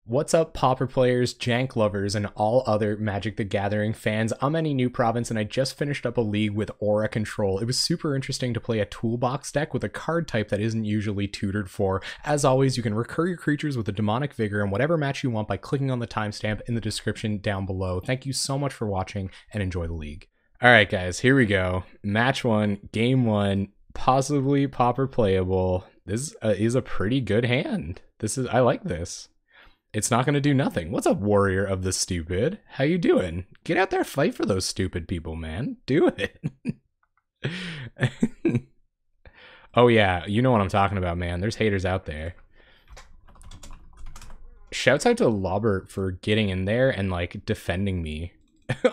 What's up, Pauper players, Jank lovers, and all other Magic the Gathering fans? I'm Any New Province, and I just finished up a league with Aura Control. It was super interesting to play a toolbox deck with a card type that isn't usually tutored for. As always, you can recur your creatures with a Demonic Vigor in whatever match you want by clicking on the timestamp in the description down below. Thank you so much for watching, and enjoy the league. Alright guys, here we go. Match 1, Game 1, Possibly Pauper Playable. This is a pretty good hand. I like this. It's not going to do nothing. What's up, warrior of the stupid? How you doing? Get out there, fight for those stupid people, man. Do it. Oh yeah, you know what I'm talking about, man. There's haters out there. Shouts out to Lobert for getting in there and like defending me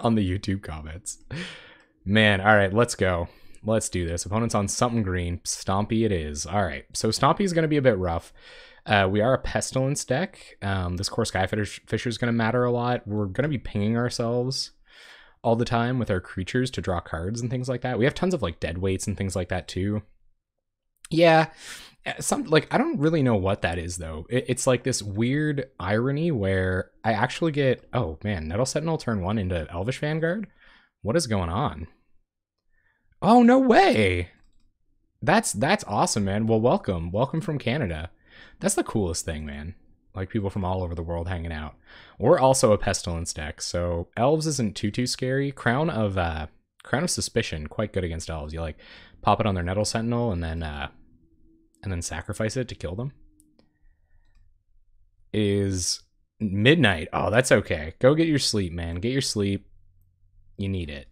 on the YouTube comments. Man, all right, let's go. Let's do this. Opponent's on something green. Stompy it is. All right, so Stompy is going to be a bit rough. We are a Pestilence deck. This core Skyfisher is going to matter a lot. We're going to be pinging ourselves all the time with our creatures to draw cards and things like that. We have tons of like dead weights and things like that too. Yeah, I don't really know what that is though. It's like this weird irony where I actually get, oh man, Nettle Sentinel turn 1 into Elvish Vanguard. What is going on? Oh, no way. That's awesome, man. Well, welcome from Canada. That's the coolest thing, man. Like people from all over the world hanging out. We're also a Pestilence deck, so Elves isn't too scary. Crown of Suspicion, quite good against Elves. You like pop it on their Nettle Sentinel and then sacrifice it to kill them. Is midnight. Oh, that's okay. Go get your sleep, man. Get your sleep. You need it.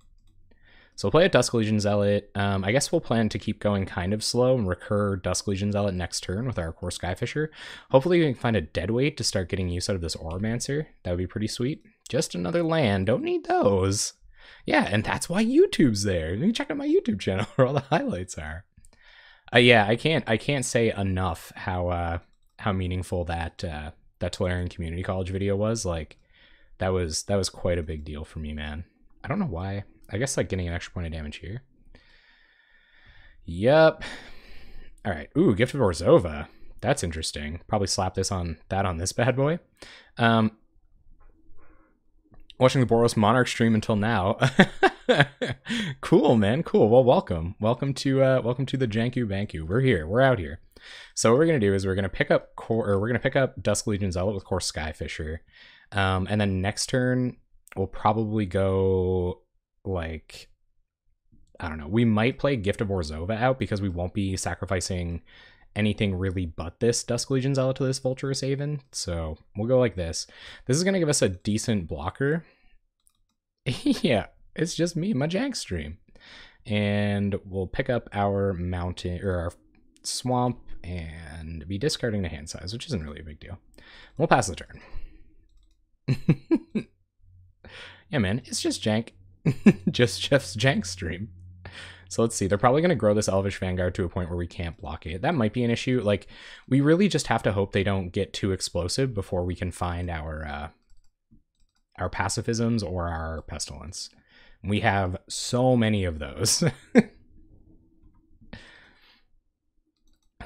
So we'll play a Dusk Legion Zealot. I guess we'll plan to keep going kind of slow and recur Dusk Legion Zealot next turn with our core Skyfisher. Hopefully we can find a deadweight to start getting use out of this Auramancer. That would be pretty sweet. Just another land. Don't need those. Yeah, and that's why YouTube's there. You can check out my YouTube channel where all the highlights are. Yeah, I can't say enough how meaningful that Tolarian Community College video was. Like that was quite a big deal for me, man. I don't know why. I guess like getting an extra point of damage here. Yep. All right. Ooh, Gift of Orzhova. That's interesting. Probably slap this on this bad boy. Watching the Boros Monarch stream until now. Cool, man. Cool. Well, welcome to the Janku Banku. We're here. We're out here. So what we're gonna do is we're gonna pick up Dusk Legion Zealot with core Skyfisher, and then next turn we'll probably go. Like, I don't know, we might play Gift of Orzhova out because we won't be sacrificing anything really but this Dusk Legion Zealot to this Vulturous Haven. So we'll go like this. This is going to give us a decent blocker. Yeah, it's just me, my Jank stream. And we'll pick up our mountain or our swamp and be discarding the hand size, which isn't really a big deal. We'll pass the turn. Yeah, man, it's just Jank. Just Jeff's Jank stream. So let's see. They're probably going to grow this Elvish Vanguard to a point where we can't block it. That might be an issue. Like, we really just have to hope they don't get too explosive before we can find our pacifisms or our pestilence. We have so many of those.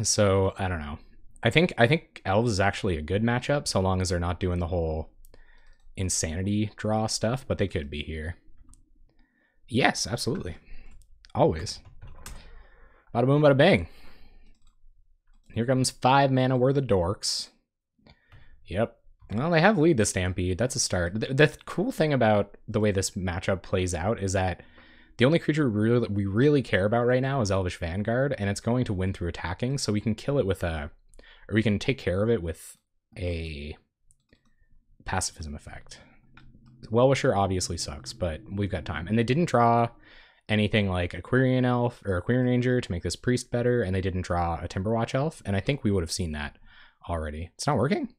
So I don't know. I think Elves is actually a good matchup so long as they're not doing the whole insanity draw stuff, but they could be here. Yes, absolutely. Always. Bada boom, bada bang. Here comes 5 mana worth of dorks. Yep. Well, they have lead the Stampede. That's a start. The cool thing about the way this matchup plays out is that the only creature we really care about right now is Elvish Vanguard, and it's going to win through attacking, so we can kill it with or we can take care of it with a pacifism effect. Well-Wisher obviously sucks, but we've got time. And they didn't draw anything like a Quirion Elf or a Quirion Ranger to make this Priest better, and they didn't draw a Timberwatch Elf, and I think we would have seen that already. It's not working?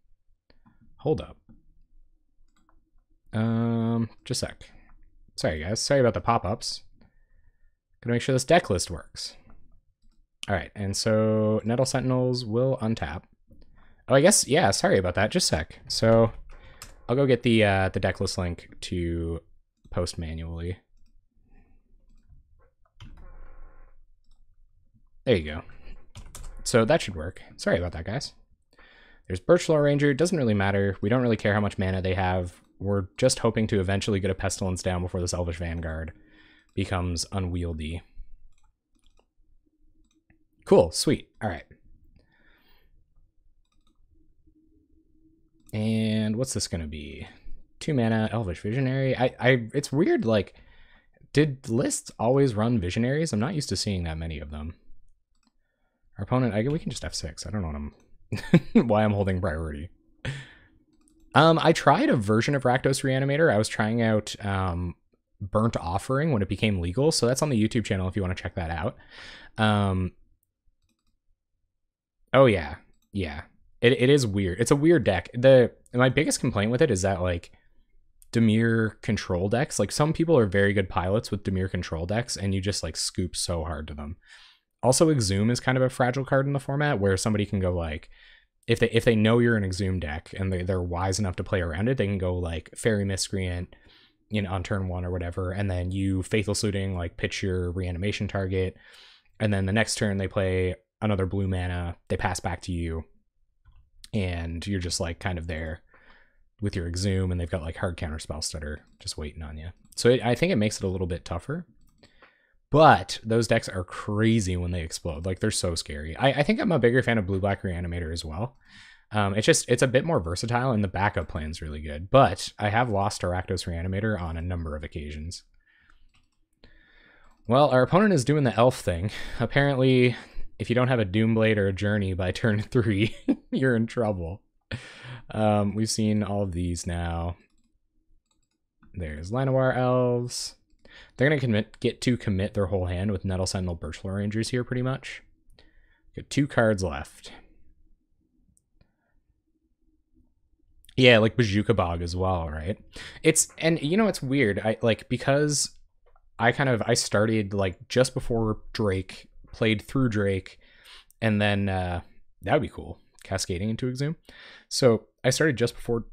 Hold up. Just a sec. Sorry, guys. Sorry about the pop-ups. Gotta make sure this deck list works. All right, and so Nettle Sentinels will untap. Oh, I guess, yeah, sorry about that. Just a sec. So I'll go get the deck list link to post manually. There you go. So that should work. Sorry about that, guys. There's Birchlaw Ranger. It doesn't really matter. We don't really care how much mana they have. We're just hoping to eventually get a Pestilence down before this Elvish Vanguard becomes unwieldy. Cool, sweet. All right. And what's this gonna be? 2 mana Elvish Visionary. It's weird, like, did lists always run Visionaries? I'm not used to seeing that many of them. Our opponent, we can just F6. I don't know why I'm holding priority. I tried a version of Rakdos Reanimator. I was trying out Burnt Offering when it became legal, so that's on the YouTube channel if you want to check that out. Oh yeah, yeah. It is weird. It's a weird deck. My biggest complaint with it is that, like, Dimir control decks, like, some people are very good pilots with Dimir control decks, and you just, like, scoop so hard to them. Also, Exhume is kind of a fragile card in the format, where somebody can go, like, if they know you're an Exhume deck and they're wise enough to play around it, they can go, like, Fairy Miscreant, you know, on turn 1 or whatever, and then you Faithful Saluting, like, pitch your reanimation target, and then the next turn they play another blue mana, they pass back to you, and you're just, like, kind of there with your Exhume, and they've got, like, hard counter spell stutter just waiting on you. So I think it makes it a little bit tougher. But those decks are crazy when they explode. Like, they're so scary. I think I'm a bigger fan of Blue-Black Reanimator as well. It's a bit more versatile, and the backup plan's really good. But I have lost to Rakdos Reanimator on a number of occasions. Well, our opponent is doing the elf thing. Apparently, if you don't have a Doomblade or a Journey by turn 3, you're in trouble. We've seen all of these now. There's Llanowar Elves. They're going to get to commit their whole hand with Nettle Sentinel Birchlaw Rangers here, pretty much. Got 2 cards left. Yeah, like Bazooka Bog as well, right? And you know, it's weird. Because I started, like, just before Drake, played through Drake, and then that would be cool, cascading into Exhume. So I started just before,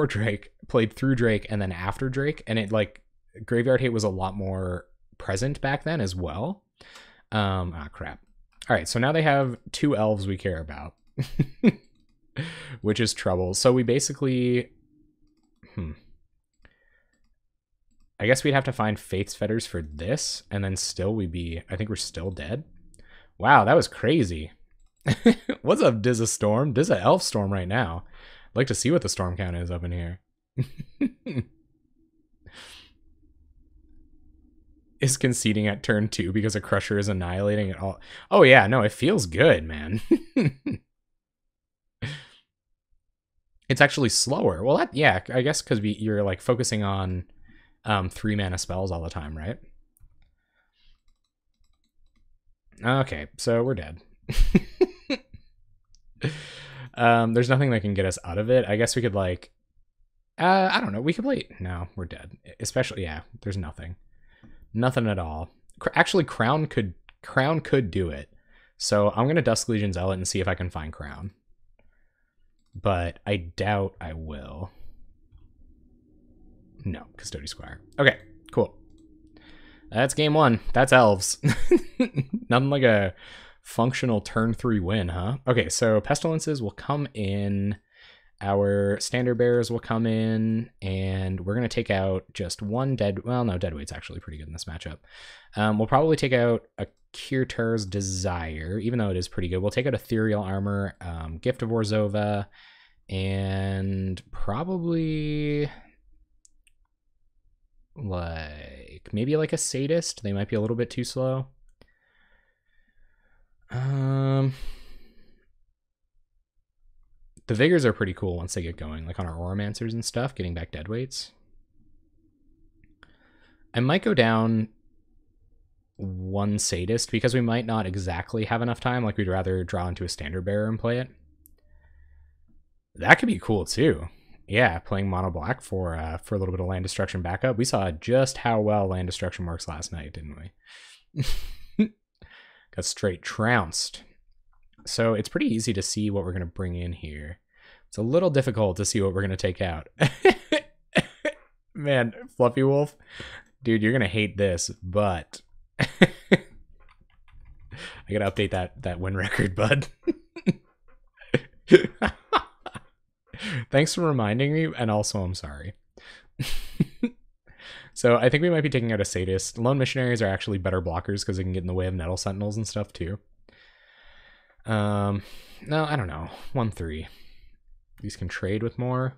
Drake, played through Drake, and then after Drake, and it, like, Graveyard Hate was a lot more present back then as well. Crap. All right, so now they have 2 elves we care about, which is trouble. So we basically, I guess we'd have to find Faith's Fetters for this, and then still I think we're still dead. Wow, that was crazy. What's up, Dizza Storm? Dizza Elf Storm right now. I'd like to see what the storm count is up in here. Is conceding at turn 2 because a Crusher is annihilating it all. Oh yeah, no, it feels good, man. It's actually slower. Well, yeah, I guess because you're, like, focusing on 3 mana spells all the time, right? Okay, so we're dead. There's nothing that can get us out of it. I guess we could, like, I don't know. We could play. No, we're dead. Especially, yeah. There's nothing. Nothing at all. Actually, Crown could do it. So I'm gonna Dusk Legion Zealot and see if I can find Crown. But I doubt I will. No, Custody Squire. Okay, cool. That's game 1. That's Elves. Nothing like a functional turn 3 win, huh? Okay, so Pestilences will come in. Our Standard Bearers will come in, and we're going to take out just 1 dead... Well, no, Deadweight's actually pretty good in this matchup. We'll probably take out a Kirtar's Desire, even though it is pretty good. We'll take out Ethereal Armor, Gift of Orzhova, and probably... like, maybe like a Sadist. They might be a little bit too slow. The Vigors are pretty cool once they get going, like on our Oromancers and stuff, getting back Deadweights. I might go down 1 Sadist because we might not exactly have enough time. Like, we'd rather draw into a Standard Bearer and play it. That could be cool too. Yeah, playing mono black for a little bit of land destruction backup. We saw just how well land destruction works last night, didn't we? Got straight trounced. So it's pretty easy to see what we're going to bring in here. It's a little difficult to see what we're going to take out. Man, Fluffy Wolf, dude, you're going to hate this, but I got to update that win record, bud. Thanks for reminding me, and also I'm sorry. So I think we might be taking out a Sadist. Lone Missionaries are actually better blockers because they can get in the way of Nettle Sentinels and stuff too. No, I don't know. 1-3. These can trade with more.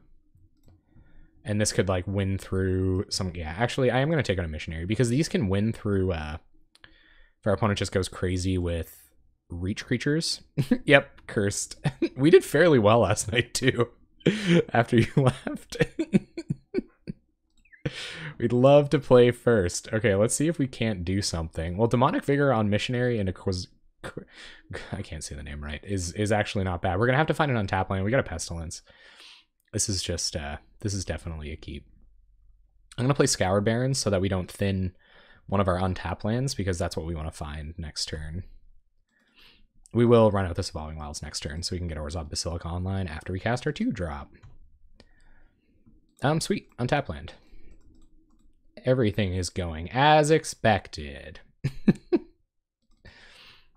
And this could like win through some... Yeah, actually I am going to take out a Missionary because these can win through... if our opponent just goes crazy with reach creatures. Yep, cursed. We did fairly well last night too. After you left. We'd love to play first. Okay, let's see if we can't do something. Well, Demonic Vigor on Missionary and I can't say the name right, is actually not bad. We're gonna have to find an untap land. We got a Pestilence. This is just this is definitely a keep. I'm gonna play Scoured Barrens so that we don't thin one of our untap lands because that's what we want to find next turn. We will run out this Evolving Wilds next turn so we can get Orzhov Basilica online after we cast our 2-drop. Sweet. Untap land. Everything is going as expected.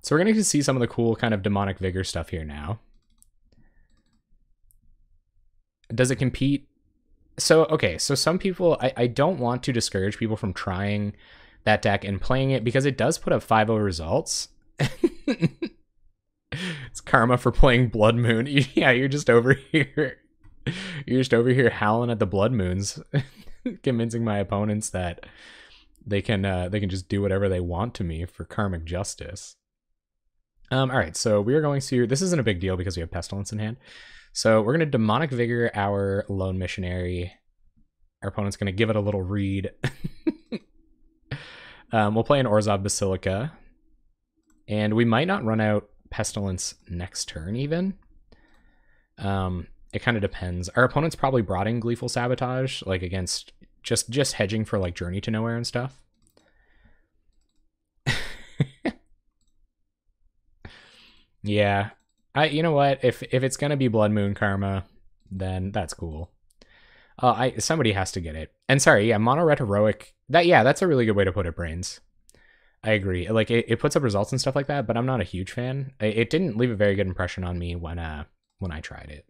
So we're going to see some of the cool kind of Demonic Vigor stuff here now. Does it compete? So, okay, so some people, I don't want to discourage people from trying that deck and playing it because it does put up 5-0 results. It's karma for playing Blood Moon. Yeah, you're just over here. You're just over here howling at the Blood Moons, convincing my opponents that they can just do whatever they want to me for karmic justice. All right, so we are going to... This isn't a big deal because we have Pestilence in hand. So we're going to Demonic Vigor our Lone Missionary. Our opponent's going to give it a little read. We'll play an Orzhov Basilica. And we might not run out Pestilence next turn even. It kind of depends. Our opponent's probably brought in Gleeful Sabotage, like against just hedging for like Journey to Nowhere and stuff. Yeah. You know what? If it's gonna be Blood Moon Karma, then that's cool. Somebody has to get it. And sorry, yeah, Mono Red Heroic. That's a really good way to put it, Brains. I agree. Like it puts up results and stuff like that, but I'm not a huge fan. It didn't leave a very good impression on me when I tried it.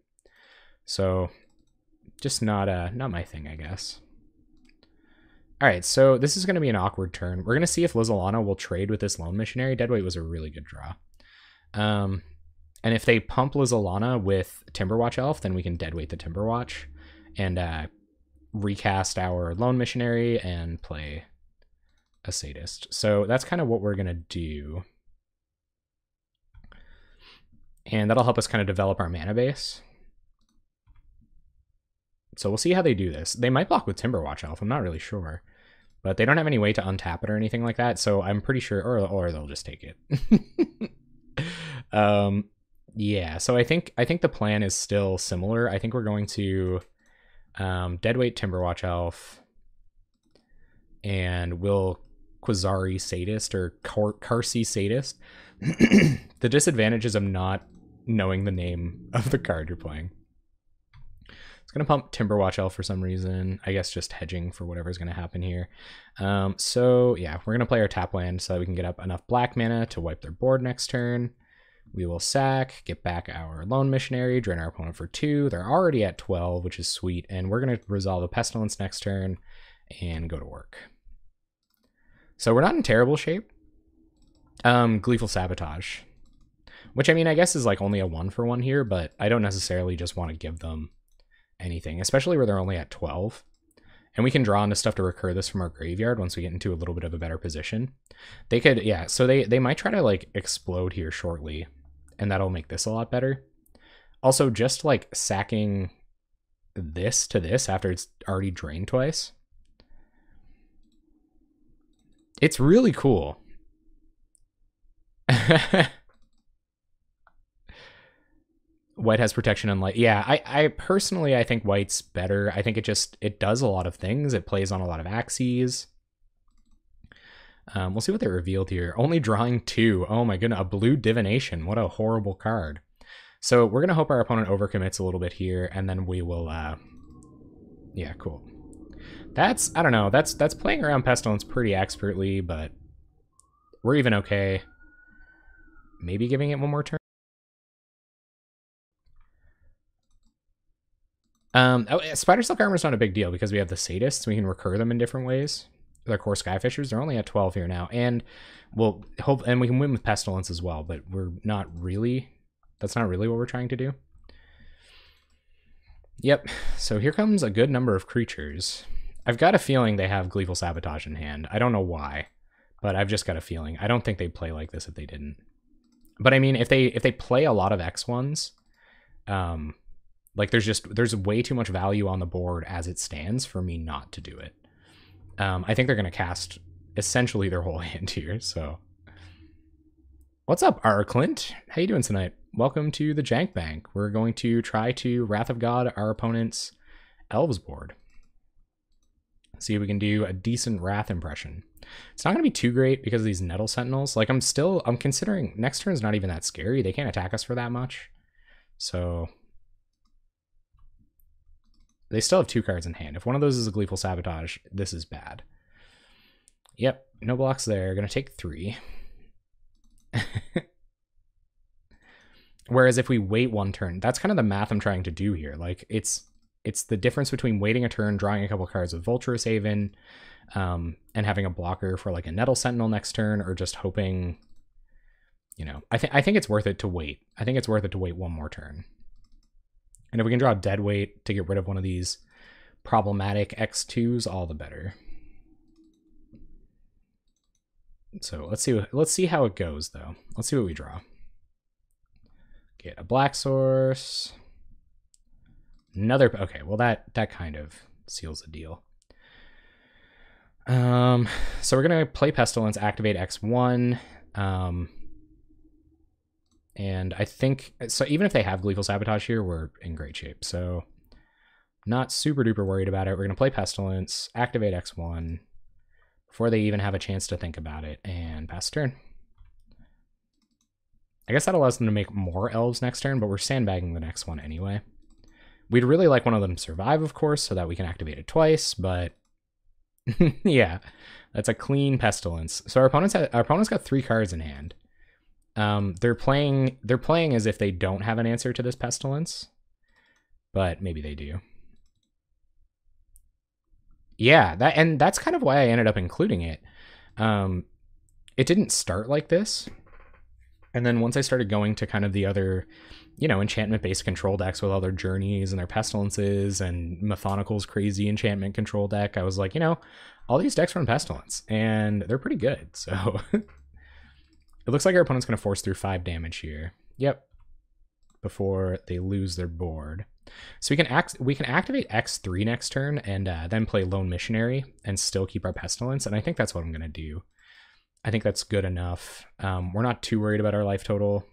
So just not my thing, I guess. All right, so this is going to be an awkward turn. We're going to see if Lizalana will trade with this Lone Missionary. Deadweight was a really good draw. And if they pump Lizalana with Timberwatch Elf, then we can deadweight the Timberwatch and recast our Lone Missionary and play a Sadist. So that's kind of what we're going to do. And that'll help us kind of develop our mana base. So we'll see how they do this. They might block with Timberwatch Elf. I'm not really sure. But they don't have any way to untap it or anything like that. So I'm pretty sure, or they'll just take it. Yeah, so I think the plan is still similar. I think we're going to deadweight Timberwatch Elf, and we'll Quasari Sadist or Karsi Sadist. The disadvantages of not knowing the name of the card you're playing. It's going to pump Timberwatch Elf for some reason. I guess just hedging for whatever's going to happen here. So yeah, we're going to play our tap land so that we can get up enough black mana to wipe their board next turn. We will sack, get back our Lone Missionary, drain our opponent for 2. They're already at 12, which is sweet. And we're going to resolve a Pestilence next turn and go to work. So we're not in terrible shape. Gleeful Sabotage. Which, I mean, I guess is like only a 1-for-1 here, but I don't necessarily just want to give them anything, especially where they're only at 12. And we can draw into stuff to recur this from our graveyard once we get into a little bit of a better position. They could, yeah, so they might try to like explode here shortly, and that'll make this a lot better. Also, just like sacking this to this after it's already drained twice. It's really cool. White has protection on light. Yeah, I personally, I think white's better. I think it does a lot of things. It plays on a lot of axes. We'll see what they revealed here. Only drawing 2. Oh my goodness, a blue divination. What a horrible card. So we're going to hope our opponent overcommits a little bit here, and then we will, yeah, cool. That's, I don't know, that's playing around Pestilence pretty expertly, but we're even okay. Maybe giving it one more turn. Spider Silk Armor is not a big deal because we have the Sadists. We can recur them in different ways. Their core Skyfishers, they're only at 12 here now. And we'll hope, and we can win with Pestilence as well, but we're not really, that's not really what we're trying to do. Yep, so here comes a good number of creatures. I've got a feeling they have Gleeful Sabotage in hand. I don't know why, but I've just got a feeling. I don't think they'd play like this if they didn't. But I mean, if they play a lot of X1s, like there's way too much value on the board as it stands for me not to do it. I think they're going to cast essentially their whole hand here, so. What's up, R. Clint? How you doing tonight? Welcome to the Jank Bank. We're going to try to Wrath of God our opponent's Elves board. See if we can do a decent Wrath impression. It's not going to be too great because of these Nettle Sentinels. Like, I'm considering next turn's not even that scary. They can't attack us for that much. So they still have 2 cards in hand. If one of those is a Gleeful Sabotage, this is bad. Yep, no blocks there. Gonna take 3. Whereas if we wait 1 turn, that's kind of the math I'm trying to do here. Like, it's the difference between waiting a turn, drawing a couple cards with Vulturous Haven, and having a blocker for like a Nettle Sentinel next turn, or just hoping, you know, I think it's worth it to wait. I think it's worth it to wait 1 more turn. And if we can draw Deadweight to get rid of one of these problematic X2s, all the better. So let's see how it goes though. Let's see what we draw. Get a black source. Another, okay, well that kind of seals the deal. So we're gonna play Pestilence, activate X1. And I think, so even if they have Gleeful Sabotage here, we're in great shape. So not super duper worried about it. We're going to play Pestilence, activate X1 before they even have a chance to think about it, and pass turn. I guess that allows them to make more Elves next turn, but we're sandbagging the next one anyway. We'd really like one of them to survive, of course, so that we can activate it twice, but yeah, that's a clean Pestilence. So our opponent's got 3 cards in hand. They're playing as if they don't have an answer to this Pestilence, but maybe they do. Yeah, that's kind of why I ended up including it. It didn't start like this, and then once I started going to kind of the other, you know, enchantment-based control decks with all their journeys and their Pestilences and Methonical's crazy enchantment control deck, I was like, you know, all these decks run Pestilence, and they're pretty good, so. It looks like our opponent's going to force through 5 damage here. Yep. Before they lose their board. So we can activate X3 next turn and then play Lone Missionary and still keep our Pestilence. And I think that's what I'm going to do. I think that's good enough. We're not too worried about our life total.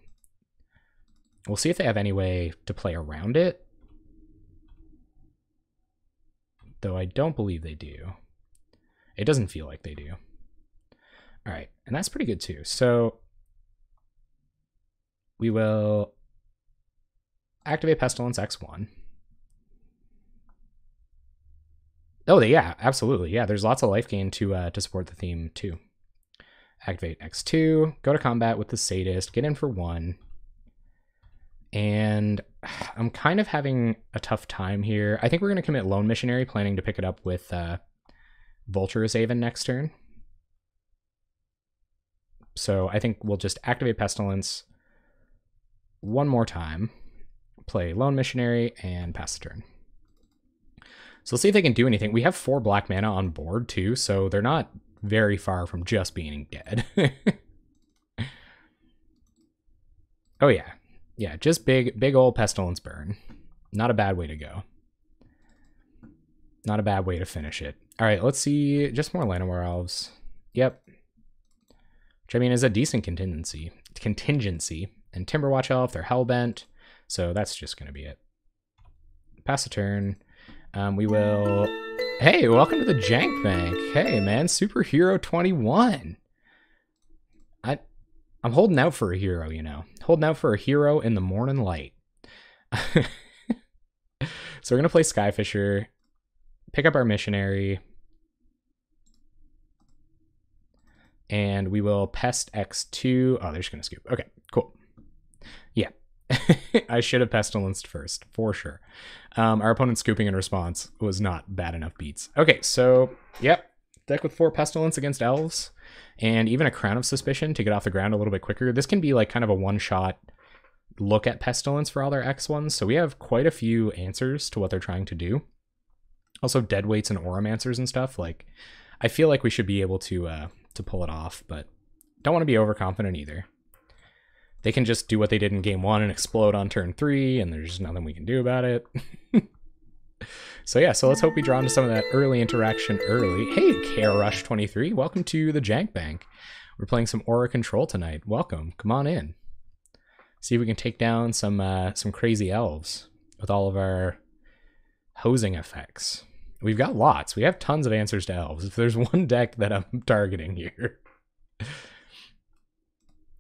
We'll see if they have any way to play around it. Though I don't believe they do. It doesn't feel like they do. All right, and that's pretty good too. So we will activate Pestilence X1. Oh, yeah, absolutely. Yeah, there's lots of life gain to support the theme too. Activate X2, go to combat with the Sadist, get in for 1. And I'm kind of having a tough time here. I think we're going to commit Lone Missionary, planning to pick it up with Vulturous Haven next turn. So I think we'll just activate Pestilence 1 more time, play Lone Missionary, and pass the turn. So let's see if they can do anything. We have 4 black mana on board too, so they're not very far from just being dead. Oh yeah. Yeah, just big old Pestilence burn. Not a bad way to go. Not a bad way to finish it. All right, let's see. Just more Llanowar Elves. Yep. Which, I mean, is a decent contingency. And Timberwatch Elf, they're Hellbent, so that's just going to be it. Pass a turn. We will... Hey, welcome to the Jank Bank. Hey, man, Superhero 21. I'm holding out for a hero, you know. Holding out for a hero in the morning light. So we're going to play Skyfisher, pick up our Missionary, and we will Pest X2. Oh, they're just going to scoop. Okay, cool. Yeah. I should have Pestilenced first, for sure. Our opponent's scooping in response was not bad enough beats. Okay, so, yep. Deck with 4 Pestilence against Elves, and even a Crown of Suspicion to get off the ground a little bit quicker. This can be like kind of a one-shot look at Pestilence for all their X ones, so we have quite a few answers to what they're trying to do. Also, Deadweights and Oromancers and stuff. Like, I feel like we should be able to pull it off, but don't want to be overconfident either. They can just do what they did in game 1 and explode on turn 3, and there's nothing we can do about it. So yeah, so let's hope we draw into some of that early interaction early. Hey, KRush23, welcome to the Jank Bank. We're playing some Aura Control tonight. Welcome, come on in. See if we can take down some crazy elves with all of our hosing effects. We've got lots. We have tons of answers to elves. If there's one deck that I'm targeting here.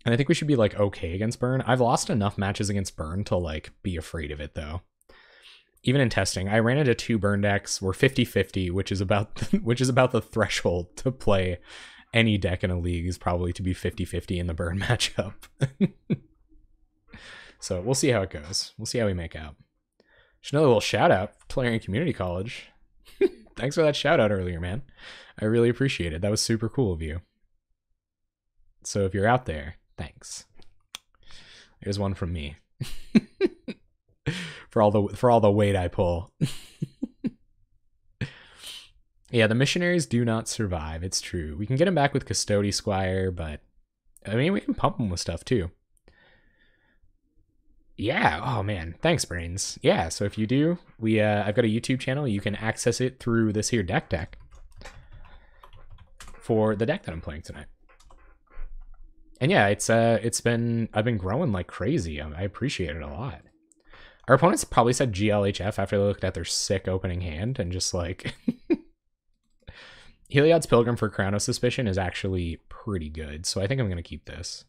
And I think we should be like okay against Burn. I've lost enough matches against Burn to like be afraid of it though. Even in testing, I ran into 2 Burn decks. We're 50-50, which is about the threshold to play any deck in a league is probably to be 50-50 in the Burn matchup. So we'll see how it goes. We'll see how we make out. Just another little shout out for Tolarian Community College. Thanks for that shout out earlier, man. I really appreciate it. That was super cool of you. So if you're out there, thanks. Here's one from me. for all the weight I pull. Yeah, the missionaries do not survive. It's true. We can get him back with Custody Squire, but I mean, we can pump him with stuff too. Yeah. Oh man. Thanks, Brains. Yeah. So if you do, I've got a YouTube channel. You can access it through this here deck for the deck that I'm playing tonight. And yeah, I've been growing like crazy. I appreciate it a lot. Our opponents probably said GLHF after they looked at their sick opening hand and just like Heliod's Pilgrim for Crown of Suspicion is actually pretty good. So I think I'm going to keep this.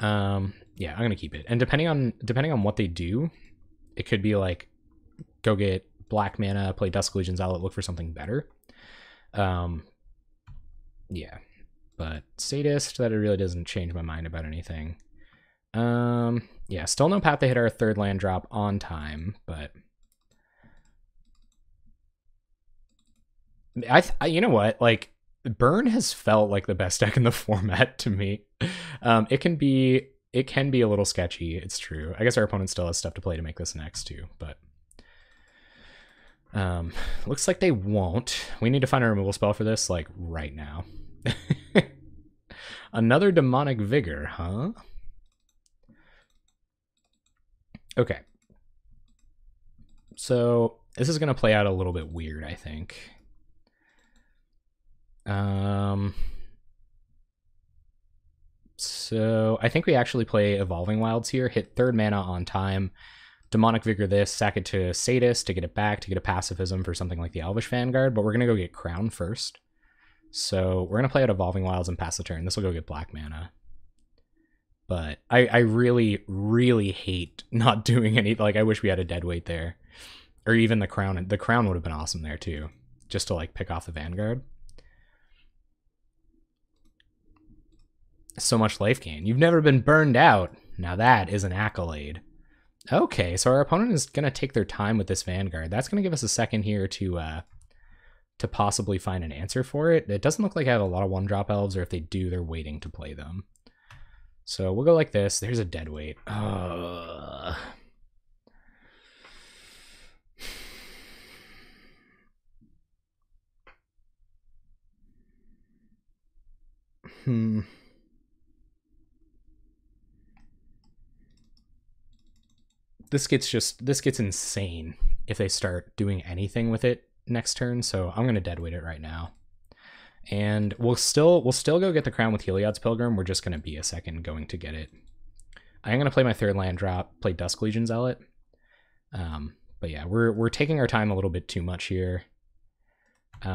Yeah, I'm going to keep it. And depending on what they do, it could be like go get black mana, play Dusk Legion's Outlet, look for something better. Yeah. But Sadist, that it really doesn't change my mind about anything. Yeah, still no path to hit our 3rd land drop on time, but I you know what? Like Burn has felt like the best deck in the format to me. It can be a little sketchy, it's true. I guess our opponent still has stuff to play to make this next too, but looks like they won't. We need to find a removal spell for this like right now. Another Demonic Vigor, huh? Okay. So this is going to play out a little bit weird, I think. So I think we actually play Evolving Wilds here, hit 3rd mana on time, Demonic Vigor this, sack it to Sadist to get it back, to get a pacifism for something like the Elvish Vanguard, but we're going to go get Crown first. So we're going to play out Evolving Wilds and pass the turn. This will go get black mana. But I really, really hate not doing any, like, I wish we had a Deadweight there. Or even the Crown. The Crown would have been awesome there, too. Just to, like, pick off the Vanguard. So much life gain. You've never been burned out. Now that is an accolade. Okay, so our opponent is going to take their time with this Vanguard. That's going to give us a second here to possibly find an answer for it. It doesn't look like I have a lot of 1-drop elves, or if they do, they're waiting to play them. So we'll go like this. There's a Deadweight. This gets insane if they start doing anything with it next turn, so I'm gonna Deadweight it right now. And we'll still go get the Crown with Heliod's Pilgrim. We're just gonna be a second going to get it. I am gonna play my 3rd land drop, play Dusk Legion Zealot. But yeah, we're taking our time a little bit too much here.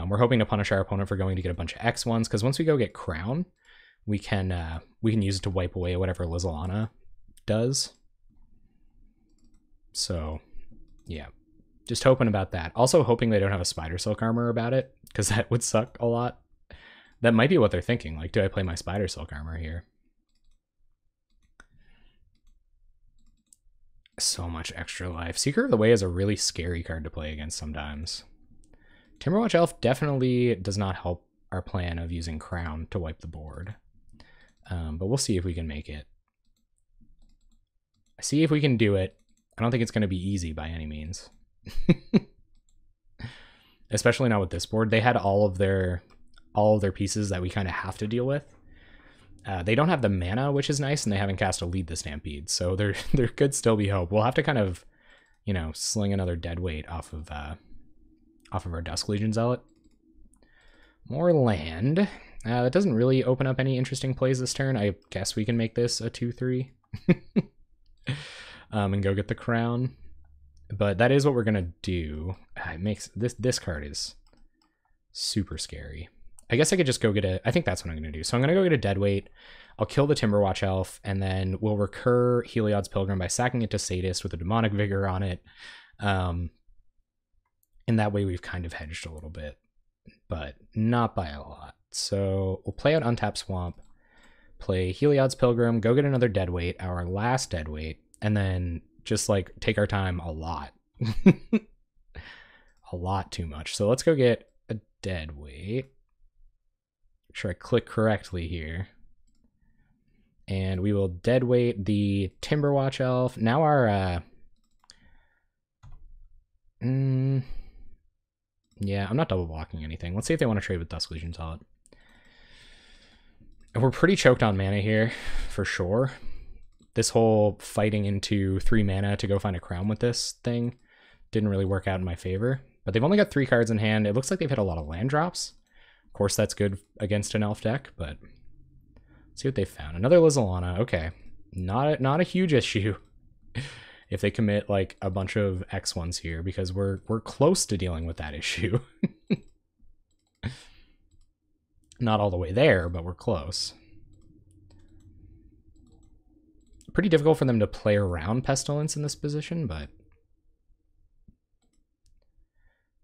We're hoping to punish our opponent for going to get a bunch of X1s, because once we go get Crown, we can use it to wipe away whatever Lizalana does. So yeah, just hoping about that. Also hoping they don't have a Spider Silk Armor about it, because that would suck a lot. That might be what they're thinking. Like, do I play my Spider Silk Armor here? So much extra life. Seeker of the Way is a really scary card to play against sometimes. Timberwatch Elf definitely does not help our plan of using Crown to wipe the board. But we'll see if we can make it. See if we can do it. I don't think it's going to be easy by any means. Especially not with this board. They had all of their pieces that we kind of have to deal with. They don't have the mana, which is nice, and they haven't cast a Lead the Stampede, so there could still be hope. We'll have to kind of, you know, sling another deadweight off of our Dusk Legion Zealot. More land. That doesn't really open up any interesting plays this turn. I guess we can make this a 2/3 and go get the Crown. But that is what we're gonna do. It makes this card is super scary. I guess I could just go get I think that's what I'm going to do. So I'm going to go get a deadweight. I'll kill the Timberwatch Elf, and then we'll recur Heliod's Pilgrim by sacking it to Sadist with a Demonic Vigor on it. And that way we've kind of hedged a little bit, but not by a lot. So we'll play out Untap Swamp, play Heliod's Pilgrim, go get another deadweight, our last deadweight, and then just like take our time a lot. A lot too much. So let's go get a deadweight. Make sure I click correctly here. And we will deadweight the Timberwatch Elf. Now our yeah, I'm not double blocking anything. Let's see if they want to trade with Dusk Legion Zealot. We're pretty choked on mana here, for sure. This whole fighting into 3 mana to go find a Crown with this thing didn't really work out in my favor. But they've only got 3 cards in hand. It looks like they've hit a lot of land drops. Of course, that's good against an elf deck, but let's see what they found. Another Lizalana. Okay, not a huge issue if they commit like a bunch of X1s here, because we're close to dealing with that issue. Not all the way there, but we're close. Pretty difficult for them to play around Pestilence in this position, but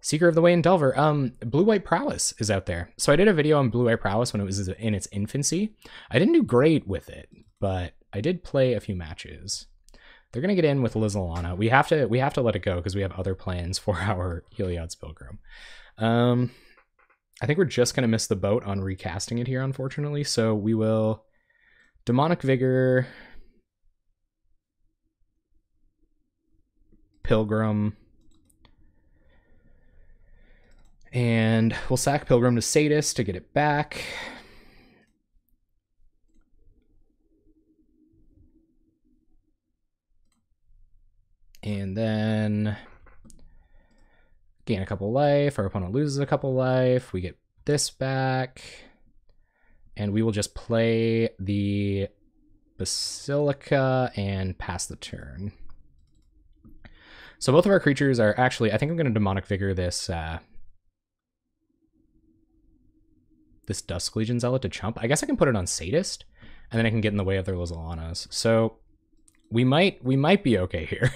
Seeker of the Way and Delver. Blue-White Prowess is out there. So I did a video on Blue-White Prowess when it was in its infancy. I didn't do great with it, but I did play a few matches. They're gonna get in with Lizalana. We have to let it go because we have other plans for our Heliod's Pilgrim. I think we're just gonna miss the boat on recasting it here, unfortunately. So we will Demonic Vigor, Pilgrim, and we'll sack Pilgrim to Sadist to get it back. And then gain a couple life. Our opponent loses a couple life. We get this back. And we will just play the Basilica and pass the turn. So both of our creatures are actually, I think I'm going to Demonic Vigor this this Dusk Legion Zealot to chump. I guess I can put it on Sadist, and then I can get in the way of their Lizalanas. So we might be okay here.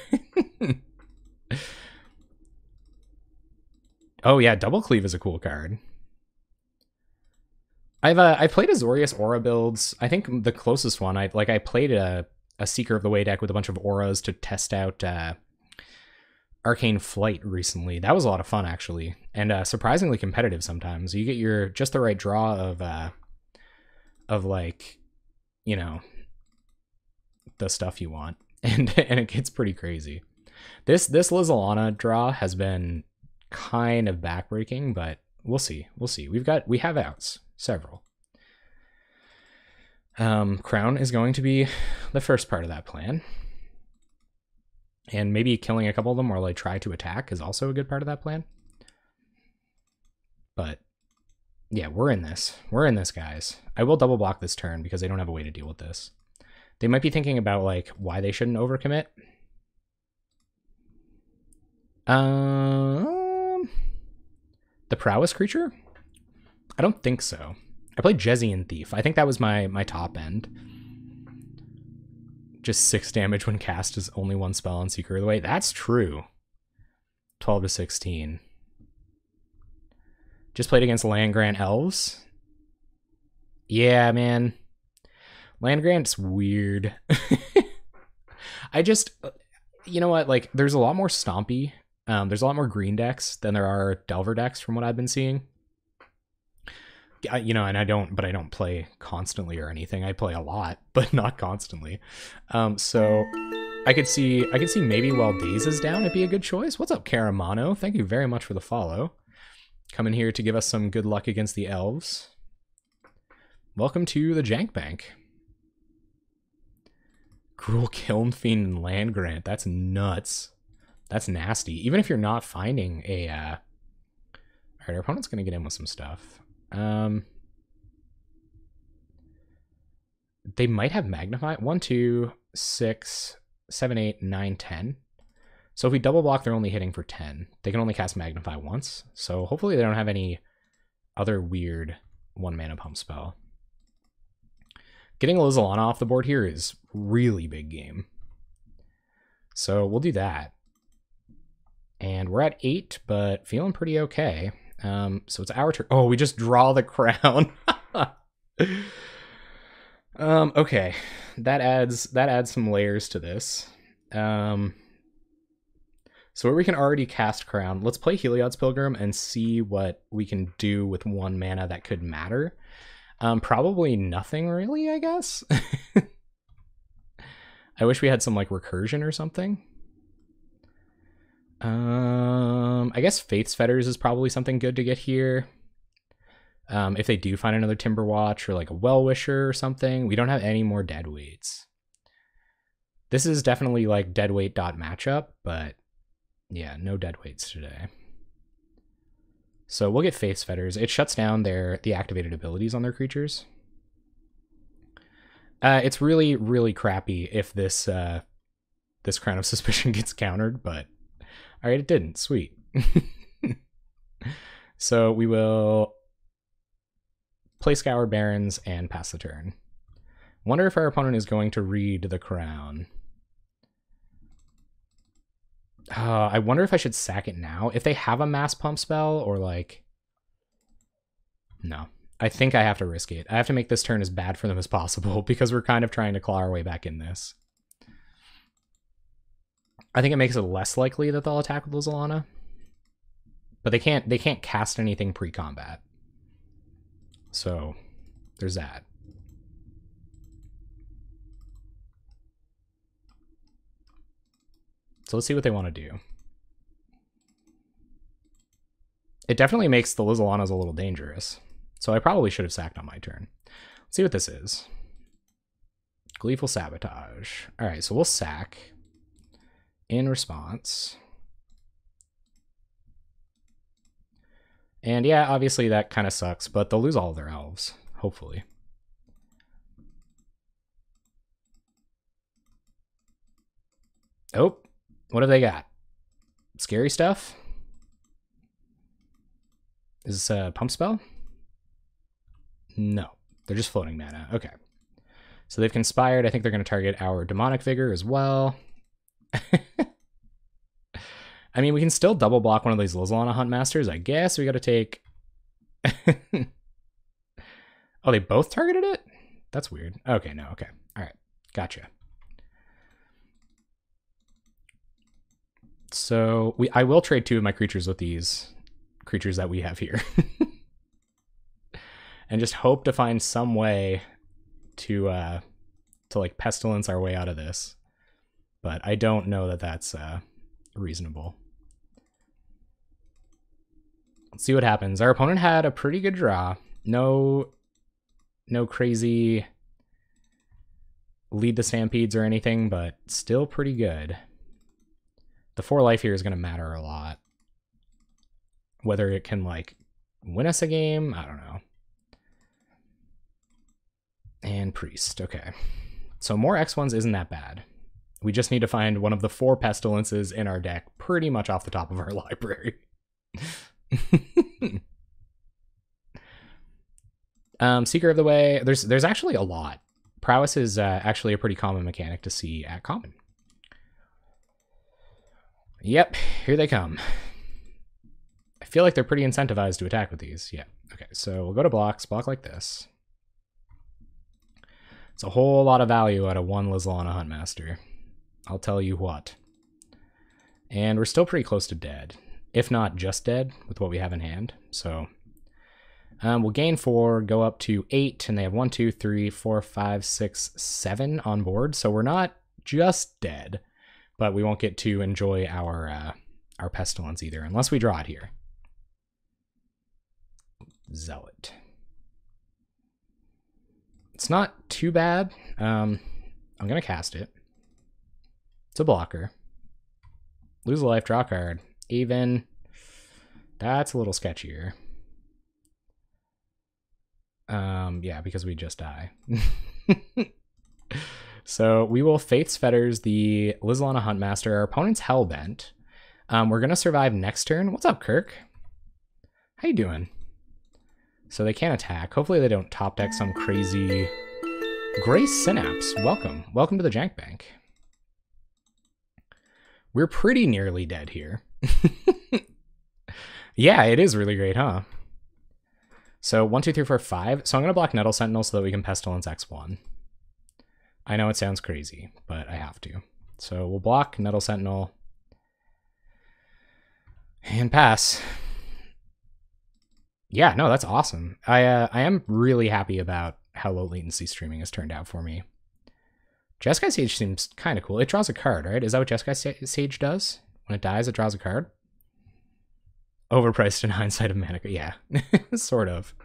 Oh yeah, Double Cleave is a cool card. I played Azorius Aura builds. I think the closest one I played a Seeker of the Way deck with a bunch of auras to test out Arcane Flight recently. That was a lot of fun actually, and surprisingly competitive sometimes. You get just the right draw of like, you know, the stuff you want, and it gets pretty crazy. This Lizalana draw has been kind of backbreaking, but we'll see. We have outs, several. Crown is going to be the first part of that plan. And maybe killing a couple of them while I try to attack is also a good part of that plan. But yeah, we're in this. We're in this, guys. I will double block this turn because they don't have a way to deal with this. They might be thinking about like why they shouldn't overcommit. The Prowess creature? I don't think so. I played Jezzian Thief. I think that was my top end. Just 6 damage when cast is only 1 spell on Seeker of the Way. That's true. 12 to 16. Just played against Land Grant Elves. Yeah, man. Land Grant's weird. you know what? Like, there's a lot more Stompy. There's a lot more green decks than there are Delver decks from what I've been seeing. You know, and I don't play constantly or anything. I play a lot, but not constantly. So I could see maybe while Daze is down, it'd be a good choice. What's up, Caramano? Thank you very much for the follow. Coming here to give us some good luck against the Elves. Welcome to the Jank Bank. Cruel Kiln Fiend and Land Grant. That's nuts. That's nasty. Even if you're not finding a... Alright, our opponent's going to get in with some stuff. They might have Magnify. 1, 2, 6, 7, 8, 9, 10. So if we double block, they're only hitting for 10. They can only cast Magnify once. So hopefully they don't have any other weird 1-mana pump spell. Getting Lizalana off the board here is really big game. So we'll do that. And we're at 8, but feeling pretty okay. So it's our turn. Oh, we just draw the crown. Okay. That adds some layers to this. So where we can already cast crown, let's play Heliod's Pilgrim and see what we can do with 1 mana that could matter. Probably nothing really, I guess. I wish we had some like recursion or something. I guess Faith's Fetters is probably something good to get here. If they do find another Timberwatch or like a Well-Wisher or something. We don't have any more Deadweights. This is definitely like Deadweight dot matchup, but yeah, no Deadweights today. So we'll get Faith's Fetters. It shuts down the activated abilities on their creatures. It's really, really crappy if this this Crown of Suspicion gets countered, but all right, it didn't. Sweet. So we will play Scour Barrens and pass the turn. Wonder if our opponent is going to read the Crown. I wonder if I should sack it now. If they have a mass pump spell or like... No. I think I have to risk it. I have to make this turn as bad for them as possible because we're kind of trying to claw our way back in this. I think it makes it less likely that they'll attack with Lizalana. But they can't cast anything pre-combat. So there's that. So let's see what they want to do. It definitely makes the Lizalanas a little dangerous. So I probably should have sacked on my turn. Let's see what this is. Gleeful Sabotage. All right, so we'll sack in response. And yeah, obviously that kind of sucks, but they'll lose all of their elves, hopefully. Oh, what have they got? Scary stuff? Is this a pump spell? No, they're just floating mana. Okay. So they've conspired. I think they're going to target our Demonic Vigor as well. I mean, we can still double block one of these Lizalana Huntmasters. I guess we got to take... Oh, they both targeted it? That's weird. Okay, no, okay. All right, gotcha. So I will trade 2 of my creatures with these creatures that we have here. And just hope to find some way to like Pestilence our way out of this. But I don't know that that's reasonable. Let's see what happens. Our opponent had a pretty good draw. No crazy lead the Stampedes or anything, but still pretty good. The 4 life here is going to matter a lot. Whether it can like win us a game, I don't know. And Priest, okay. So more X1s isn't that bad. We just need to find one of the 4 Pestilences in our deck pretty much off the top of our library. Seeker of the Way, there's actually a lot. Prowess is actually a pretty common mechanic to see at common. Yep, here they come. I feel like they're pretty incentivized to attack with these. Yeah, okay, so we'll go to blocks, block like this. It's a whole lot of value out of 1 Lizalana Huntmaster. I'll tell you what. And we're still pretty close to dead, if not just dead with what we have in hand. So we'll gain 4, go up to 8, and they have 1, 2, 3, 4, 5, 6, 7 on board. So we're not just dead, but we won't get to enjoy our Pestilence either, unless we draw it here. Zealot. It's not too bad. I'm going to cast it. It's a blocker. Lose a life, draw a card. Even. That's a little sketchier. Yeah, because we just die. So we will Faith's Fetters the Lizalana Huntmaster. Our opponent's Hellbent. We're going to survive next turn. What's up, Kirk? How you doing? So they can't attack. Hopefully they don't top deck some crazy... Gray Synapse, welcome. Welcome to the Jank Bank. We're pretty nearly dead here. Yeah, it is really great, huh? So 1, 2, 3, 4, 5. So I'm going to block Nettle Sentinel so that we can Pestilence X1. I know it sounds crazy, but I have to. So we'll block Nettle Sentinel. And pass. Yeah, no, that's awesome. I am really happy about how low latency streaming has turned out for me. Jeskai Sage seems kind of cool. It draws a card, right? Is that what Jeskai Sage does? When it dies, it draws a card? Overpriced in hindsight of Manica. Yeah, sort of.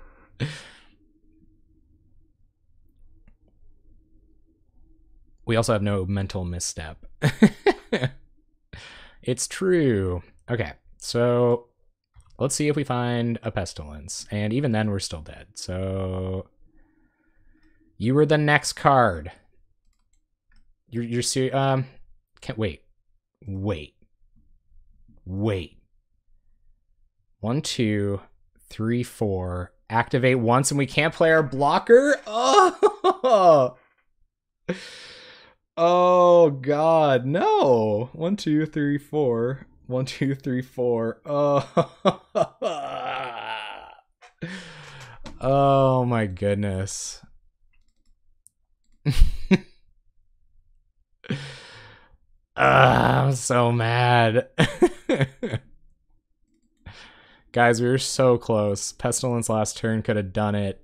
We also have no mental misstep. It's true. Okay, so let's see if we find a Pestilence. And even then, we're still dead. So you were the next card. You're serious. Can't wait. Wait. 1, 2, 3, 4. Activate once, and we can't play our blocker. Oh. Oh God, no. 1, 2, 3, 4. 1, 2, 3, 4. Oh. Oh my goodness. I'm so mad. Guys, we were so close. Pestilence last turn could have done it.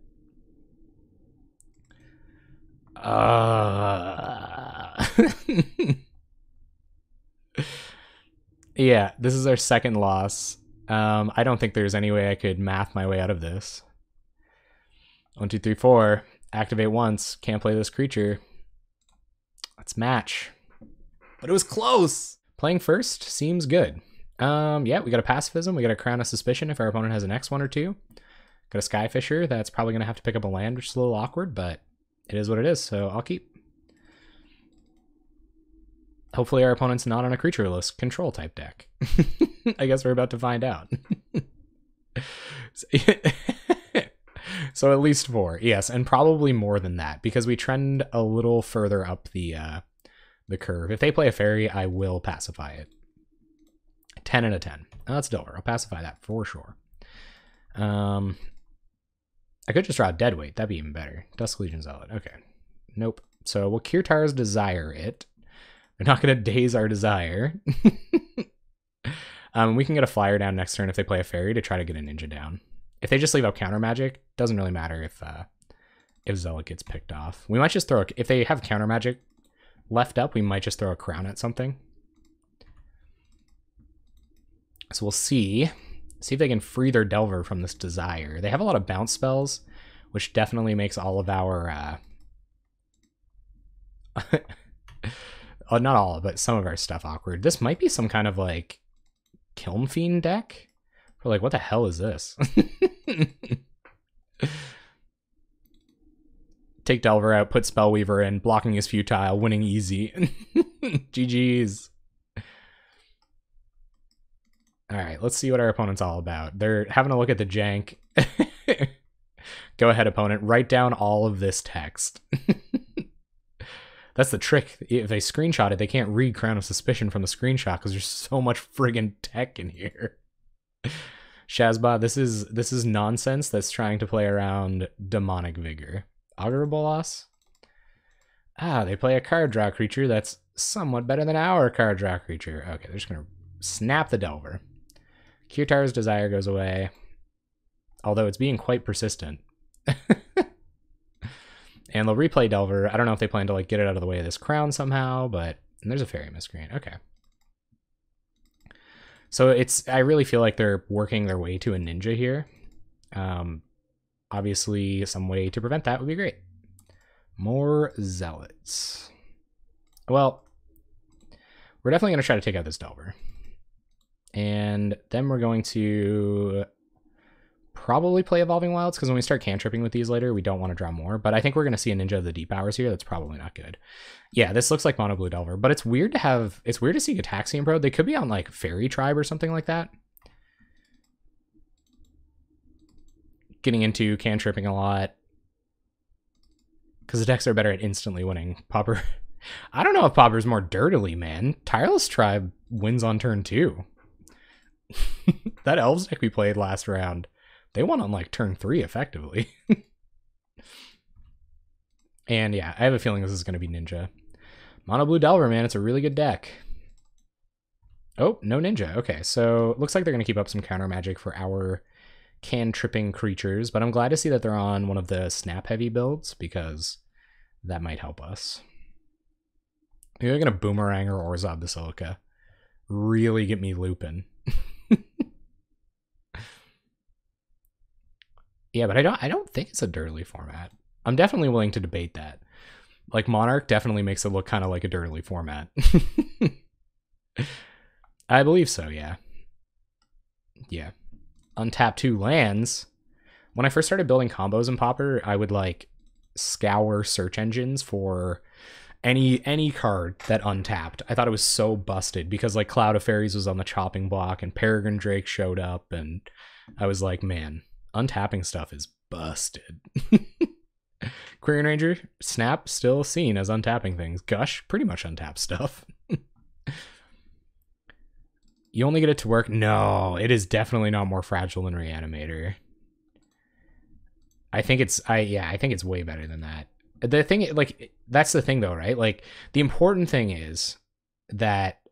Yeah, this is our second loss. I don't think there's any way I could math my way out of this. 1, 2, 3, 4. Activate once. Can't play this creature. Let's match. But it was close. Playing first seems good. Yeah, we got a Pacifism. We got a Crown of Suspicion if our opponent has an X1 or 2. Got a Skyfisher. That's probably going to have to pick up a land, which is a little awkward, but it is what it is, so I'll keep. Hopefully our opponent's not on a creatureless control type deck. I guess we're about to find out. So at least 4, yes, and probably more than that, because we trend a little further up the curve. If they play a fairy, I will pacify it. 10 and a 10. Oh, that's Delver. I'll pacify that for sure. I could just draw a Deadweight. That'd be even better. Dusk Legion Zealot. Okay. Nope. So we'll Kirtar's Desire it. They're not going to daze our Desire. We can get a flyer down next turn if they play a fairy to try to get a ninja down. If they just leave out counter magic, doesn't really matter if Zealot gets picked off. We might just throw if they have counter magic left up, we might just throw a crown at something. So we'll see if they can free their Delver from this Desire. They have a lot of bounce spells, which definitely makes all of our oh, not all, but some of our stuff awkward. This might be some kind of like Kiln Fiend deck. We're like, what the hell is this? Take Delver out, put Spellweaver in, blocking is futile, winning easy. GG's. All right, let's see what our opponent's all about. They're having a look at the jank. Go ahead, opponent. Write down all of this text. That's the trick. If they screenshot it, they can't read Crown of Suspicion from the screenshot because there's so much friggin' tech in here. Shazbot, this is nonsense that's trying to play around Demonic Vigor. Augur Bolas? Ah, they play a card draw creature that's somewhat better than our card draw creature. Okay, they're just going to snap the Delver. Kirtar's Desire goes away, although it's being quite persistent. And they'll replay Delver. I don't know if they plan to like get it out of the way of this crown somehow, but and there's a Fairy Miscreant. Okay. So I really feel like they're working their way to a ninja here. Obviously, some way to prevent that would be great. More Zealots. Well, we're definitely going to try to take out this Delver. And then we're going to probably play Evolving Wilds, because when we start cantripping with these later, we don't want to draw more. But I think we're going to see a Ninja of the Deep Hours here. That's probably not good. Yeah, this looks like Mono Blue Delver, but it's weird to see Gataxian Pro. They could be on like Fairy Tribe or something like that. Getting into cantripping a lot, because the decks are better at instantly winning. Pauper, I don't know if Pauper's more dirtily, man. Tireless Tribe wins on turn 2. That Elves deck we played last round, they won on like turn 3 effectively. And yeah, I have a feeling this is going to be Ninja. Mono Blue Delver, man, it's a really good deck. Oh, no Ninja. Okay, so it looks like they're going to keep up some counter magic for our cantripping creatures, but I'm glad to see that they're on one of the snap heavy builds, because that might help us. Maybe they're going to Boomerang or Orzhov Basilica. Really get me looping. Yeah, but I don't think it's a dirtly format. I'm definitely willing to debate that. Like, Monarch definitely makes it look kind of like a dirtly format. I believe so, yeah. Yeah. Untap 2 lands. When I first started building combos in Pauper, I would like scour search engines for any card that untapped. I thought it was so busted, because like Cloud of Fairies was on the chopping block and Peregrine Drake showed up, and I was like, man, untapping stuff is busted. Quirion Ranger, Snap, still seen as untapping things. Gush, pretty much untapped stuff. You only get it to work? No, it is definitely not more fragile than Reanimator. I think it's way better than that. The thing, like, that's the thing though, right? Like, the important thing is that,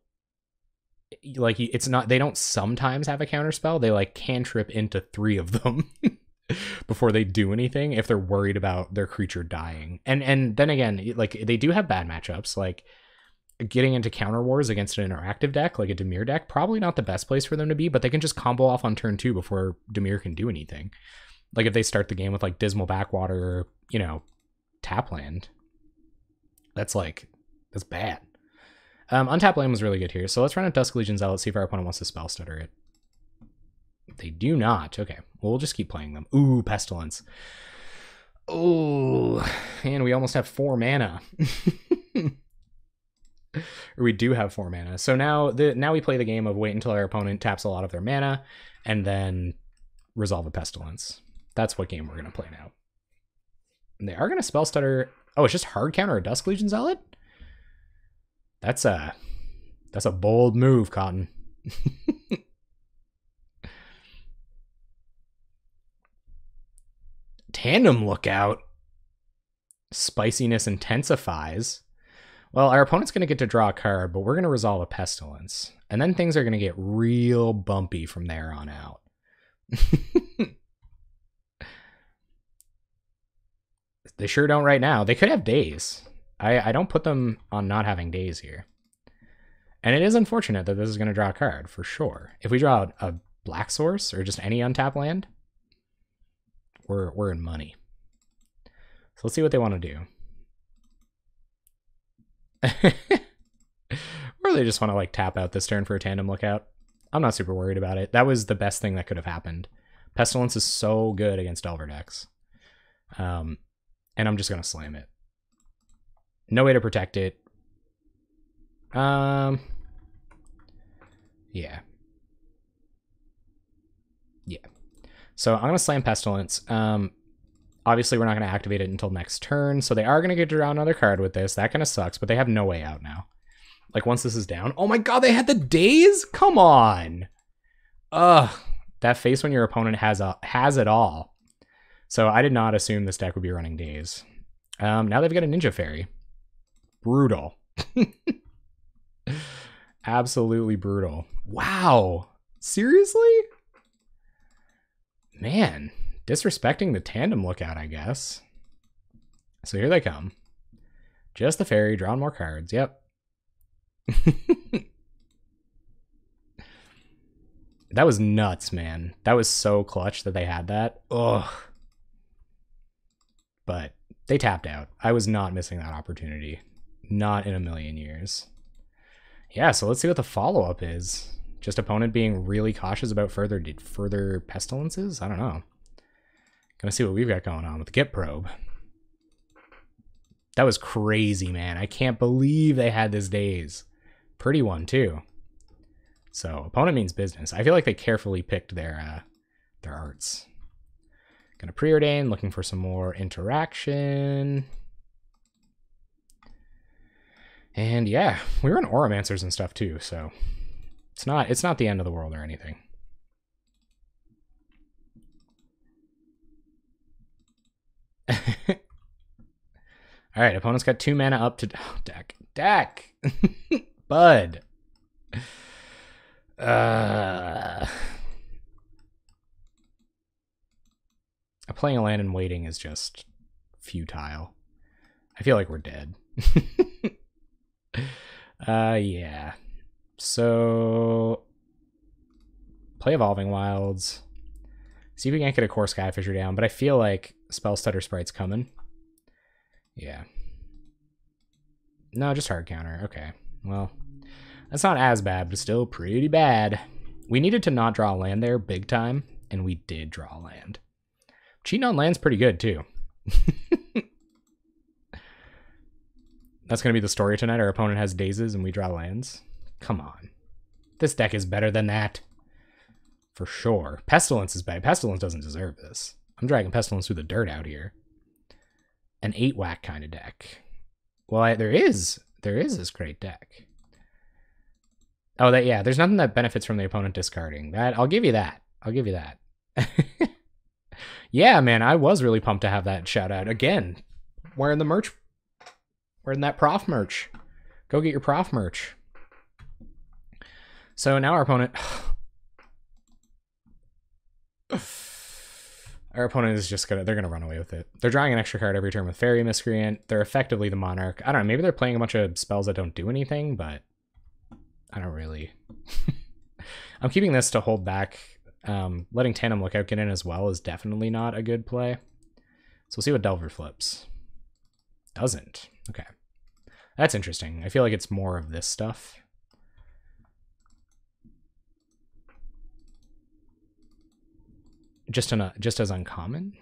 like, it's not, they don't sometimes have a counterspell. They like cantrip into 3 of them before they do anything if they're worried about their creature dying. And then again, like, they do have bad matchups, like getting into counter wars against an interactive deck like a Dimir deck, probably not the best place for them to be, but they can just combo off on turn 2 before Dimir can do anything. Like if they start the game with like Dismal Backwater, you know, tap land, that's bad. Untap land was really good here, so let's run a Dusk Legion Zealot, see if our opponent wants to spell stutter it. They do not. Okay, well, we'll just keep playing them. Ooh, Pestilence. Oh, and we almost have 4 mana. Or we do have 4 mana. So now we play the game of wait until our opponent taps a lot of their mana and then resolve a Pestilence. That's what game we're going to play now. And they are going to spell stutter. Oh, it's just hard counter a Dusk Legion Zealot? That's a bold move, Cotton. Tandem Lookout. Spiciness intensifies. Well, our opponent's going to get to draw a card, but we're going to resolve a Pestilence. And then things are going to get real bumpy from there on out. They sure don't right now. They could have days. I don't put them on not having days here. And it is unfortunate that this is going to draw a card, for sure. If we draw a Black Source or just any untap land, we're in money. So let's see what they want to do. Or they just want to like tap out this turn for a Tandem Lookout. I'm not super worried about it. That was the best thing that could have happened. Pestilence is so good against Delver decks. And I'm just gonna slam it. No way to protect it. Yeah. So I'm gonna slam Pestilence. Obviously, we're not going to activate it until next turn, so they are going to get to draw another card with this. That kind of sucks, but they have no way out now. Like, once this is down... Oh my god, they had the days? Come on! Ugh. That face when your opponent has it all. So I did not assume this deck would be running days. Now they've got a Ninja Fairy. Brutal. Absolutely brutal. Wow. Seriously? Man, disrespecting the tandem lookout, I guess. So here they come. Just the fairy, drawing more cards. Yep. That was nuts, man. That was so clutch that they had that. Ugh. But they tapped out. I was not missing that opportunity. Not in a million years. Yeah, so let's see what the follow-up is. Just opponent being really cautious about further pestilences? I don't know. Gonna see what we've got going on with the Git probe. That was crazy, man. I can't believe they had this daze. Pretty one, too. So, opponent means business. I feel like they carefully picked their arts. Gonna preordain, looking for some more interaction. And yeah, we were in Oromancers and stuff too, so it's not the end of the world or anything. All right, opponent's got 2 mana up to deck. Bud. Playing a land and waiting is just futile. I feel like we're dead. Yeah. So play Evolving Wilds. See if we can't get a Core Skyfisher down, but I feel like Spell Stutter Sprite's coming. Yeah. No, just hard counter. Okay. Well, that's not as bad, but still pretty bad. We needed to not draw a land there big time, and we did draw a land. Cheating on land's pretty good, too. That's going to be the story tonight. Our opponent has dazes and we draw lands. Come on. This deck is better than that. For sure. Pestilence is bad. Pestilence doesn't deserve this. I'm dragging Pestilence through the dirt out here. An 8-whack kind of deck. Well, there is this great deck. Oh, yeah, there's nothing that benefits from the opponent discarding. That I'll give you that. I'll give you that. Yeah, man, I was really pumped to have that shout out again. Wearing the merch. Wearing that prof merch. Go get your prof merch. So now our opponent... Our opponent is just they're gonna run away with it. They're drawing an extra card every turn with Fairy Miscreant. They're effectively the Monarch. I don't know, maybe they're playing a bunch of spells that don't do anything, but I don't really... I'm keeping this to hold back. Letting Tandem Lookout get in as well is definitely not a good play. So we'll see what Delver flips. Doesn't. Okay. That's interesting. I feel like it's more of this stuff. Just as uncommon.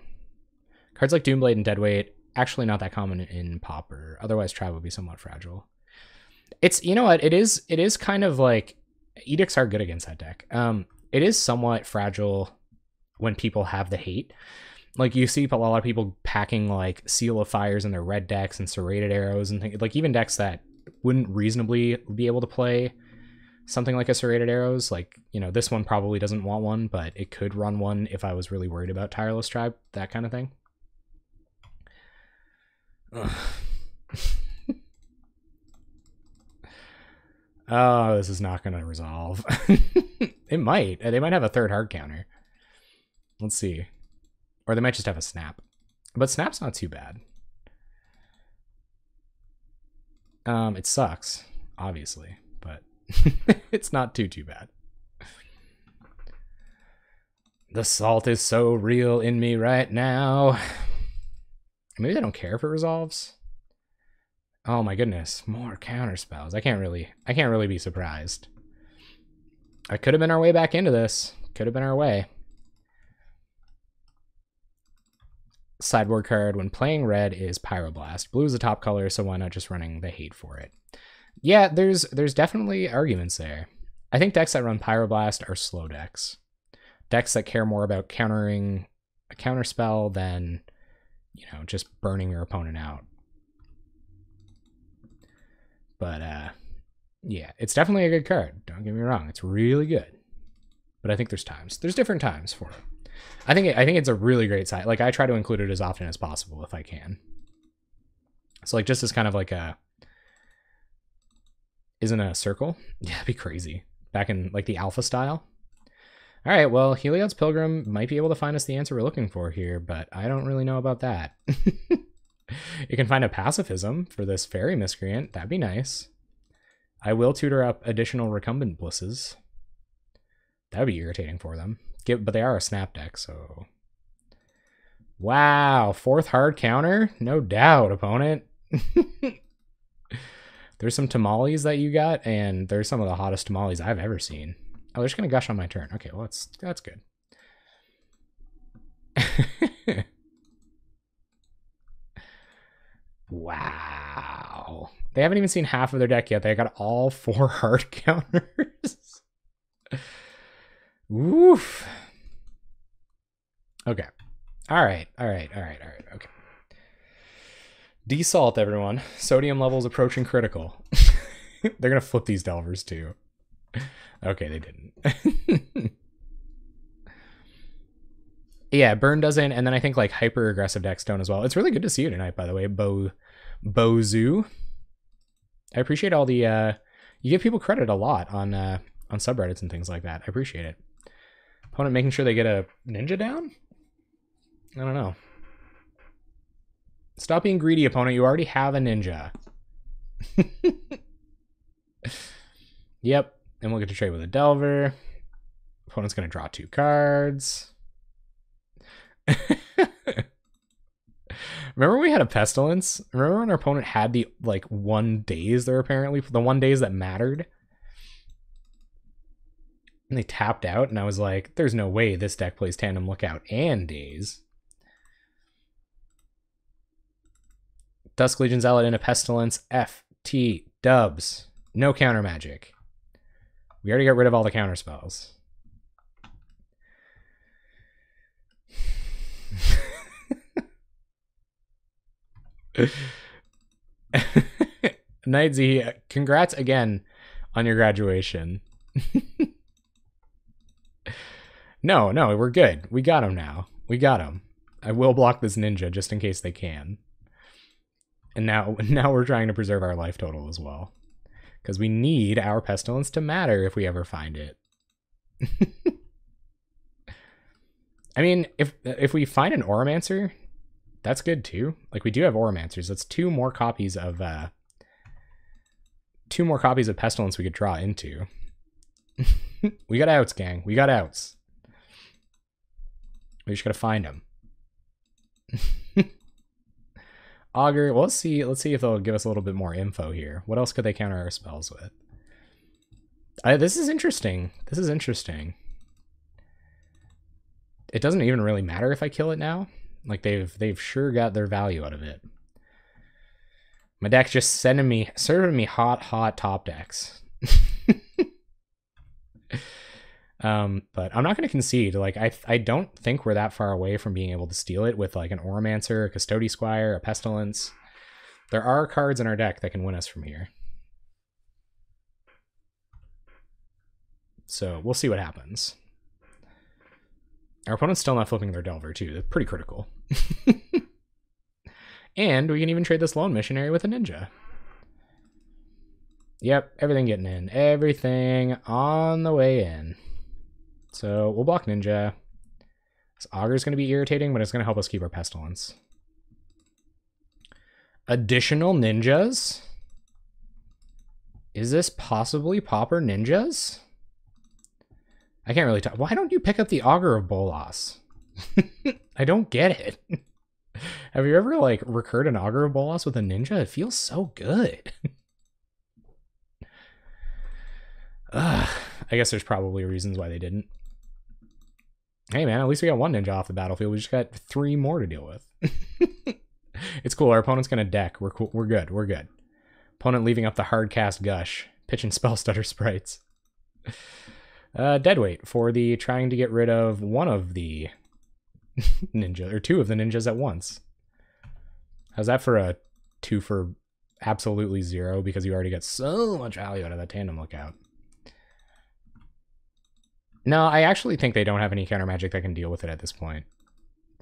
Cards like Doomblade and Deadweight, actually not that common in Pauper. Otherwise, Tribe would be somewhat fragile. It's, you know what, it is kind of like, Edicts are good against that deck. It is somewhat fragile when people have the hate. Like, you see a lot of people packing, like, Seal of Fires in their red decks and Serrated Arrows and things. Like, even decks that wouldn't reasonably be able to play something like a Serrated Arrows. Like, you know, this one probably doesn't want one, but it could run one if I was really worried about Tireless Tribe, that kind of thing. Oh, this is not going to resolve. It might. They might have a third hard counter. Let's see. Or they might just have a Snap. But Snap's not too bad. It sucks, obviously, but it's not too bad. The salt is so real in me right now. Maybe they don't care if it resolves. Oh my goodness, more counter spells. I can't really be surprised. I could have been our way back into this. Could have been our way. Sideboard card when playing red is Pyroblast. Blue is the top color, so why not just running the hate for it? Yeah, there's definitely arguments there. I think decks that run Pyroblast are slow decks. Decks that care more about countering a counter spell than, you know, just burning your opponent out. But yeah, it's definitely a good card. Don't get me wrong, it's really good. But I think there's different times for it. I think it's a really great side. Like, I try to include it as often as possible if I can. So, like, just as kind of like a isn't a circle. Yeah, it'd be crazy. Back in like the alpha style. All right, well, Heliod's Pilgrim might be able to find us the answer we're looking for here, but I don't really know about that. You can find a pacifism for this fairy miscreant. That'd be nice. I will tutor up additional recumbent blisses. That would be irritating for them. But they are a snap deck, so... Wow, 4th hard counter? No doubt, opponent. There's some tamales that you got, and there's some of the hottest tamales I've ever seen. Oh, they're just going to gush on my turn. Okay, well, that's good. Wow. They haven't even seen half of their deck yet. They got all 4 hard counters. Oof. Okay. All right. Okay. Desalt, everyone. Sodium levels approaching critical. They're going to flip these Delvers, too. Okay, they didn't. Yeah, burn doesn't, and then I think like hyper aggressive decks don't as well. It's really good to see you tonight, by the way, Bozu. I appreciate all the you give people credit a lot on subreddits and things like that. I appreciate it. Opponent making sure they get a ninja down? I don't know. Stop being greedy, opponent. You already have a ninja. Yep. And we'll get to trade with a Delver. Opponent's going to draw 2 cards. Remember we had a Pestilence? Remember when our opponent had the, like, 1 days there apparently? The 1 days that mattered? And they tapped out, and I was like, there's no way this deck plays Tandem Lookout and Days. Dusk Legion Zealot into Pestilence. FT dubs. No counter magic. We already got rid of all the counter spells. Nightsy, congrats again on your graduation. No, we're good. We got him now. We got him. I will block this ninja just in case they can. And now we're trying to preserve our life total as well. Because we need our Pestilence to matter if we ever find it. I mean, if we find an Oromancer, that's good too. Like, we do have Oromancers. That's 2 more copies of Pestilence we could draw into. We got outs, gang. We got outs. We just gotta find them. Augur, well, let's see if they'll give us a little bit more info here. What else could they counter our spells with? This is interesting. This is interesting. It doesn't even really matter if I kill it now. Like, they've sure got their value out of it. My deck's just serving me hot top decks. But I'm not going to concede. Like, I don't think we're that far away from being able to steal it with like an Oromancer, a Custody Squire, a Pestilence. There are cards in our deck that can win us from here. So we'll see what happens. Our opponent's still not flipping their Delver too. That's pretty critical. And we can even trade this Lone Missionary with a Ninja. Yep, everything getting in. Everything on the way in. So we'll block Ninja. This Augur's going to be irritating, but it's going to help us keep our Pestilence. Additional ninjas? Is this possibly Pauper ninjas? I can't really tell. Why don't you pick up the Augur of Bolas? I don't get it. Have you ever, like, recurred an Augur of Bolas with a ninja? It feels so good. I guess there's probably reasons why they didn't. Hey, man, at least we got 1 ninja off the battlefield. We just got 3 more to deal with. It's cool. Our opponent's going to deck. We're cool. We're good. We're good. Opponent leaving up the hard cast Gush. Pitch and Spell Stutter Sprites. Deadweight for the trying to get rid of one of the ninja, or 2 of the ninjas at once. How's that for a 2 for absolutely 0? Because you already got so much value out of that Tandem Lookout. No, I actually think they don't have any counter magic that can deal with it at this point.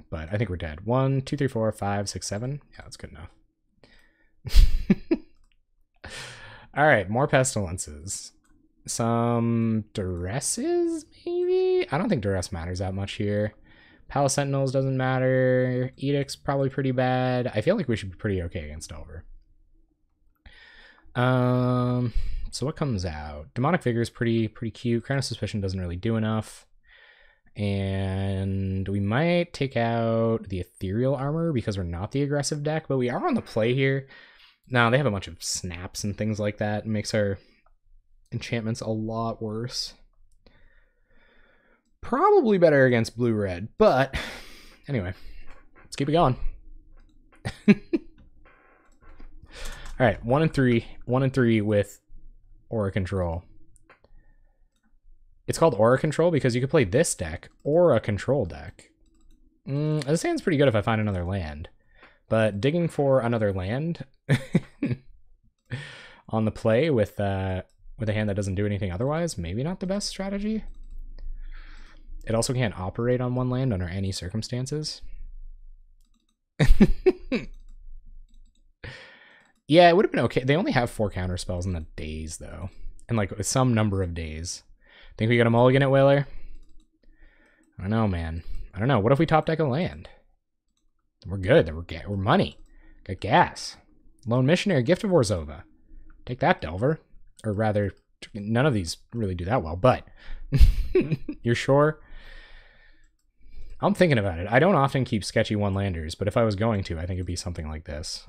But I think we're dead. 1, 2, 3, 4, 5, 6, 7. Yeah, that's good enough. All right, more pestilences. Some duresses, maybe? I don't think duress matters that much here. Palace Sentinels doesn't matter. Edict's probably pretty bad. I feel like we should be pretty okay against Delver. So what comes out? Demonic Vigor is pretty cute. Crown of Suspicion doesn't really do enough. And we might take out the Ethereal Armor because we're not the aggressive deck, but we are on the play here. Now, they have a bunch of snaps and things like that. It makes our enchantments a lot worse. Probably better against blue-red, but anyway, let's keep it going. All right, 1 and 3. 1 and 3 with Aura Control. It's called Aura Control because you could play this deck or a control deck. This hand's pretty good if I find another land. But digging for another land on the play with a hand that doesn't do anything otherwise, maybe not the best strategy. It also can't operate on one land under any circumstances. Yeah, it would have been okay. They only have 4 counter spells in the days, though. And like some number of days. Think we got a mulligan at Whaler? I don't know, man. I don't know. What if we top deck a land? We're good. We're money. Got gas. Lone Missionary, Gift of Orzhova. Take that, Delver. Or rather, none of these really do that well, but you're sure? I'm thinking about it. I don't often keep sketchy one-landers, but if I was going to, I think it'd be something like this.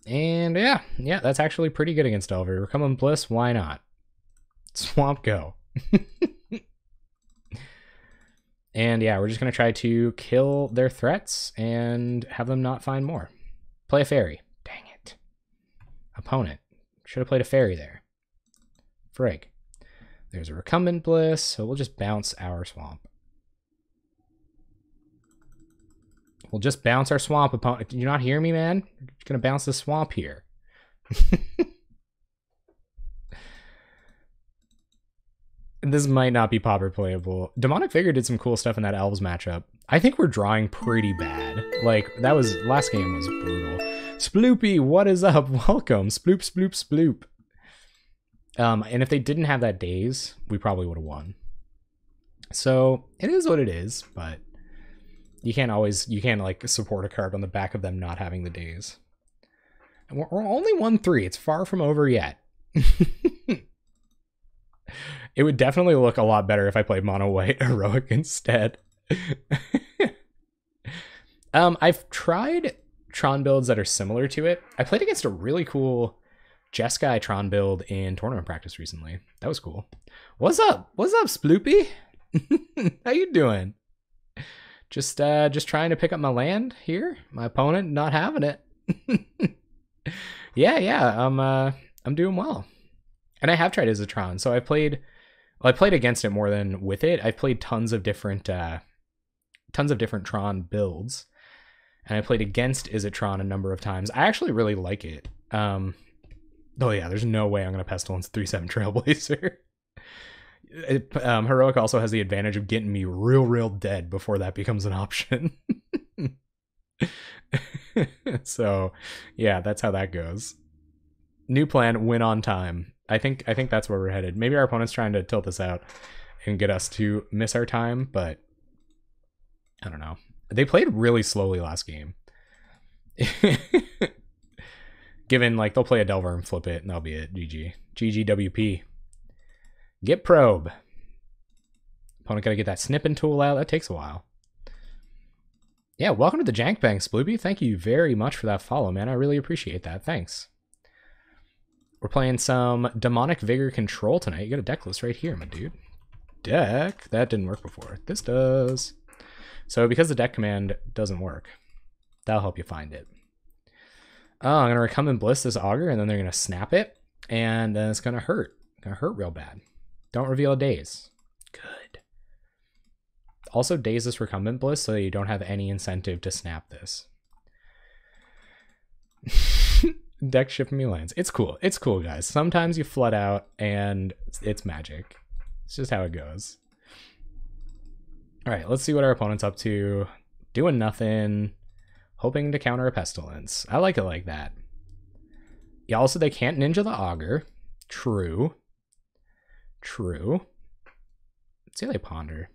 And yeah, that's actually pretty good against Delver. Recumbent Bliss, why not? Swamp go. And yeah, we're just going to try to kill their threats and have them not find more. Play a fairy. Dang it. Opponent. Should have played a fairy there. Frig. There's a Recumbent Bliss, so we'll just bounce our swamp. We'll just bounce our swamp, opponent. Did you not hear me, man? You're going to bounce the swamp here. This might not be Pauper playable. Demonic Vigor did some cool stuff in that Elves matchup. I think we're drawing pretty bad. Like, last game was brutal. Sploopy, what is up? Welcome. Sploop, sploop, sploop. And if they didn't have that daze, we probably would have won. So, it is what it is, but you can't like support a card on the back of them not having the daze. And we're only 1-3. It's far from over yet. It would definitely look a lot better if I played mono white heroic instead. I've tried Tron builds that are similar to it. I played against a really cool Jeskai Tron build in tournament practice recently. That was cool. What's up? What's up, Sploopy? How you doing? Just trying to pick up my land here. My opponent not having it. Yeah. I'm doing well. And I have tried Izzet Tron, so I played against it more than with it. I've played tons of different Tron builds, and I played against Izzet Tron a number of times. I actually really like it. Oh yeah, there's no way I'm gonna Pestilence 3/7 Trailblazer. Heroic also has the advantage of getting me real dead before that becomes an option. So yeah, that's how that goes. New plan, win on time. I think that's where we're headed. Maybe our opponent's trying to tilt us out and get us to miss our time, but I don't know. They played really slowly last game. Given, like, they'll play a Delver and flip it, and that'll be it. GG. GGWP. Get probe. Opponent gotta get that snipping tool out. That takes a while. Yeah, welcome to the Jank Bank, Sploopy. Thank you very much for that follow, man. I really appreciate that. Thanks. We're playing some Demonic Vigor Control tonight. You got a deck list right here, my dude. Deck? That didn't work before. This does. So because the deck command doesn't work, that'll help you find it. Oh, I'm going to Recumbent Bliss this Augur, and then they're going to snap it, and then it's going to hurt. Going to hurt real bad. Don't reveal a daze. Good. Also daze this Recumbent Bliss so you don't have any incentive to snap this. Deck shipping me lands. It's cool. It's cool, guys. Sometimes you flood out and it's magic. It's just how it goes. All right, let's see what our opponent's up to. Doing nothing. Hoping to counter a Pestilence. I like it like that. Yeah, also they can't Ninja the Augur. True. True. Let's see how they ponder.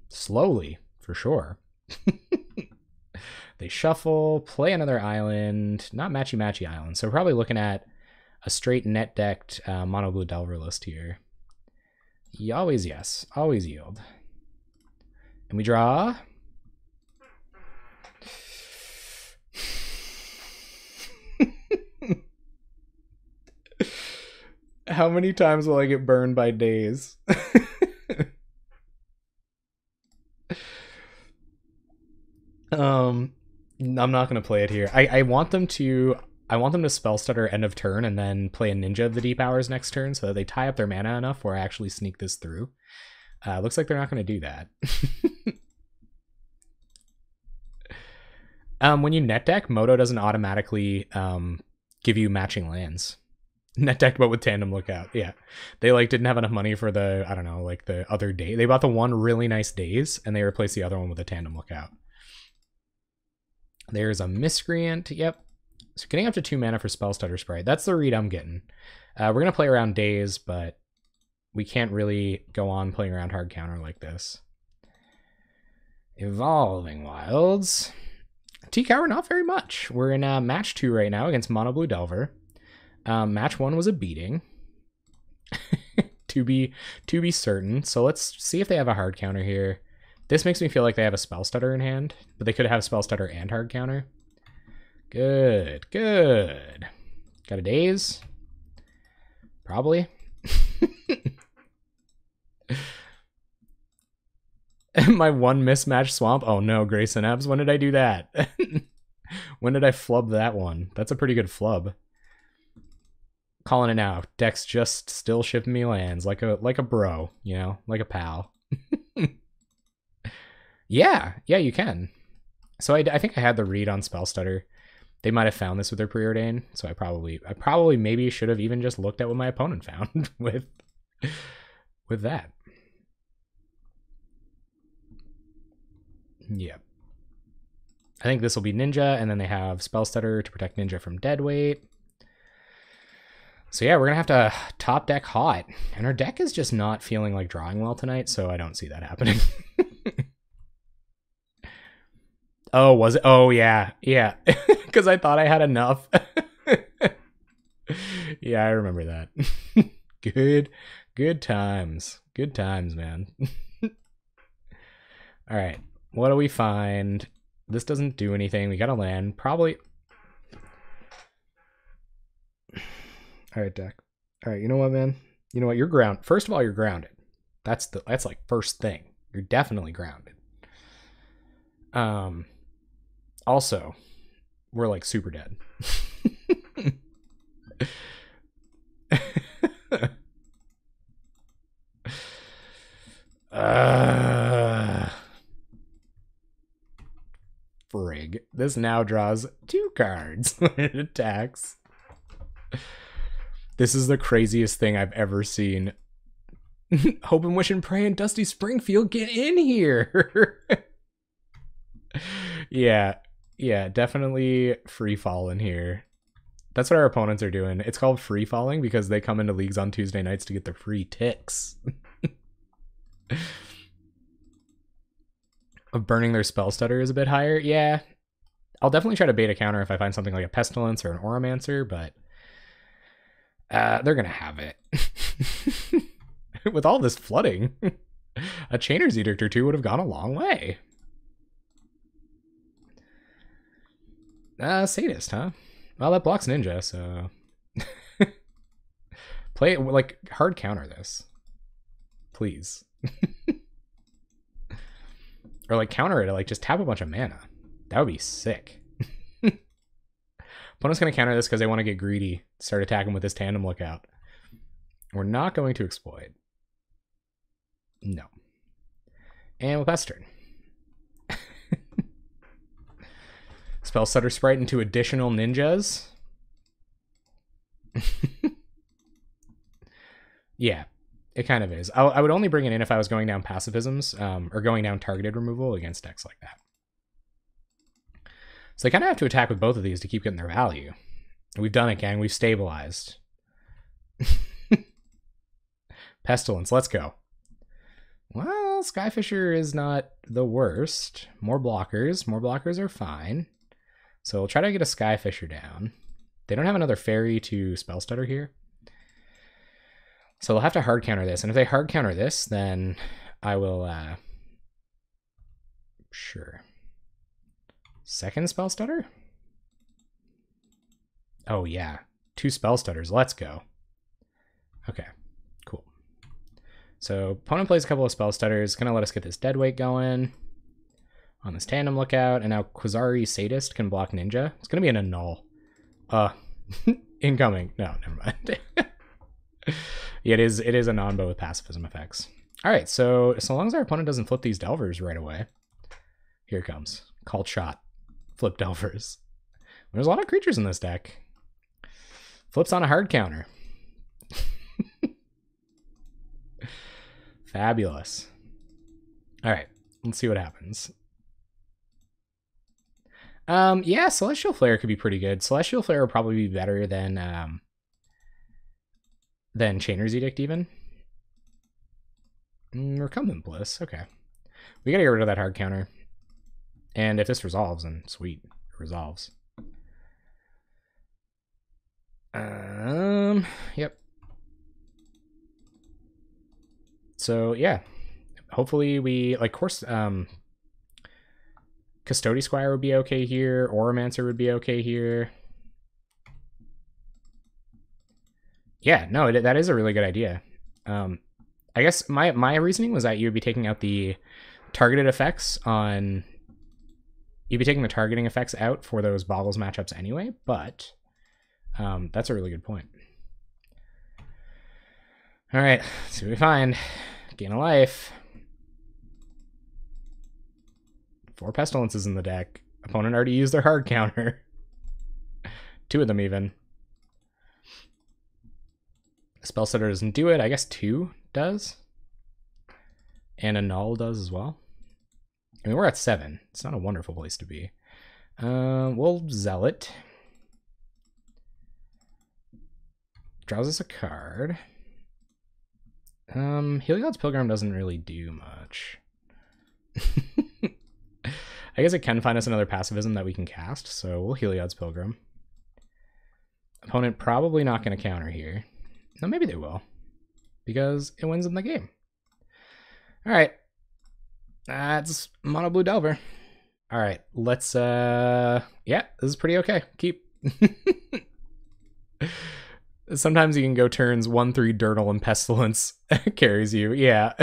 Slowly, for sure. They shuffle, play another island, not matchy-matchy island. So we're probably looking at a straight net-decked mono blue Delver list here. Always yes, always yield. And we draw. How many times will I get burned by days? I'm not gonna play it here. I want them to spell stutter end of turn and then play a Ninja of the Deep Hours next turn so that they tie up their mana enough where I actually sneak this through. Looks like they're not gonna do that. When you net deck, Moto doesn't automatically give you matching lands. Net deck, but with Tandem Lookout. Yeah, they like didn't have enough money for the, I don't know, like the other day. They bought the one really nice Daze and they replaced the other one with a Tandem Lookout. There's a Miscreant. Yep. So getting up to 2 mana for Spell Stutter Sprite. That's the read I'm getting. We're going to play around Daze, but we can't really go on playing around hard counter like this. Evolving Wilds. T-Cower, not very much. We're in match 2 right now against Mono Blue Delver. Match 1 was a beating. to be certain. So let's see if they have a hard counter here. This makes me feel like they have a Spell Stutter in hand, but they could have Spell Stutter and hard counter. Good, good. Got a Daze? Probably. My one mismatched swamp? Oh no, Grayson Ebbs. When did I do that? When did I flub that one? That's a pretty good flub. Calling it now. Deck's just still shipping me lands like a bro, you know, like a pal. Yeah, you can. So I think I had the read on Spell Stutter. They might have found this with their preordain, so I probably maybe should have even just looked at what my opponent found with that. Yeah. I think this will be Ninja, and then they have Spell Stutter to protect Ninja from deadweight. So yeah, we're gonna have to top deck hot, and our deck is just not feeling like drawing well tonight, so I don't see that happening. Oh, was it? Oh, yeah. Yeah. Because I thought I had enough. Yeah, I remember that. Good times. Good times, man. All right. What do we find? This doesn't do anything. We got to land. Probably. All right, deck. All right, you know what, man? You know what? You're grounded. First of all, you're grounded. That's like first thing. You're definitely grounded. Also, we're like super dead. Frig. This now draws 2 cards when it attacks. This is the craziest thing I've ever seen. Hope and Wish and Pray and Dusty Springfield, get in here. Yeah, definitely free falling here. That's what our opponents are doing. It's called free falling because they come into leagues on Tuesday nights to get their free ticks. Of burning their Spell Stutter is a bit higher. Yeah, I'll definitely try to bait a counter if I find something like a Pestilence or an Oromancer, but they're gonna have it. With all this flooding, a Chainer's Edict or 2 would have gone a long way. Sadist, huh? Well, that blocks Ninja, so... Play it, like, hard counter this. Please. Or, like, counter it, like, just tap a bunch of mana. That would be sick. Opponent's gonna counter this because they want to get greedy. Start attacking with this Tandem Lookout. We're not going to exploit. No. And we'll pass turn. Spell Stutter Sprite into additional ninjas. Yeah, it kind of is. I would only bring it in if I was going down pacifisms or going down targeted removal against decks like that. So they kind of have to attack with both of these to keep getting their value. We've done it, gang. We've stabilized. Pestilence, let's go. Well, Skyfisher is not the worst. More blockers. More blockers are fine. So we'll try to get a Skyfisher down. They don't have another fairy to spell stutter here. So they'll have to hard counter this. And if they hard counter this, then I will... Sure. Second spell stutter? Oh, yeah. 2 spell stutters. Let's go. Okay, cool. So opponent plays a couple of spell stutters. Gonna let us get this deadweight going on this tandem lookout. And now Quasari Sadist can block Ninja. It's gonna be an annul. Incoming. No, never mind. Yeah, it is a non-bow with pacifism effects. All right, so long as our opponent doesn't flip these Delvers right away. Here it comes. Called shot. Flip Delvers. There's a lot of creatures in this deck. Flips on a hard counter. Fabulous. All right, let's see what happens. Yeah, Celestial Flare could be pretty good. Celestial Flare would probably be better than Chainer's Edict even. Recumbent Bliss, okay. We gotta get rid of that hard counter. And if this resolves, then sweet, it resolves. Yep. So yeah, hopefully we, like, course, Custody Squire would be okay here. Oromancer would be okay here. Yeah, no, that is a really good idea. I guess my reasoning was that you would be taking out the targeted effects on... You'd be taking the targeting effects out for those Bogles matchups anyway, but that's a really good point. All right, let's see what we find. Gain a life. 4 Pestilences in the deck. Opponent already used their hard counter. 2 of them even. Spell Stutter doesn't do it. I guess 2 does. And a Null does as well. I mean, we're at 7. It's not a wonderful place to be. We'll Zealot. Draws us a card. Heliod's Pilgrim doesn't really do much. I guess it can find us another pacifism that we can cast, so we'll Heliod's Pilgrim. Opponent probably not going to counter here. No, maybe they will, because it wins in the game. All right. That's Mono Blue Delver. All right, let's, yeah, this is pretty okay. Keep. Sometimes you can go turns 1-3 Dirtle and Pestilence carries you. Yeah.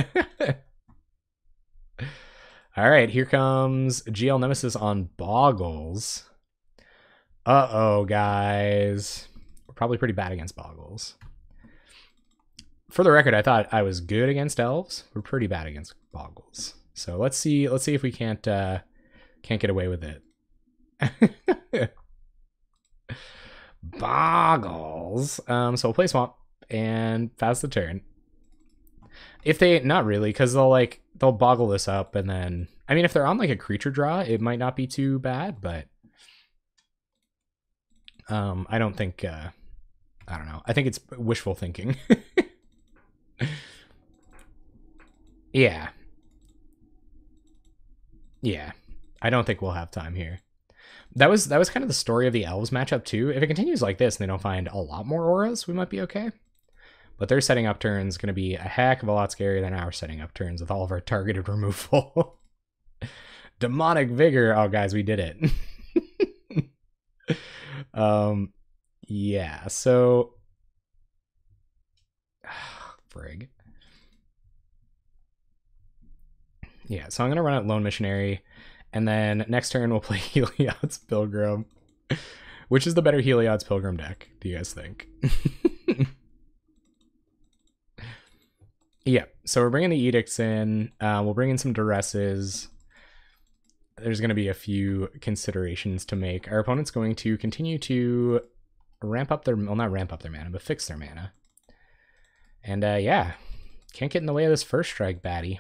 All right, here comes GL Nemesis on Bogles. Uh-oh, guys. We're probably pretty bad against Bogles. For the record, I thought I was good against Elves. We're pretty bad against Bogles. So let's see if we can't get away with it. Bogles. So we'll play Swamp and pass the turn. If they, not really, because they'll boggle this up, and then, I mean, if they're on like a creature draw, it might not be too bad, but I don't think, I don't know. I think it's wishful thinking. Yeah. Yeah. I don't think we'll have time here. That was kind of the story of the Elves matchup too. If it continues like this and they don't find a lot more auras, we might be okay. But their setting up turns going to be a heck of a lot scarier than our setting up turns with all of our targeted removal. Demonic Vigor. Oh, guys, we did it. Yeah, so... Frig. Yeah, so I'm going to run out Lone Missionary, and then next turn we'll play Heliod's Pilgrim. Which is the better Heliod's Pilgrim deck, do you guys think? Yeah, so we're bringing the Edicts in. We'll bring in some Duresses. There's going to be a few considerations to make. Our opponent's going to continue to ramp up their... Well, not ramp up their mana, but fix their mana. And, yeah, can't get in the way of this first strike baddie.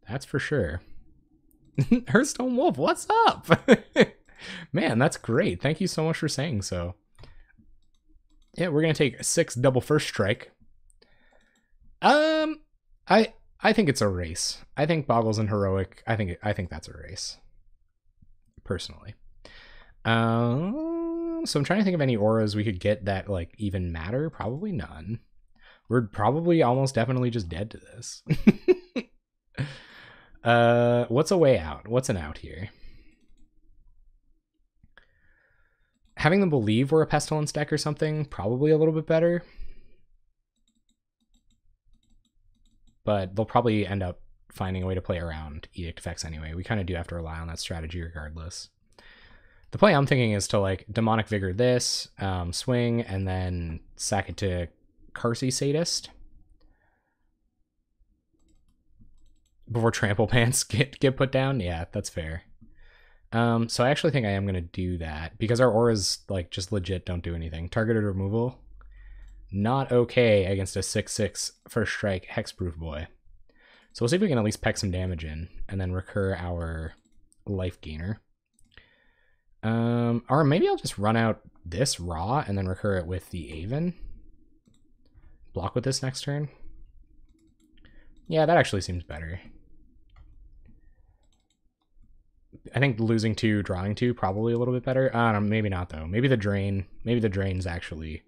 That's for sure. Hearthstone Wolf, what's up? Man, that's great. Thank you so much for saying so. Yeah, we're gonna take 6 double first strike. I think it's a race. I think Bogles and Heroic. I think that's a race. Personally. So I'm trying to think of any auras we could get that like even matter. Probably none. We're probably almost definitely just dead to this. What's a way out? What's an out here? Having them believe we're a Pestilence deck or something, probably a little bit better. But they'll probably end up finding a way to play around Edict effects anyway. We kind of do have to rely on that strategy regardless. The play I'm thinking is to like Demonic Vigor this, swing, and then sack it to Carsey Sadist. Before Trample Pants get put down? Yeah, that's fair. So I actually think I am going to do that, because our auras like just legit don't do anything. Targeted removal. Not okay against a 6/6 first strike hexproof boy. So we'll see if we can at least peck some damage in and then recur our life gainer. Or maybe I'll just run out this raw and then recur it with the Aven. Block with this next turn. Yeah, that actually seems better. I think losing 2, drawing 2, probably a little bit better. I don't know, maybe not though. Maybe the drain's actually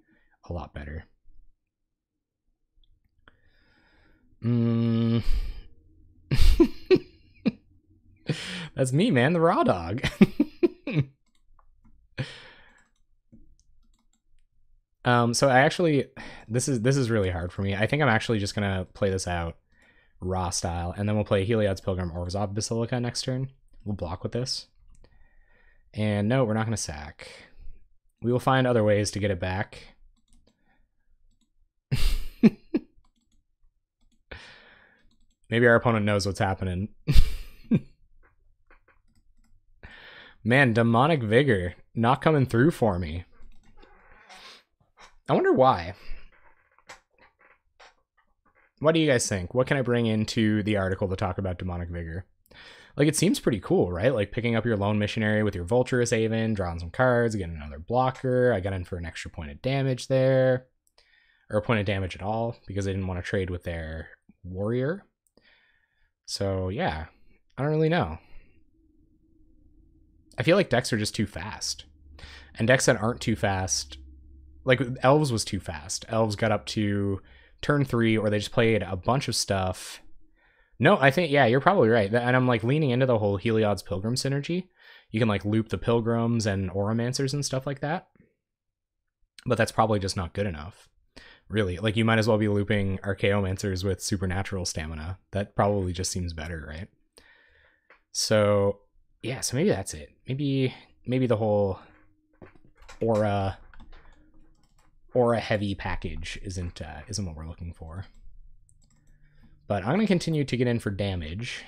a lot better. That's me, man, the raw dog. So I actually, this is really hard for me. I think I'm actually just gonna play this out raw style, and then we'll play Heliod's Pilgrim or Resolve Basilica next turn. We'll block with this. And no, we're not gonna sack. We will find other ways to get it back. Maybe our opponent knows what's happening. Man, Demonic Vigor not coming through for me. I wonder why. What do you guys think? What can I bring into the article to talk about Demonic Vigor? Like, it seems pretty cool, right? Like picking up your Lone Missionary with your Vulturous Aven, drawing some cards, getting another blocker. I got in for an extra point of damage there. Or a point of damage at all, because they didn't want to trade with their warrior. So, yeah. I don't really know. I feel like decks are just too fast. And decks that aren't too fast... Like, Elves was too fast. Elves got up to turn 3, or they just played a bunch of stuff. No, I think, yeah, you're probably right. And I'm, like, leaning into the whole Heliod's Pilgrim synergy. You can, like, loop the Pilgrims and Oromancers and stuff like that. But that's probably just not good enough. Really. Like, you might as well be looping Archaeomancers with Supernatural Stamina. That probably just seems better, right? So, yeah, so maybe that's it. Maybe the whole aura heavy package isn't what we're looking for. But I'm going to continue to get in for damage.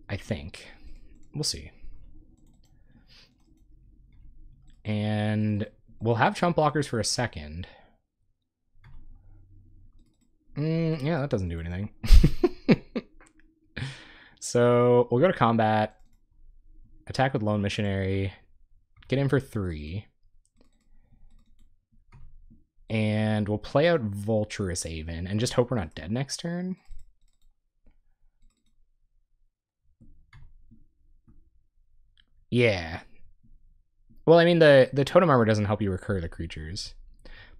I think. We'll see. And we'll have chump blockers for a second. Yeah, that doesn't do anything. So we'll go to combat. Attack with Lone Missionary. Get in for 3. And we'll play out Vulturous Aven and just hope we're not dead next turn. Yeah. Well, I mean, the Totem Armor doesn't help you recur the creatures.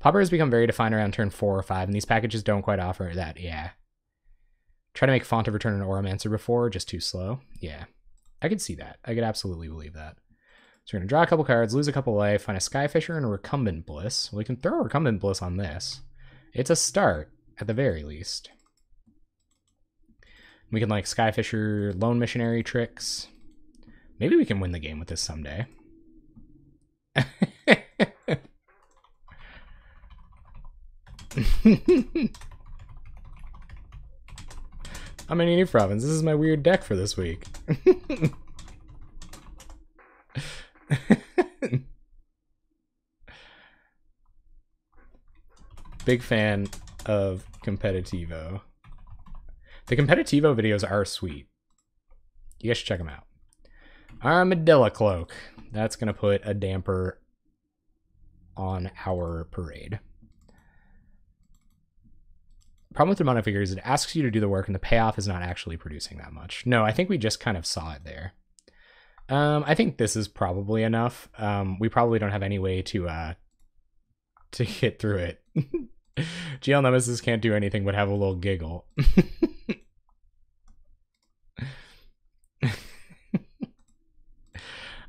Pauper has become very defined around turn 4 or 5, and these packages don't quite offer that. Yeah. Try to make Font of Return an Oromancer before, just too slow. Yeah. I could see that. I could absolutely believe that. So we're going to draw a couple cards, lose a couple life, find a Skyfisher and a Recumbent Bliss. Well, we can throw a Recumbent Bliss on this. It's a start, at the very least. We can, like, Skyfisher, Lone Missionary tricks. Maybe we can win the game with this someday. I'm in New Province. This is my weird deck for this week. Big fan of Competitivo. The Competitivo videos are sweet. You guys should check them out. Armadillo Cloak. That's going to put a damper on our parade. Problem with Demonic Vigor is it asks you to do the work and the payoff is not actually producing that much. No, I think we just kind of saw it there. I think this is probably enough. We probably don't have any way to get through it. GL Nemesis can't do anything but have a little giggle.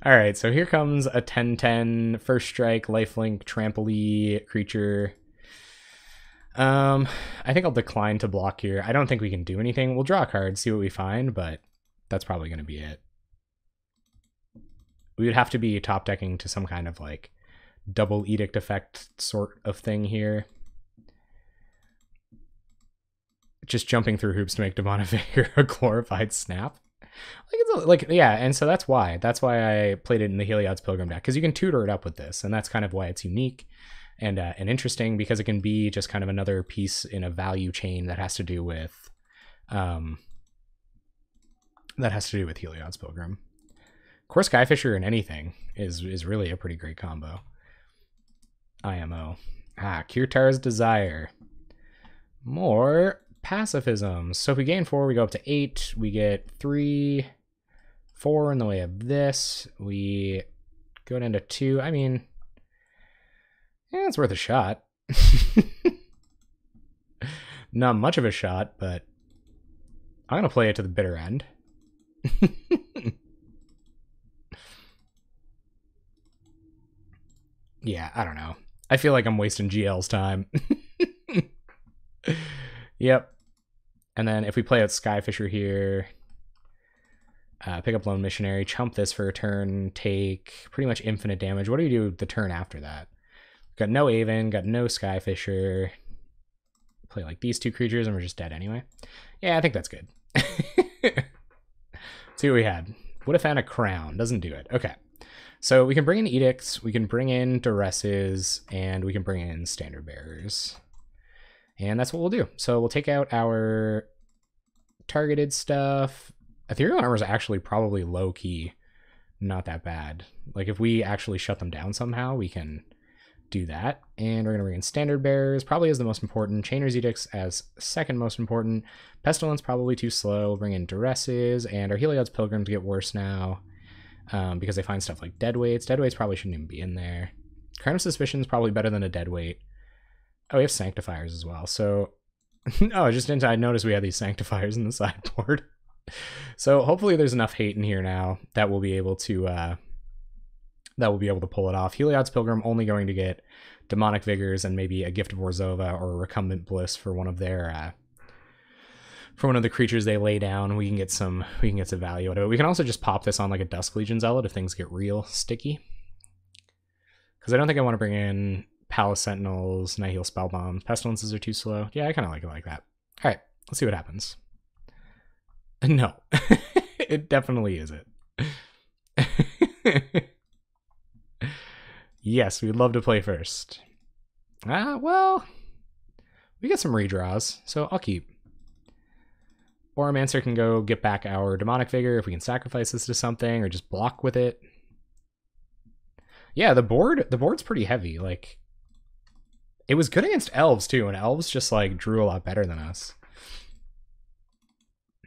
Alright, so here comes a 10/10 first strike, lifelink, trampoline creature. I think I'll decline to block here. I don't think we can do anything. We'll draw a card, see what we find, but that's probably going to be it. We would have to be top decking to some kind of like double edict effect sort of thing here. Just jumping through hoops to make Demonic Vigor a glorified snap. Yeah, and so that's why I played it in the Heliod's Pilgrim deck, because you can tutor it up with this, and that's kind of why it's unique and interesting, because it can be just kind of another piece in a value chain that has to do with Heliod's Pilgrim. Of course, Skyfisher in anything is really a pretty great combo. IMO. Kirtar's Desire. More pacifism. So if we gain 4, we go up to 8. We get 3, 4 in the way of this. We go down to 2. I mean, yeah, it's worth a shot. Not much of a shot, but I'm going to play it to the bitter end. Yeah, I don't know. I feel like I'm wasting GL's time. Yep. And then if we play out Skyfisher here, pick up Lone Missionary, chump this for a turn, take pretty much infinite damage. What do you do the turn after that? Got no Aven, got no Skyfisher. Play like these 2 creatures and we're just dead anyway. Yeah, I think that's good. Let's see what we had. Would have found a crown. Doesn't do it. Okay. So we can bring in edicts, we can bring in duresses, and we can bring in standard bearers. And that's what we'll do. So we'll take out our targeted stuff. Ethereal Armor is actually probably low-key not that bad. Like if we actually shut them down somehow, we can do that. And we're going to bring in standard bearers, probably as the most important. Chainer's Edicts as second most important. Pestilence probably too slow. We'll bring in duresses, and our Heliod's Pilgrims get worse now. Because they find stuff like deadweights. Deadweights probably shouldn't even be in there. Crown of Suspicion is probably better than a deadweight. Oh, we have Sanctifiers as well. So, oh, just didn't I notice we had these Sanctifiers in the sideboard. So hopefully there's enough hate in here now that we'll be able to pull it off. Heliod's Pilgrim only going to get Demonic Vigors and maybe a Gift of Orzhova or a Recumbent Bliss for one of their for one of the creatures they lay down. We can get some value out of it. We can also just pop this on like a Dusk Legion Zealot if things get real sticky. Because I don't think I want to bring in Palace Sentinels, Nihil Spellbombs. Pestilences are too slow. Yeah, I kind of like it like that. All right, let's see what happens. No, it definitely isn't. Yes, we'd love to play first. Well, we got some redraws, so I'll keep. Oromancer can go get back our Demonic Vigor if we can sacrifice this to something or just block with it. Yeah, the board's pretty heavy. Like, it was good against Elves too, and Elves just like drew a lot better than us.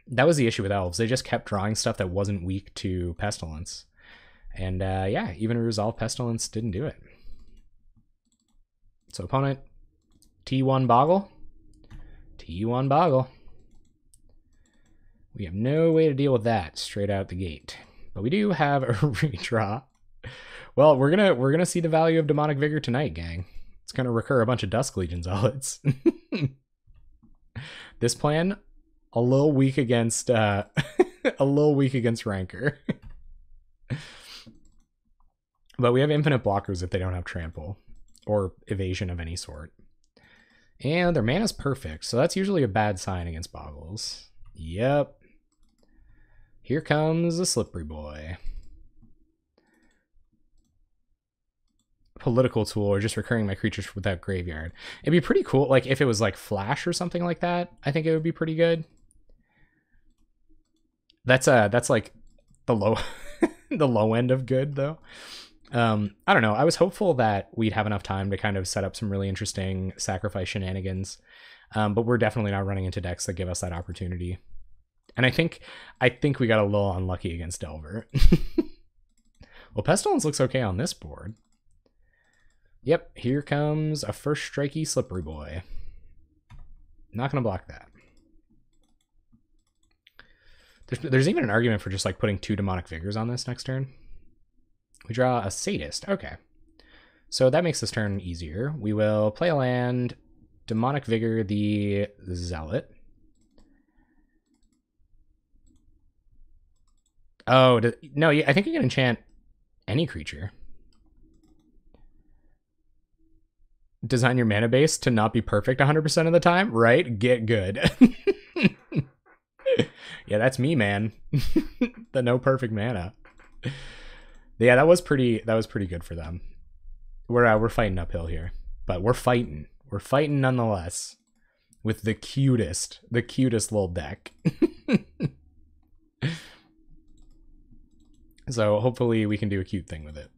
That was the issue with Elves. They just kept drawing stuff that wasn't weak to Pestilence. And yeah, even Resolve Pestilence didn't do it. So opponent, T1 Bogle. T1 Bogle. We have no way to deal with that straight out the gate. But we do have a redraw. Well, we're gonna see the value of Demonic Vigor tonight, gang. It's gonna recur a bunch of Dusk Legion Zealots. This plan, a little weak against Rancor. But we have infinite blockers if they don't have trample or evasion of any sort. And their mana's perfect, so that's usually a bad sign against Bogles. Yep. Here comes a slippery boy. Political tool or just recurring my creatures without graveyard. It'd be pretty cool, like if it was like Flash or something like that. I think it would be pretty good. That's like the low the low end of good, though. I don't know. I was hopeful that we'd have enough time to kind of set up some really interesting sacrifice shenanigans. But we're definitely not running into decks that give us that opportunity. And I think we got a little unlucky against Delver. Well, Pestilence looks okay on this board. Yep, here comes a first strikey Slippery Boy. Not going to block that. There's even an argument for just like putting 2 Demonic Vigors on this next turn. We draw a Sadist. Okay. So that makes this turn easier. We will play a land, Demonic Vigor the Zealot. Oh, no, I think you can enchant any creature. Design your mana base to not be perfect 100% of the time, right? Get good. Yeah, that's me, man. The no perfect mana. Yeah, that was pretty good for them. We're fighting uphill here, but we're fighting. We're fighting nonetheless with the cutest little deck. So hopefully we can do a cute thing with it.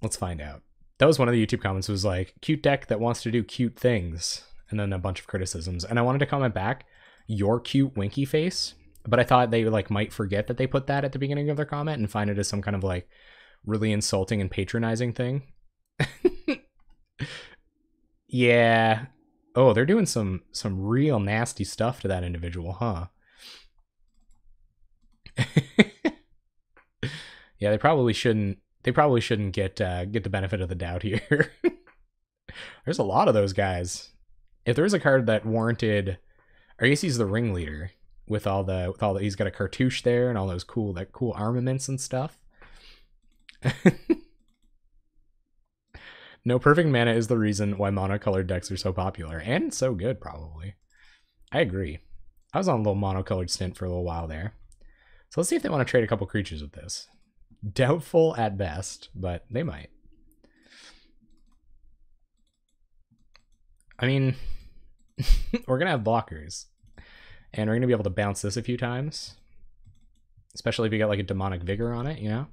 Let's find out. That was one of the YouTube comments, was like, cute deck that wants to do cute things, and then a bunch of criticisms. And I wanted to comment back, your cute winky face, but I thought they like might forget that they put that at the beginning of their comment and find it as some kind of like really insulting and patronizing thing. Yeah. Oh, they're doing some real nasty stuff to that individual, huh? Yeah, they probably shouldn't get the benefit of the doubt here. There's a lot of those guys. If there's a card that warranted, I guess he's the ringleader with all the he's got a cartouche there and all those cool armaments and stuff. No perfect mana is the reason why monocolored decks are so popular and so good, probably. I agree. I was on a little monocolored stint for a little while there. So let's see if they want to trade a couple creatures with this. Doubtful at best, but they might. I mean, we're going to have blockers. And we're going to be able to bounce this a few times. Especially if you got like a Demonic Vigor on it, you know?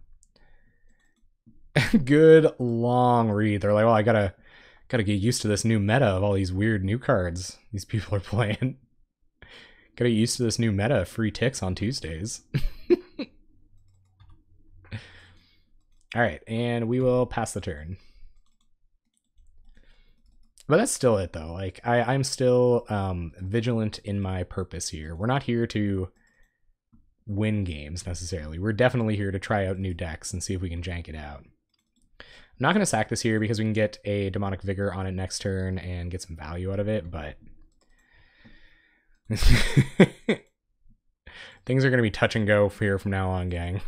Good long read. They're like, well, I gotta get used to this new meta of all these weird new cards these people are playing. Gotta get used to this new meta of free ticks on Tuesdays. Alright, and we will pass the turn. But that's still it, though. Like, I'm still vigilant in my purpose here. We're not here to win games, necessarily. We're definitely here to try out new decks and see if we can jank it out. I'm not going to sack this here because we can get a Demonic Vigor on it next turn and get some value out of it, but... Things are going to be touch and go here from now on, gang.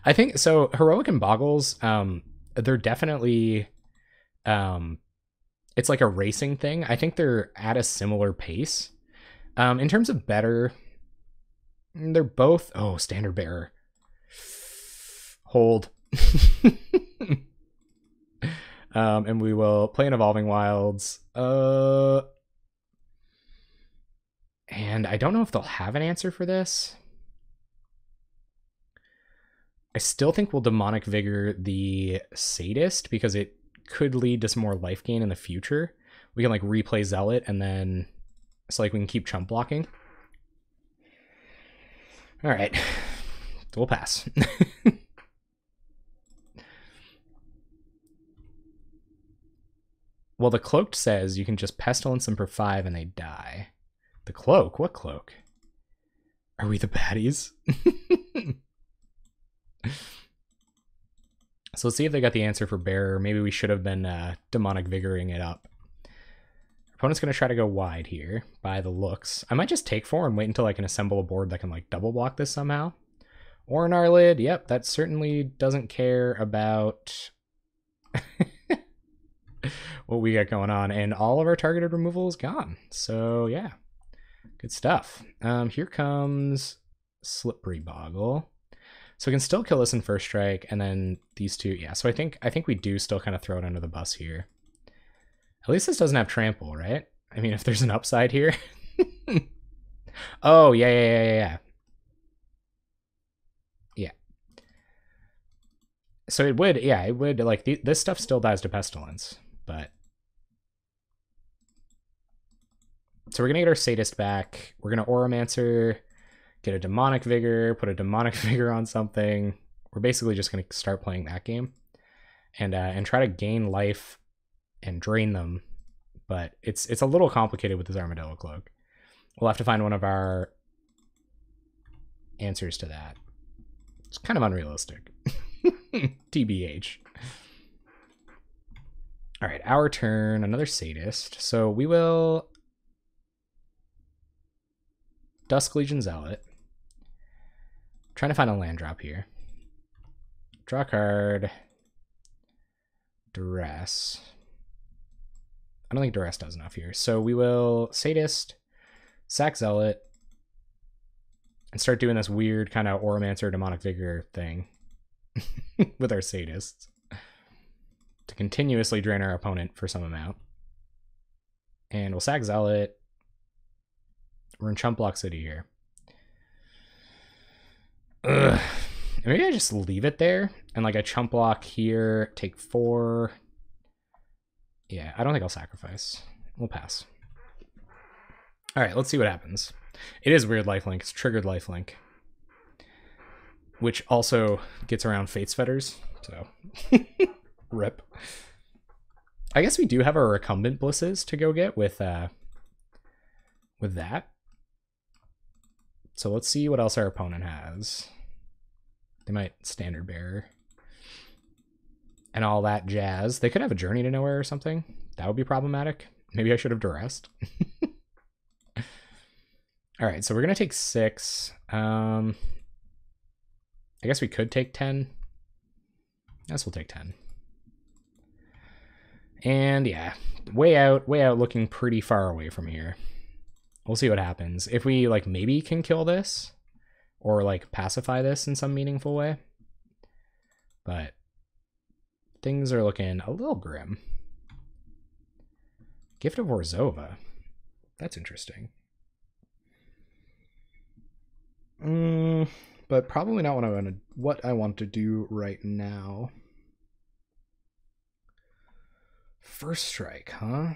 I think, so, Heroic and Bogles, they're definitely... it's like a racing thing. I think they're at a similar pace. In terms of better, they're both... Oh, Standard Bearer. Hold. And we will play an Evolving Wilds. And I don't know if they'll have an answer for this. I still think we'll Demonic Vigor the Sadist because it could lead to some more life gain in the future. We can like replay Zealot and then it's like we can keep chump blocking. All right, we'll pass. Well, the Cloaked says you can just Pestilence them for 5 and they die. The Cloak? What Cloak? Are we the baddies? So let's see if they got the answer for Bearer. Maybe we should have been Demonic Vigoring it up. Our opponent's going to try to go wide here by the looks. I might just take 4 and wait until I can assemble a board that can like double block this somehow. Or an Arlid. Yep, that certainly doesn't care about what we got going on. And all of our targeted removal is gone. So yeah, good stuff. Here comes Slippery Bogle. So we can still kill this in first strike, and then these two, yeah. So I think we do still kind of throw it under the bus here. At least this doesn't have trample, right? I mean, if there's an upside here. Oh, yeah. Yeah. So it would, yeah, it would, like, this stuff still dies to Pestilence, but... So we're going to get our Sadist back. We're going to Oromancer, get a Demonic Vigor, put a Demonic Vigor on something. We're basically just going to start playing that game and try to gain life and drain them. But it's a little complicated with this Armadillo Cloak. We'll have to find one of our answers to that. It's kind of unrealistic. TBH. All right, our turn. Another Sadist. So we will Dusk Legion Zealot. Trying to find a land drop here. Draw a card. Duress. I don't think Duress does enough here. So we will Sadist, sack Zealot, and start doing this weird kind of Oromancer Demonic Vigor thing with our Sadists to continuously drain our opponent for some amount. And we'll sack Zealot. We're in Chump Block City here. Ugh. Maybe I just leave it there and like a Chump Block here, take 4. Yeah, I don't think I'll sacrifice. We'll pass. All right, let's see what happens. It is weird lifelink. It's triggered lifelink, which also gets around Fate's Fetters. So, rip. I guess we do have our recumbent blisses to go get with that. So let's see what else our opponent has. They might Standard Bearer and all that jazz. They could have a Journey to Nowhere or something. That would be problematic. Maybe I should have duressed. All right, so we're gonna take 6. I guess we could take 10. I guess we'll take 10. And yeah, way out, looking pretty far away from here. We'll see what happens. If we like maybe can kill this or like pacify this in some meaningful way. But things are looking a little grim. Gift of Orzhova. That's interesting. But probably not what I want to do right now. First strike, huh?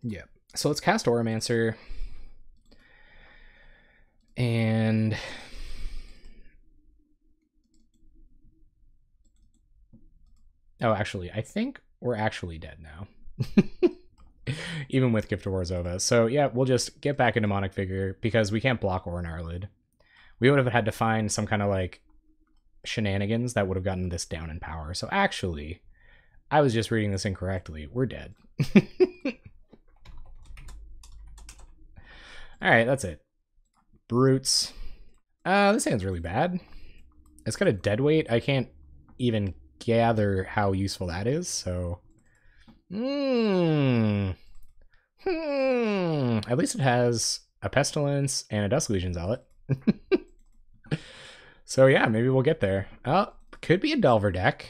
Yep. So let's cast Oromancer. And oh, actually, I think we're actually dead now. Even with Gift of Orzhova. So yeah, we'll just get back in Demonic Vigor because we can't block Orin Arlid. We would have had to find some kind of like shenanigans that would have gotten this down in power. So actually, I was just reading this incorrectly. We're dead. All right, that's it. Brutes. This hand's really bad. It's got a dead weight. I can't even gather how useful that is, so... At least it has a Pestilence and a Dusk Legion Zealot. So yeah, maybe we'll get there. Could be a Delver deck.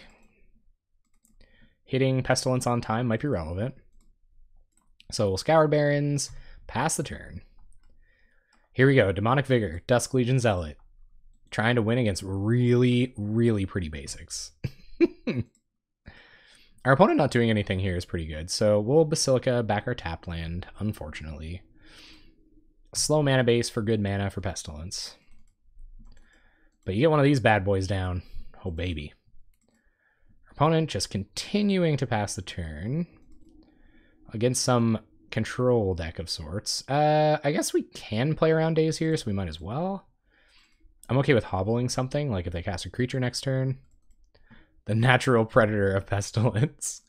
Hitting Pestilence on time might be relevant. So we'll Scoured Barrens, pass the turn. Here we go, Demonic Vigor, Dusk Legion Zealot. Trying to win against really, really pretty basics. Our opponent not doing anything here is pretty good, so we'll Basilica back our tapped land, unfortunately. Slow mana base for good mana for Pestilence. But you get one of these bad boys down. Oh, baby. Our opponent just continuing to pass the turn against some control deck of sorts. I guess we can play around days here, so we might as well. I'm okay with hobbling something, like if they cast a creature next turn. The natural predator of Pestilence.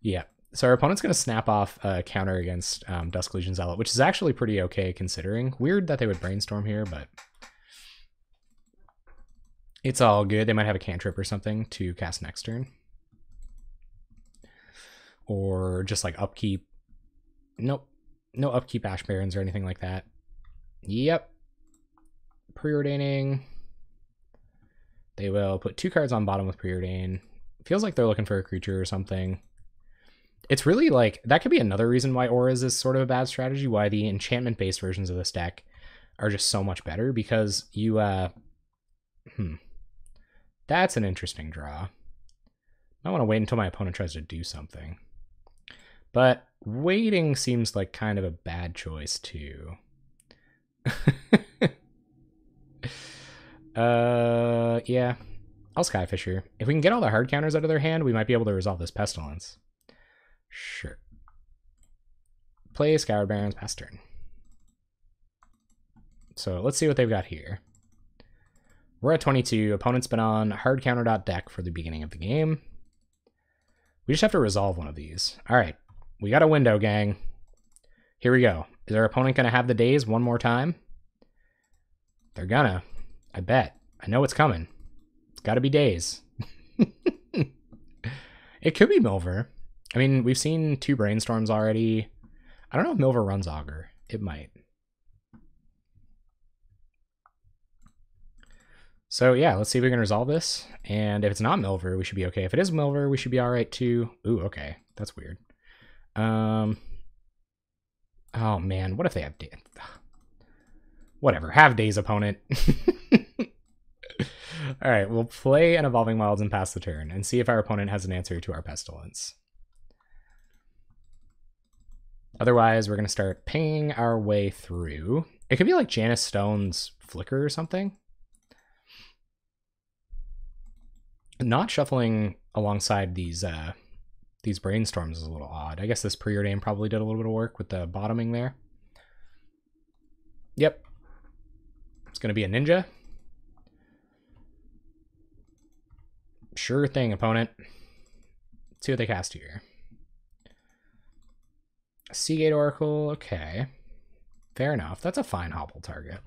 Yeah. So our opponent's going to snap off a counter against Dusk Legion Zealot, which is actually pretty okay considering. Weird that they would brainstorm here, but it's all good. They might have a cantrip or something to cast next turn. Or just like upkeep. Nope. No upkeep Ash Barrens or anything like that. Yep. Preordaining. They will put 2 cards on bottom with Preordain. Feels like they're looking for a creature or something. It's really like, that could be another reason why Auras is sort of a bad strategy, why the enchantment-based versions of this deck are just so much better, because you, that's an interesting draw. I want to wait until my opponent tries to do something. But waiting seems like kind of a bad choice, too. Yeah. I'll Skyfisher. If we can get all the hard counters out of their hand, we might be able to resolve this Pestilence. Sure. Play Scoured Barrens, pass turn. So let's see what they've got here. We're at 22. Opponent's been on hard counter deck for the beginning of the game. We just have to resolve one of these. All right. We got a window, gang. Here we go. Is our opponent going to have the daze one more time? They're gonna. I bet. I know it's coming. It's got to be daze. It could be Milver. I mean, we've seen 2 Brainstorms already. I don't know if Milver runs Augur. It might. So yeah, let's see if we can resolve this. And if it's not Milver, we should be okay. If it is Milver, we should be all right too. Ooh, okay. That's weird. Oh man, what if they have daze? Whatever, have daze, opponent. All right, we'll play an Evolving Wilds and pass the turn and see if our opponent has an answer to our Pestilence. Otherwise, we're going to start pinging our way through. It could be like Janice Stone's Flicker or something. Not shuffling alongside these Brainstorms is a little odd. I guess this Preordain probably did a little bit of work with the bottoming there. Yep. It's going to be a Ninja. Sure thing, opponent. Let's see what they cast here. Seagate Oracle, okay. Fair enough. That's a fine hobble target.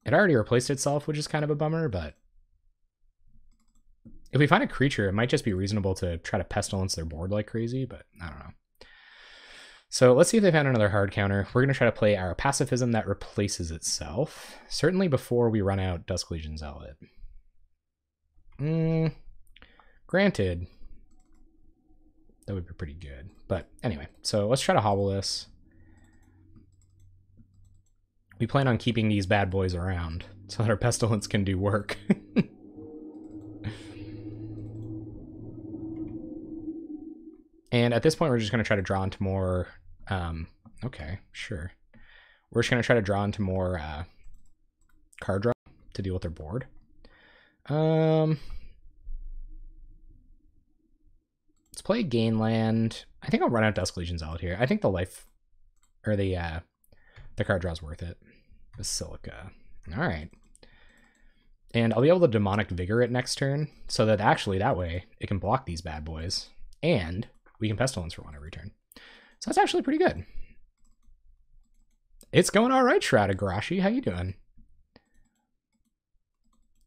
It already replaced itself, which is kind of a bummer, but if we find a creature, it might just be reasonable to try to Pestilence their board like crazy, but I don't know. So let's see if they found another hard counter. We're going to try to play our Pacifism that replaces itself. Certainly before we run out Dusk Legion Zealot. Granted, that would be pretty good. But anyway, so let's try to hobble this. We plan on keeping these bad boys around so that our Pestilence can do work. And at this point, we're just going to try to draw into more... okay, sure. We're just going to try to draw into more card draw to deal with their board. Let's play Gainland. I think I'll run out Dusk Legion Zealot here. I think the life... or the card draw is worth it. Basilica. All right. And I'll be able to Demonic Vigor it next turn, so that actually that way it can block these bad boys. And we can Pestilence for one every turn. So that's actually pretty good. It's going all right, Shrouded Garashi. How you doing?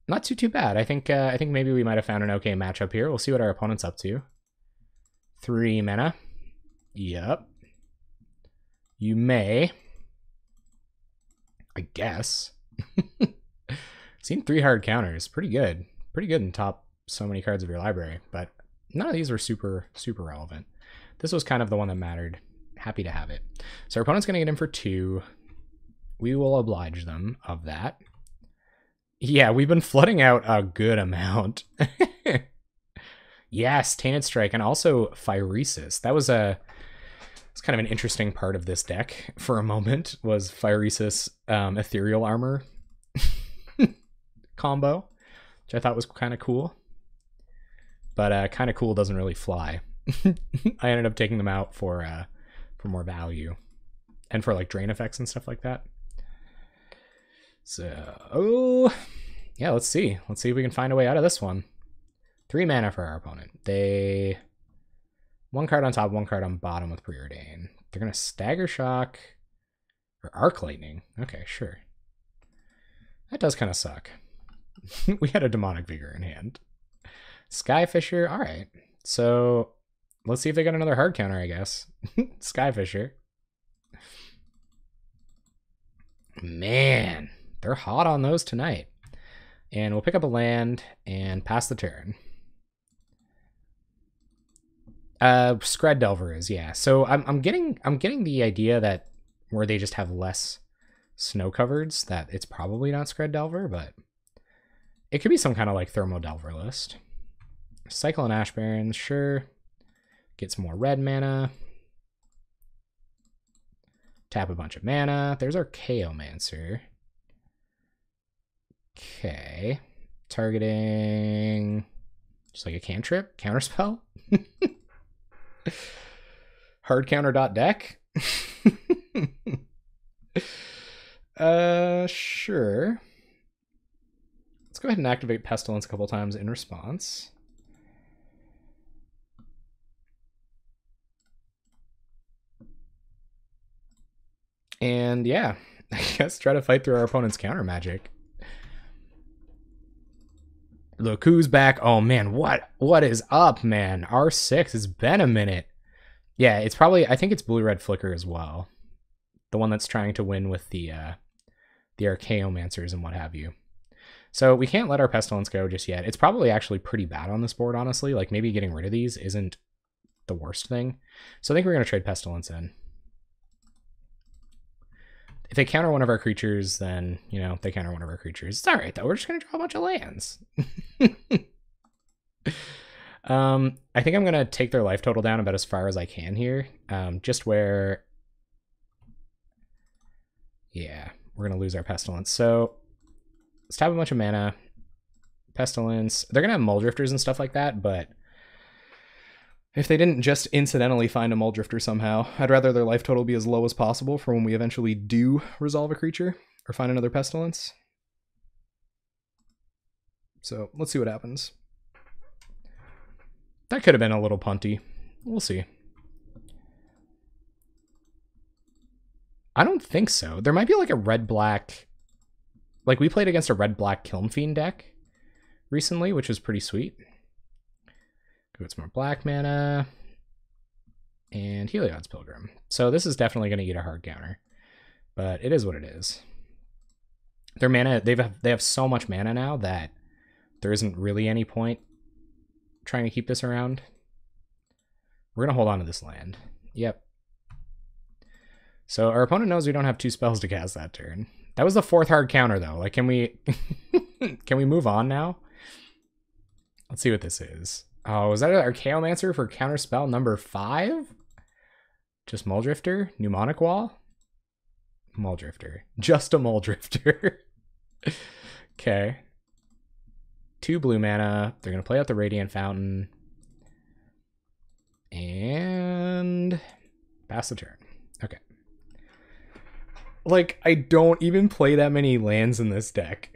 Not too bad. I think maybe we might have found an okay matchup here. We'll see what our opponent's up to. 3 mana. Yep. You may. I guess. Seen 3 hard counters. Pretty good. Pretty good in top so many cards of your library, but none of these were super relevant. This was kind of the one that mattered. Happy to have it. So our opponent's going to get in for 2. We will oblige them of that. Yeah, we've been flooding out a good amount. Yes, Tainted Strike, and also Phyresis. That was it's kind of an interesting part of this deck for a moment, was Phyresis Ethereal Armor combo, which I thought was kind of cool. But kind of cool doesn't really fly. I ended up taking them out for more value and for like drain effects and stuff like that. So, yeah, let's see. Let's see if we can find a way out of this one. 3 mana for our opponent. They 1 card on top, 1 card on bottom with Preordain. They're gonna Stagger Shock or Arc Lightning. Okay, sure. That does kind of suck. We had a Demonic Vigor in hand. Skyfisher, all right. So let's see if they got another hard counter, I guess. Skyfisher. Man, they're hot on those tonight. And we'll pick up a land and pass the turn. Scred Delver is, yeah. So I'm getting the idea that where they just have less snow covereds, that it's probably not Scred Delver, but it could be some kind of like Thermo Delver list. Cycle and Ash Barrens, sure. Get some more red mana. Tap a bunch of mana. There's our Chaomancer. Okay. Targeting just like a cantrip, counterspell. Hard counter dot deck. Sure. Let's go ahead and activate Pestilence a couple times in response. And yeah, I guess try to fight through our opponent's counter magic. Look who's back. Oh man, what is up, man? R6, it's been a minute. Yeah, it's probably, I think it's Blue-Red Flicker as well. The one that's trying to win with the Archaeomancers and what have you. So we can't let our Pestilence go just yet. It's probably actually pretty bad on this board, honestly. Like maybe getting rid of these isn't the worst thing. So I think we're going to trade Pestilence in. If they counter one of our creatures, then, you know, they counter one of our creatures. It's all right, though. We're just going to draw a bunch of lands. I think I'm going to take their life total down about as far as I can here. Just where... Yeah, we're going to lose our Pestilence. So let's tap a bunch of mana. Pestilence. They're going to have Mull Drifters and stuff like that, but if they didn't just incidentally find a Mull Drifter somehow, I'd rather their life total be as low as possible for when we eventually do resolve a creature or find another Pestilence. So let's see what happens. That could have been a little punty. We'll see. I don't think so. There might be like a red-black... Like we played against a red-black Kiln Fiend deck recently, which was pretty sweet. Get some more black mana. And Heliod's Pilgrim. So this is definitely going to eat a hard counter. But it is what it is. Their mana, they have so much mana now that there isn't really any point trying to keep this around. We're going to hold on to this land. Yep. So our opponent knows we don't have 2 spells to cast that turn. That was the 4th hard counter though. Like, can we can we move on now? Let's see what this is. Oh, is that our Chaomancer for counterspell number 5? Just Mull Drifter? Mnemonic Wall? Mull Drifter. Just a Mull Drifter. Okay. 2 blue mana. They're going to play out the Radiant Fountain. And pass the turn. Okay. Like, I don't even play that many lands in this deck.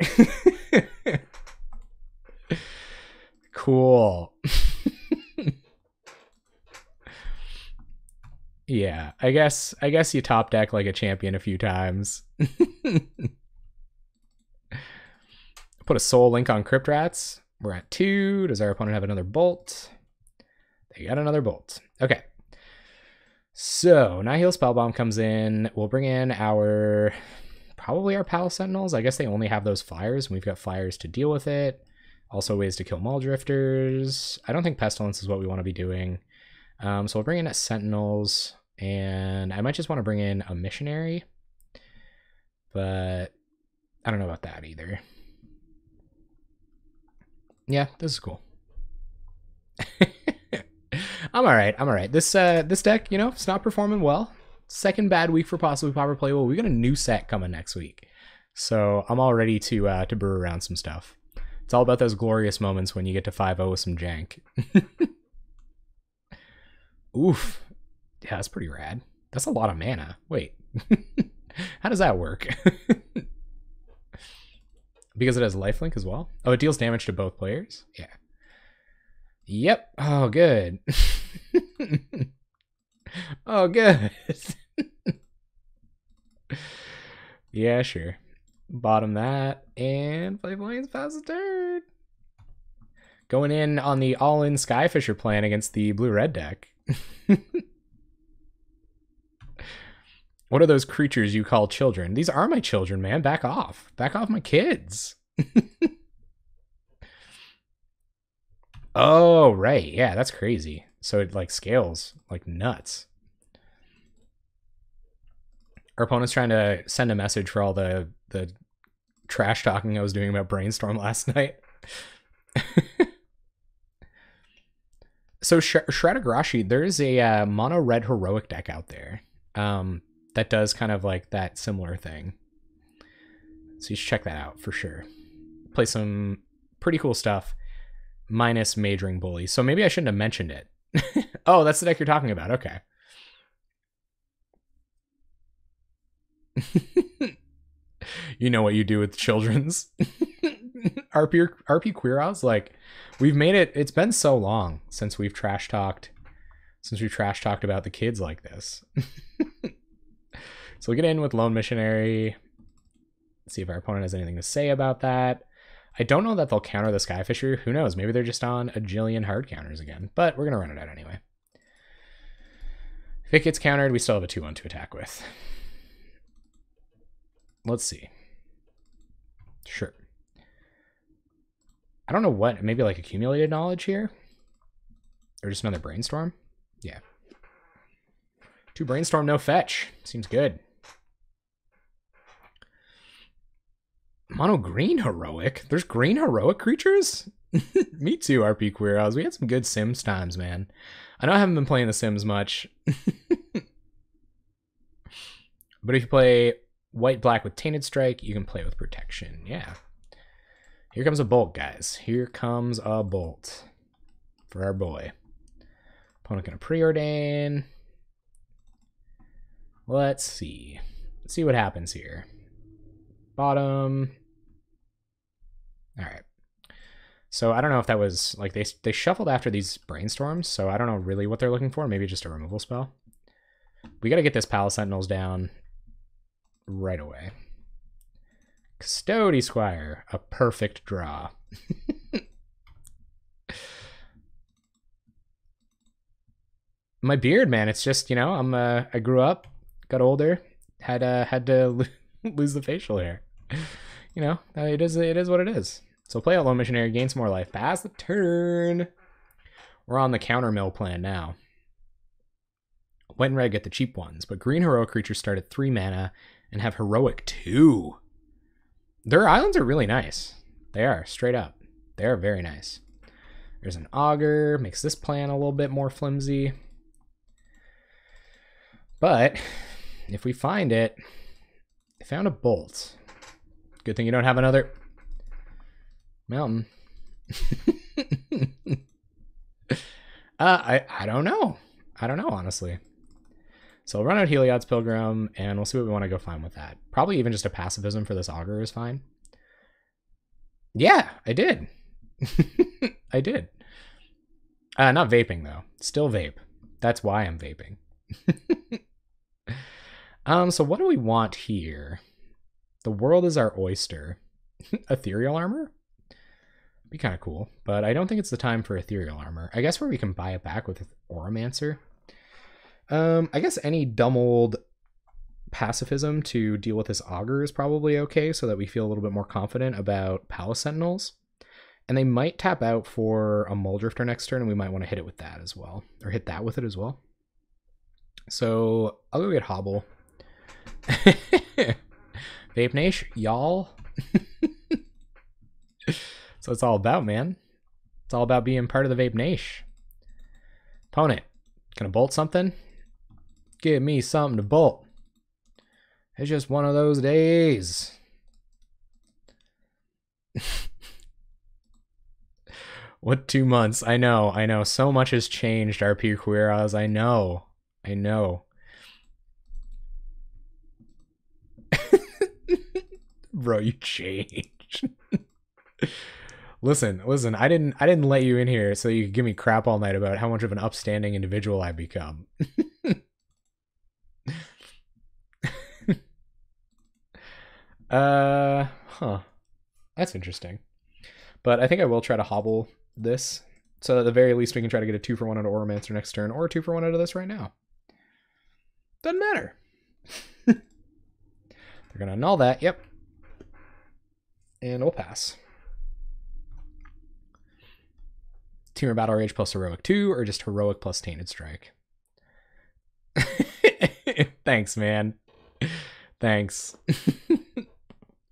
Cool. Yeah, I guess you top deck like a champion a few times. Put a Soul Link on Crypt Rats. We're at 2. Does our opponent have another Bolt? They got another Bolt. Okay. So, Nihil Spellbomb comes in. We'll bring in probably our Palace Sentinels. I guess they only have those flyers, and we've got flyers to deal with it. Also ways to kill Mull Drifters. I don't think Pestilence is what we want to be doing. So we'll bring in a Sentinels, and I might just want to bring in a Missionary, but I don't know about that either. Yeah, this is cool. I'm alright. This deck, you know, it's not performing well. Second bad week for Possibly Pauper Playable. We got a new set coming next week, so I'm all ready to brew around some stuff. It's all about those glorious moments when you get to 5-0 with some jank. Oof. Yeah, that's pretty rad. That's a lot of mana. Wait. How does that work? Because it has lifelink as well? Oh, it deals damage to both players? Yeah. Yep. Oh, good. Oh, good. Yeah, sure. Bottom that, and play Blaine's pass the turn. Going in on the all-in Skyfisher plan against the blue-red deck. What are those creatures you call children? These are my children, man. Back off. Back off my kids. Oh, right. Yeah, that's crazy. So it like scales like nuts. Our opponent's trying to send a message for all the trash talking I was doing about Brainstorm last night. So Shreddagrashi, there's a mono red heroic deck out there that does kind of like that similar thing. So you should check that out for sure. Play some pretty cool stuff, minus Majoring Bully. So maybe I shouldn't have mentioned it. Oh, that's the deck you're talking about. Okay. You know what you do with children's. RP Queer House, like, we've made it. It's been so long since we've trash talked about the kids like this. So we'll get in with Lone Missionary. See if our opponent has anything to say about that. I don't know that they'll counter the Skyfisher. Who knows? Maybe they're just on a jillion hard counters again. But we're gonna run it out anyway. If it gets countered, we still have a 2-1 to attack with. Let's see. Sure. I don't know what, maybe like accumulated knowledge here? Or just another brainstorm? Yeah. 2 brainstorm, no fetch. Seems good. Mono green heroic? There's green heroic creatures? Me too, RP Queer House. We had some good Sims times, man. I know I haven't been playing The Sims much. But if you play white-black with Tainted Strike, you can play with Protection. Yeah. Here comes a bolt, guys. Here comes a bolt for our boy. Opponent gonna preordain. Let's see. Let's see what happens here. Bottom. All right. So I don't know if that was like they shuffled after these brainstorms, so I don't know really what they're looking for. Maybe just a removal spell. We got to get this Palace Sentinels down right away. Custody Squire, a perfect draw. My beard, man, it's just, you know, I grew up, got older, had to lose the facial hair. You know, it is what it is. So play out Lone Missionary, gain some more life, pass the turn. We're on the counter mill plan now. White and red get the cheap ones, but green heroic creatures start at 3 mana and have heroic 2. Their islands are really nice. They are, straight up. They are very nice. There's an auger, makes this plan a little bit more flimsy. But if we find it, I found a bolt. Good thing you don't have another mountain. I don't know. I don't know, honestly. So we'll run out Heliod's Pilgrim, and we'll see what we want to go find with that. Probably even just a pacifism for this auger is fine. Yeah, I did. I did. Not vaping, though. Still vape. That's why I'm vaping. So what do we want here? The world is our oyster. Ethereal armor? Be kind of cool, but I don't think it's the time for ethereal armor. I guess where we can buy it back with Oromancer. I guess any dumb old pacifism to deal with this auger is probably okay, so that we feel a little bit more confident about Palace Sentinels. And they might tap out for a Muldrifter next turn, and we might want to hit it with that as well, or hit that with it as well. So I'll go get Hobble. Vape Nation, y'all. So it's all about, man. It's all about being part of the Vape Nation. Opponent, gonna bolt something? Give me something to bolt. It's just one of those days. What 2 months? I know. So much has changed, RP Queer House. I know. Bro, you changed. Listen, I didn't let you in here so you could give me crap all night about how much of an upstanding individual I've become. Huh. That's interesting. But I think I will try to hobble this. So at the very least we can try to get a 2-for-1 out of Oromancer next turn, or a 2-for-1 out of this right now. Doesn't matter. They're gonna annul that, yep. And we'll pass. Team or Battle Rage plus Heroic 2, or just Heroic plus Tainted Strike? Thanks, man. Thanks.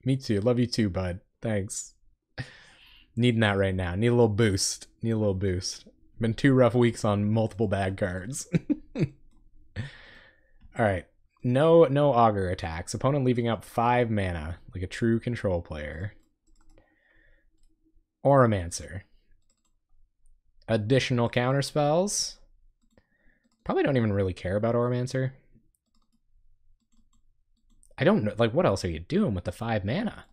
Me too. Love you too, bud. Thanks. Needing that right now. Need a little boost. Need a little boost. Been 2 rough weeks on multiple bad cards. Alright. No Augur attacks. Opponent leaving up 5 mana, like a true control player. Oromancer. Additional counter spells. Probably don't even really care about Oromancer. I don't know, like, what else are you doing with the 5 mana?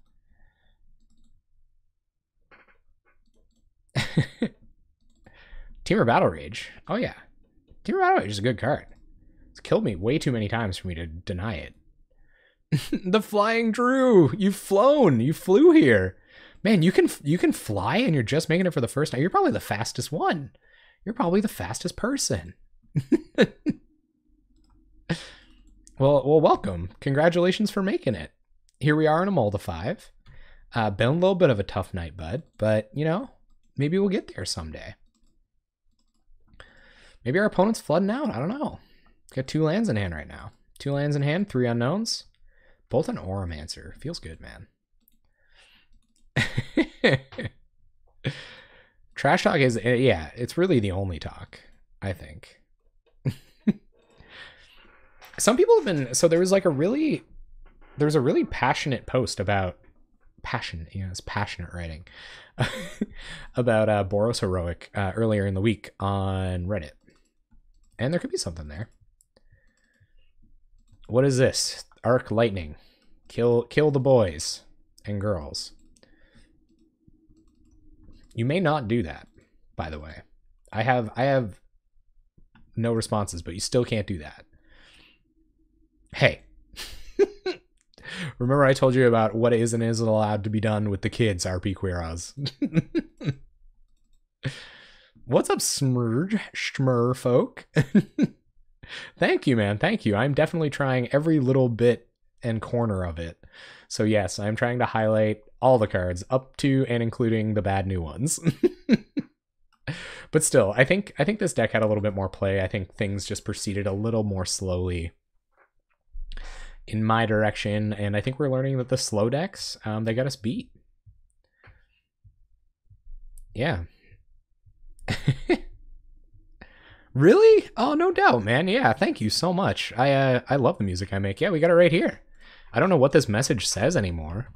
Team or Battle Rage. Oh yeah. Team or Battle Rage is a good card. It's killed me way too many times for me to deny it. The Flying Drew! You've flown! You flew here! Man, you can fly and you're just making it for the first time. You're probably the fastest one. You're probably the fastest person. Well, welcome. Congratulations for making it. Here we are in a Molda 5. Been a little bit of a tough night, bud. But, you know, maybe we'll get there someday. Maybe our opponent's flooding out. I don't know. Got 2 lands in hand right now. 2 lands in hand, 3 unknowns. Both an Oromancer. Feels good, man. Trash talk is, yeah, it's really the only talk, I think. Some people have been, so there was a really passionate post about it's passionate writing about Boros Heroic earlier in the week on Reddit. And there could be something there. What is this? Arc Lightning. Kill the boys and girls. You may not do that, by the way. I have no responses, but you still can't do that. Hey. Remember I told you about what is and isn't allowed to be done with the kids, RP Queeros. What's up, Schmur folk? Thank you, man. Thank you. I'm definitely trying every little bit and corner of it. So yes, I'm trying to highlight all the cards up to and including the bad new ones. But still, I think this deck had a little bit more play. I think things just proceeded a little more slowly in my direction, and I think we're learning that the slow decks, they got us beat. Yeah. Really? Oh, no doubt, man. Yeah, thank you so much. I love the music I make. Yeah, we got it right here. I don't know what this message says anymore,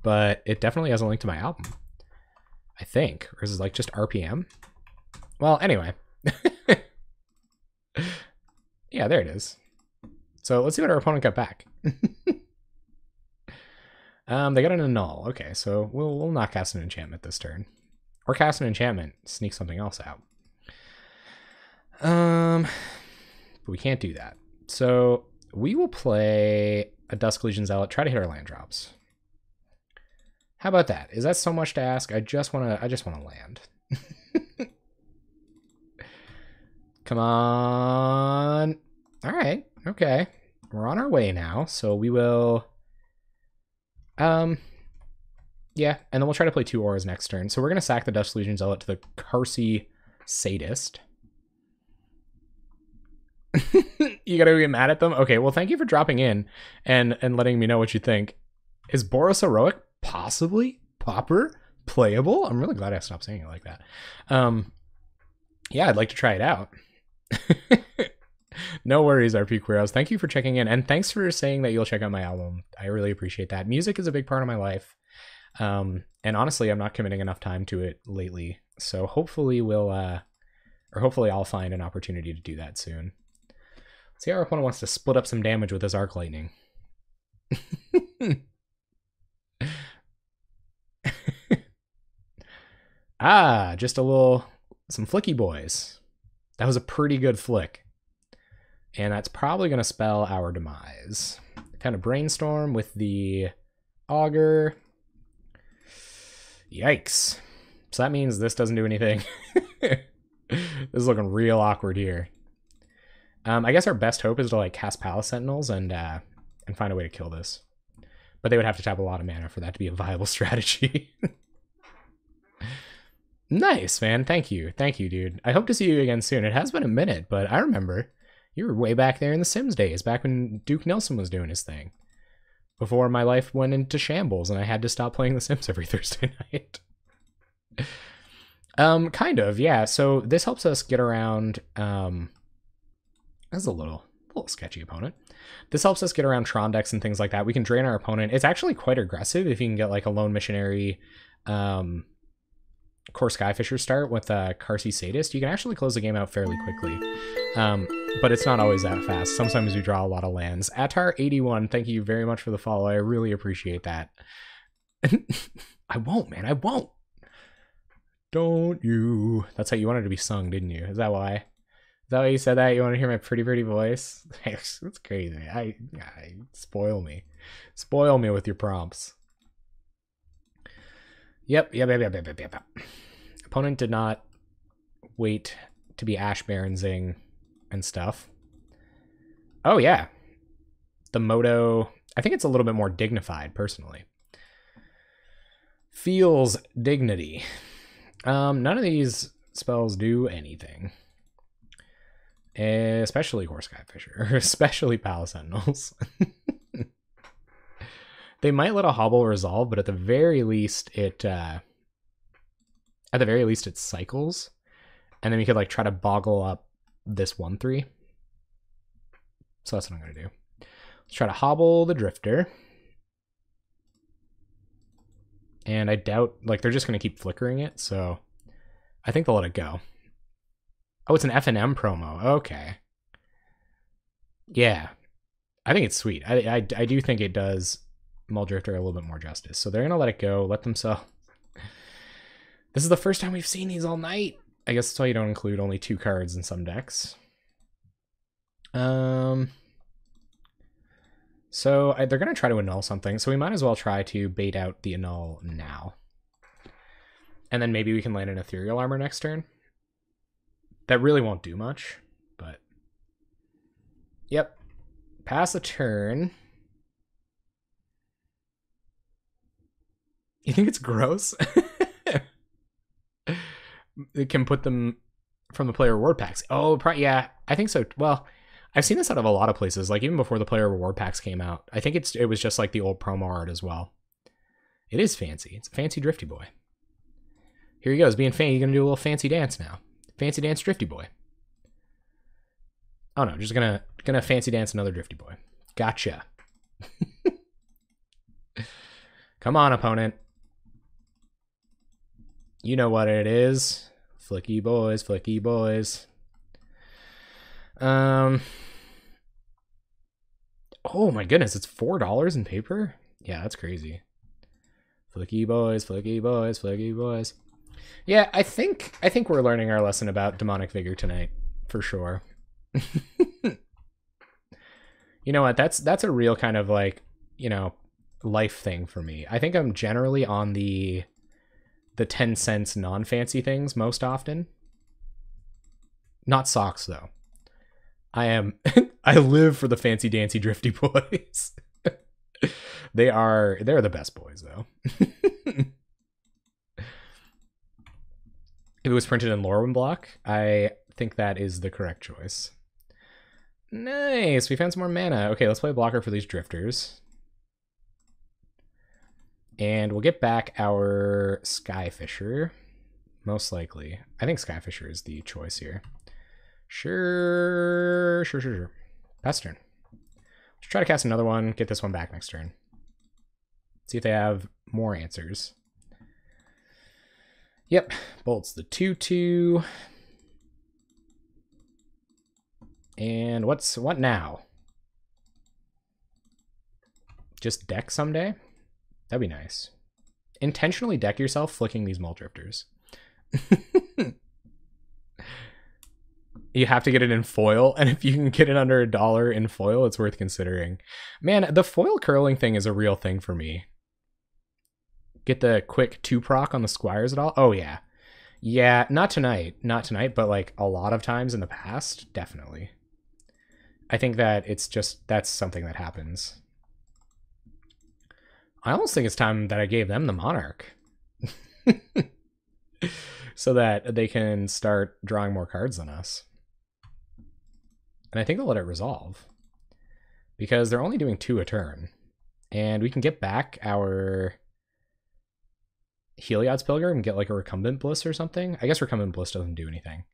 but it definitely has a link to my album, I think. Or is it like just RPM? Well, anyway. Yeah, there it is. So let's see what our opponent got back. They got an annul. Okay, so we'll not cast an enchantment this turn. Or cast an enchantment, sneak something else out. But we can't do that. So we will play a Dusk Legion Zealot, try to hit our land drops. How about that? Is that so much to ask? I just wanna land. Come on. Alright, okay. We're on our way now, so we will yeah, and then we'll try to play 2 auras next turn. So we're gonna sack the Dusk Legion Zealot to the Carsey Sadist. You gotta get mad at them? Okay, well, thank you for dropping in and letting me know what you think. Is Boros Heroic possibly Pauper playable? I'm really glad I stopped saying it like that. Yeah, I'd like to try it out. No worries, RP Queeros. Thank you for checking in, and thanks for saying that you'll check out my album. I really appreciate that. Music is a big part of my life, and honestly, I'm not committing enough time to it lately. So hopefully hopefully I'll find an opportunity to do that soon. Let's see how our opponent wants to split up some damage with his Arc Lightning. Just some flicky boys. That was a pretty good flick. And that's probably going to spell our demise. Kind of brainstorm with the Augur. Yikes. So that means this doesn't do anything. This is looking real awkward here. I guess our best hope is to like cast Palace Sentinels and find a way to kill this. But they would have to tap a lot of mana for that to be a viable strategy. Nice, man. Thank you. Thank you, dude. I hope to see you again soon. It has been a minute, but I remember you were way back there in the Sims days, back when Duke Nelson was doing his thing. Before my life went into shambles and I had to stop playing The Sims every Thursday night. Kind of, yeah. So this helps us get around, that's a little sketchy opponent. This helps us get around Tron decks and things like that. We can drain our opponent. It's actually quite aggressive if you can get like a Lone Missionary, Core Skyfisher start with Carsey Sadist. You can actually close the game out fairly quickly. But it's not always that fast. Sometimes we draw a lot of lands. Atar81, thank you very much for the follow. I really appreciate that. I won't, man. I won't. Don't you? That's how you wanted to be sung, didn't you? Is that why? Is that why you said that? You want to hear my pretty, pretty voice? That's crazy. I spoil me. Spoil me with your prompts. Yep. Opponent did not wait to be Ash Baronsing and stuff. Oh, yeah. The Moto, I think it's a little bit more dignified, personally. Feels dignity. None of these spells do anything. Especially Core Skyfisher, especially Palace Sentinels. They might let a Hobble resolve, but at the very least it cycles. And then we could like try to boggle up this 1/3. So that's what I'm gonna do. Let's try to hobble the Drifter. And I doubt, like, they're just gonna keep flickering it, so I think they'll let it go. Oh, it's an F&M promo. Okay. Yeah. I think it's sweet. I do think it does Mull Drifter a little bit more justice. So they're gonna let it go, let them sell. This is the first time we've seen these all night. I guess that's why you don't include only 2 cards in some decks. So they're gonna try to annul something, so we might as well try to bait out the annul now. And then maybe we can land an Ethereal Armor next turn. That really won't do much, but... Yep. Pass a turn. You think it's gross? It can put them from the player reward packs. Oh, yeah, I think so. Well, I've seen this out of a lot of places, like even before the player reward packs came out. I think it was just like the old promo art as well. It is fancy. It's a fancy Drifty Boy. Here he goes, being fancy. You're gonna do a little fancy dance now. Fancy dance Drifty Boy. Oh no, just gonna fancy dance another Drifty Boy. Gotcha. Come on, opponent. You know what it is. Flicky boys, flicky boys. Oh my goodness, it's $4 in paper? Yeah, that's crazy. Flicky boys, flicky boys, flicky boys. Yeah, I think we're learning our lesson about Demonic Vigor tonight, for sure. You know what? That's a real kind of like, you know, life thing for me. I think I'm generally on the 10 cents non-fancy things most often. Not socks though. I live for the fancy dancy Drifty Boys. They're the best boys though. If it was printed in Lorwyn block, I think that is the correct choice. Nice, we found some more mana. Okay, let's play a blocker for these drifters. And we'll get back our Skyfisher, most likely. I think Skyfisher is the choice here. Sure. Pass turn. Let's try to cast another one, get this one back next turn. See if they have more answers. Yep, Bolt's the 2/2. And what now? Just deck someday? That'd be nice. Intentionally deck yourself flicking these Mull Drifters. You have to get it in foil, and if you can get it under $1 in foil, it's worth considering. Man, the foil curling thing is a real thing for me. Get the quick 2-proc on the Squires at all? Oh, yeah. Yeah, not tonight, but like a lot of times in the past, definitely. I think that that's something that happens. I almost think it's time that I gave them the Monarch. so that they can start drawing more cards than us. And I think they'll let it resolve because they're only doing 2 a turn. And we can get back our Heliod's Pilgrim and get like a Recumbent Bliss or something. I guess Recumbent Bliss doesn't do anything.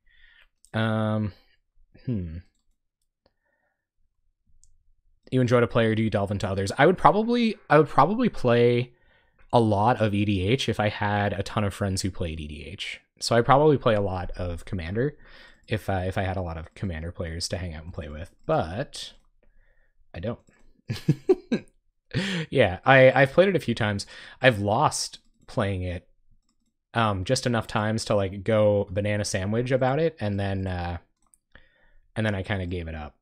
You enjoy to play or do you delve into others? I would probably play a lot of EDH if I had a ton of friends who played EDH. So I probably play a lot of Commander if I had a lot of Commander players to hang out and play with, but I don't. Yeah, I've played it a few times. I've lost playing it just enough times to like go banana sandwich about it, and then I kind of gave it up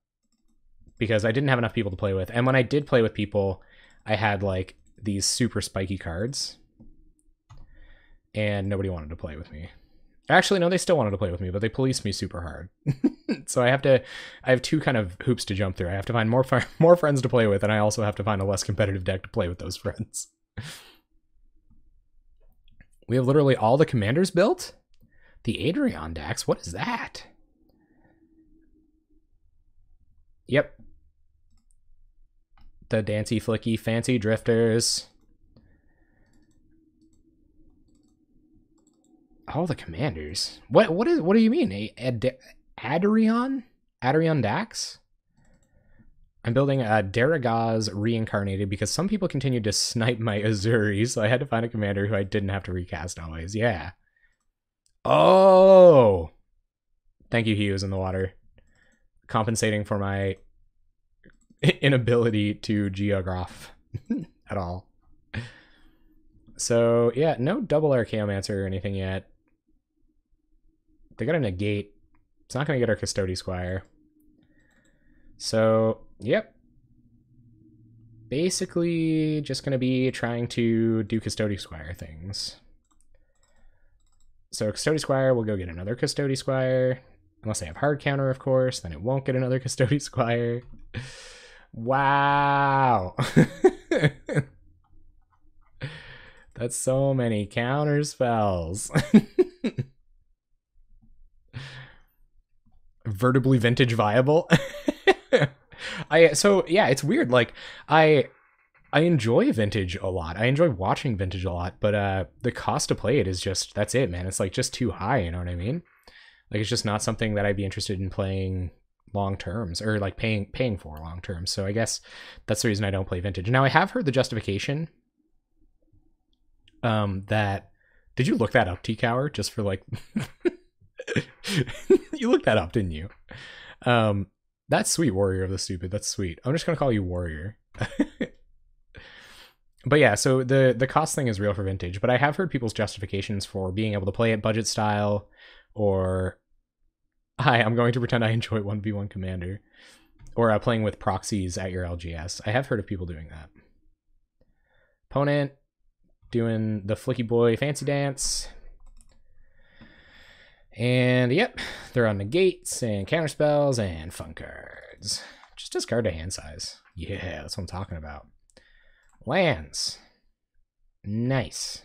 because I didn't have enough people to play with. And when I did play with people, I had like these super spiky cards and nobody wanted to play with me. Actually, no, they still wanted to play with me, but they policed me super hard. So I have 2 kind of hoops to jump through. I have to find more friends to play with, and I also have to find a less competitive deck to play with those friends. We have literally all the commanders built? The Adrian decks? What is that? Yep. The Dancy Flicky Fancy Drifters. All the commanders. What do you mean? Adrian Dax? I'm building a Daragaz reincarnated because some people continued to snipe my Azuri, so I had to find a commander who I didn't have to recast always. Yeah. Oh! Thank you, he was in the water. Compensating for my inability to geograph at all. So, yeah, no double Archaeomancer or anything yet. They got a negate. It's not going to get our Custody Squire. So, yep. Basically, just going to be trying to do Custody Squire things. So, Custody Squire will go get another Custody Squire. Unless they have hard counter, of course, then it won't get another Custody Squire. Wow. That's so many counter spells. Vertibly vintage viable. So yeah, it's weird. Like I enjoy vintage a lot. I enjoy watching vintage a lot, but the cost to play it is just, that's it, man. It's like just too high, you know what I mean? Like it's just not something that I'd be interested in playing long terms, or like paying for long terms. So I guess that's the reason I don't play vintage. Now I have heard the justification that, did you look that up, T-Cower, just for like you looked that up, didn't you? That's sweet, Warrior of the Stupid. That's sweet. I'm just gonna call you Warrior. But yeah, so the cost thing is real for vintage, but I have heard people's justifications for being able to play it budget style, or hi, I'm going to pretend I enjoy 1v1 Commander, or playing with proxies at your LGS. I have heard of people doing that. Opponent doing the Flicky Boy Fancy Dance. And yep, they're on negates and counterspells and fun cards. Just discard to hand size. Yeah, that's what I'm talking about. Lands. Nice.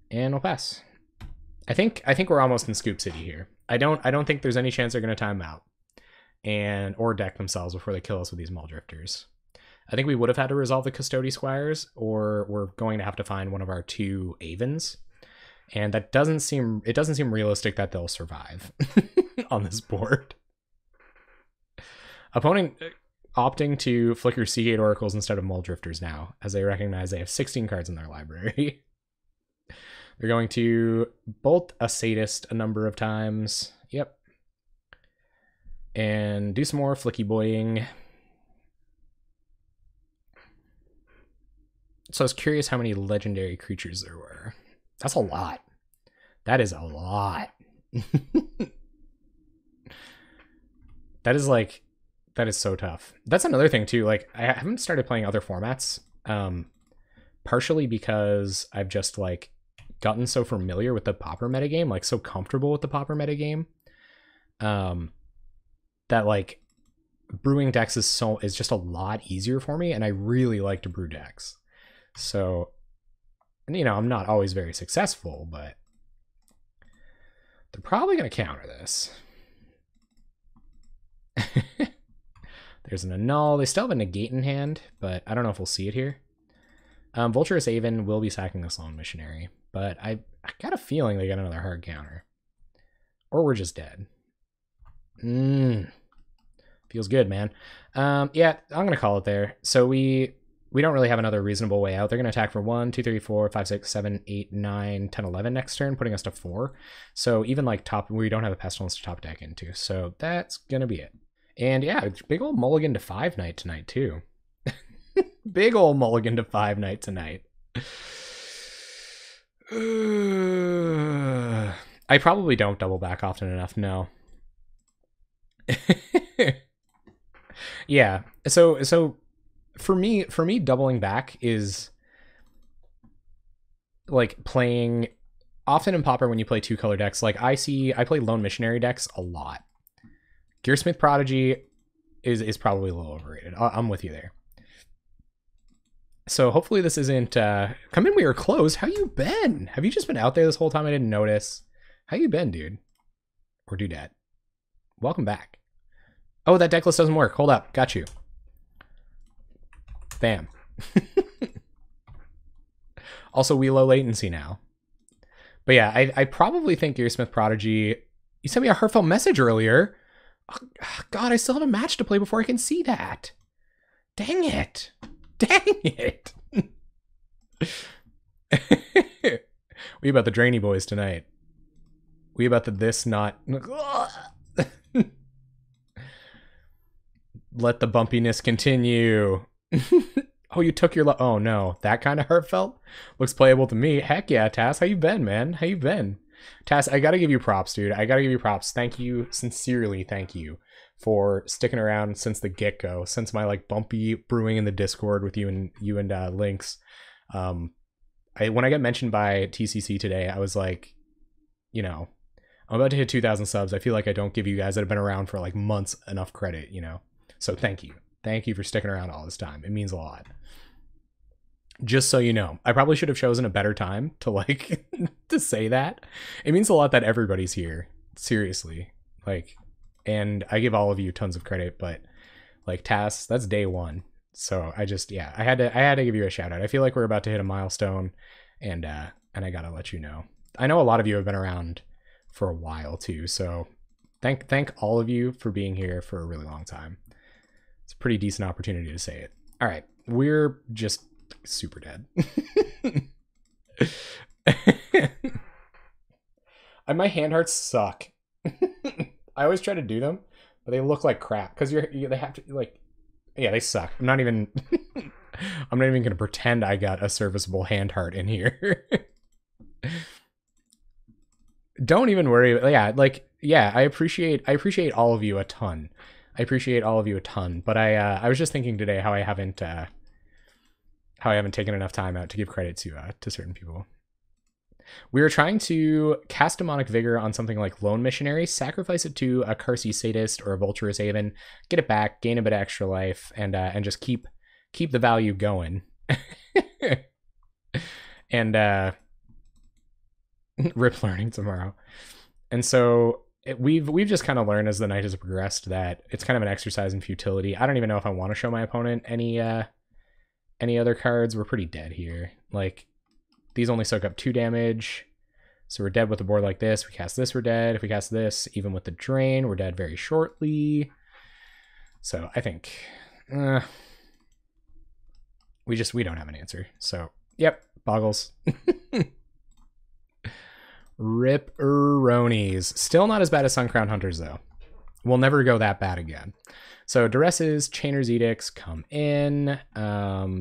And we'll pass. I think we're almost in Scoop City here. I don't think there's any chance they're gonna time out or deck themselves before they kill us with these Mull Drifters. I think we would have had to resolve the Custody Squires, or we're going to have to find one of our 2 Avens. And that doesn't seem realistic that they'll survive on this board. Opponent opting to flicker Seagate Oracles instead of Mull Drifters now, as they recognize they have 16 cards in their library. They're going to bolt a Sadist a number of times. Yep. And do some more flicky boying. So I was curious how many legendary creatures there were. That's a lot. That is a lot. That is so tough. That's another thing too. Like I haven't started playing other formats, partially because I've just like gotten so familiar with the Pauper metagame, like so comfortable with the Pauper metagame, that like brewing decks is just a lot easier for me, and I really like to brew decks. So, you know, I'm not always very successful, but They're probably going to counter this. There's an annul. They still have a negate in hand, but I don't know if we'll see it here. Vulturous Aven will be sacking this Lone Missionary, but I got a feeling they got another hard counter. Or we're just dead. Feels good, man. Yeah, I'm going to call it there. So we don't really have another reasonable way out. They're going to attack for 1, 2, 3, 4, 5, 6, 7, 8, 9, 10, 11 next turn, putting us to 4. So even like top, we don't have a Pestilence to top deck into. So that's going to be it. And yeah, big old mulligan to 5 night tonight too. Big old mulligan to 5 night tonight. I probably don't double back often enough, no. Yeah, so for me doubling back is like playing often in Pauper when you play 2-color decks. Like I play Lone Missionary decks a lot. Gearsmith Prodigy is probably a little overrated. I'm with you there. So hopefully this isn't come in, we were closed. How you been? Have you just been out there this whole time? I didn't notice. How you been, dude? Or dudette? Welcome back. Oh, that deck list doesn't work. Hold up. Got you. Bam. Also, we low latency now. But yeah, I probably think Gearsmith Prodigy... You sent me a heartfelt message earlier. Oh, God, I still have a match to play before I can see that. Dang it. Dang it. We about the Drainy Boys tonight. We about the this not... Let the bumpiness continue. Oh, you took your... Oh, no. That kind of heartfelt? Looks playable to me. Heck yeah, Tass. How you been, man? How you been? Tass, I gotta give you props, dude. I gotta give you props. Thank you. Sincerely, thank you for sticking around since the get-go. Since my, like, bumpy brewing in the Discord with you and Lynx. When I got mentioned by TCC today, I was like, you know, I'm about to hit 2,000 subs. I feel like I don't give you guys that have been around for, like, months enough credit, you know? So thank you. Thank you for sticking around all this time. It means a lot. Just so you know, I probably should have chosen a better time to like to say that. It means a lot that everybody's here. Seriously. Like, and I give all of you tons of credit, but like Tass, that's day one. So I just, yeah, I had to give you a shout out. I feel like we're about to hit a milestone and I gotta let you know. I know a lot of you have been around for a while too. So thank all of you for being here for a really long time. It's a pretty decent opportunity to say it. All right, we're just super dead. My hand hearts suck. I always try to do them, but they look like crap because they have to like, yeah, they suck. I'm not even gonna pretend I got a serviceable hand heart in here. Don't even worry. Yeah, like, yeah, I appreciate all of you a ton. But I was just thinking today how I haven't taken enough time out to give credit to certain people. We were trying to cast Demonic Vigor on something like Lone Missionary, sacrifice it to a Carsey Sadist or a Vulturous Aven, get it back, gain a bit of extra life, and just keep the value going. And rip learning tomorrow. And so we've just kind of learned as the night has progressed that it's kind of an exercise in futility. I don't even know if I want to show my opponent any other cards. We're pretty dead here. Like, these only soak up 2 damage. So we're dead with a board like this. We cast this, we're dead. If we cast this, even with the drain, we're dead very shortly. So I think we don't have an answer. So, yep, Bogles. Rip-er-ronies. Still not as bad as Suncrown Hunters, though. We'll never go that bad again. So Duresses, Chainer's Edicts come in.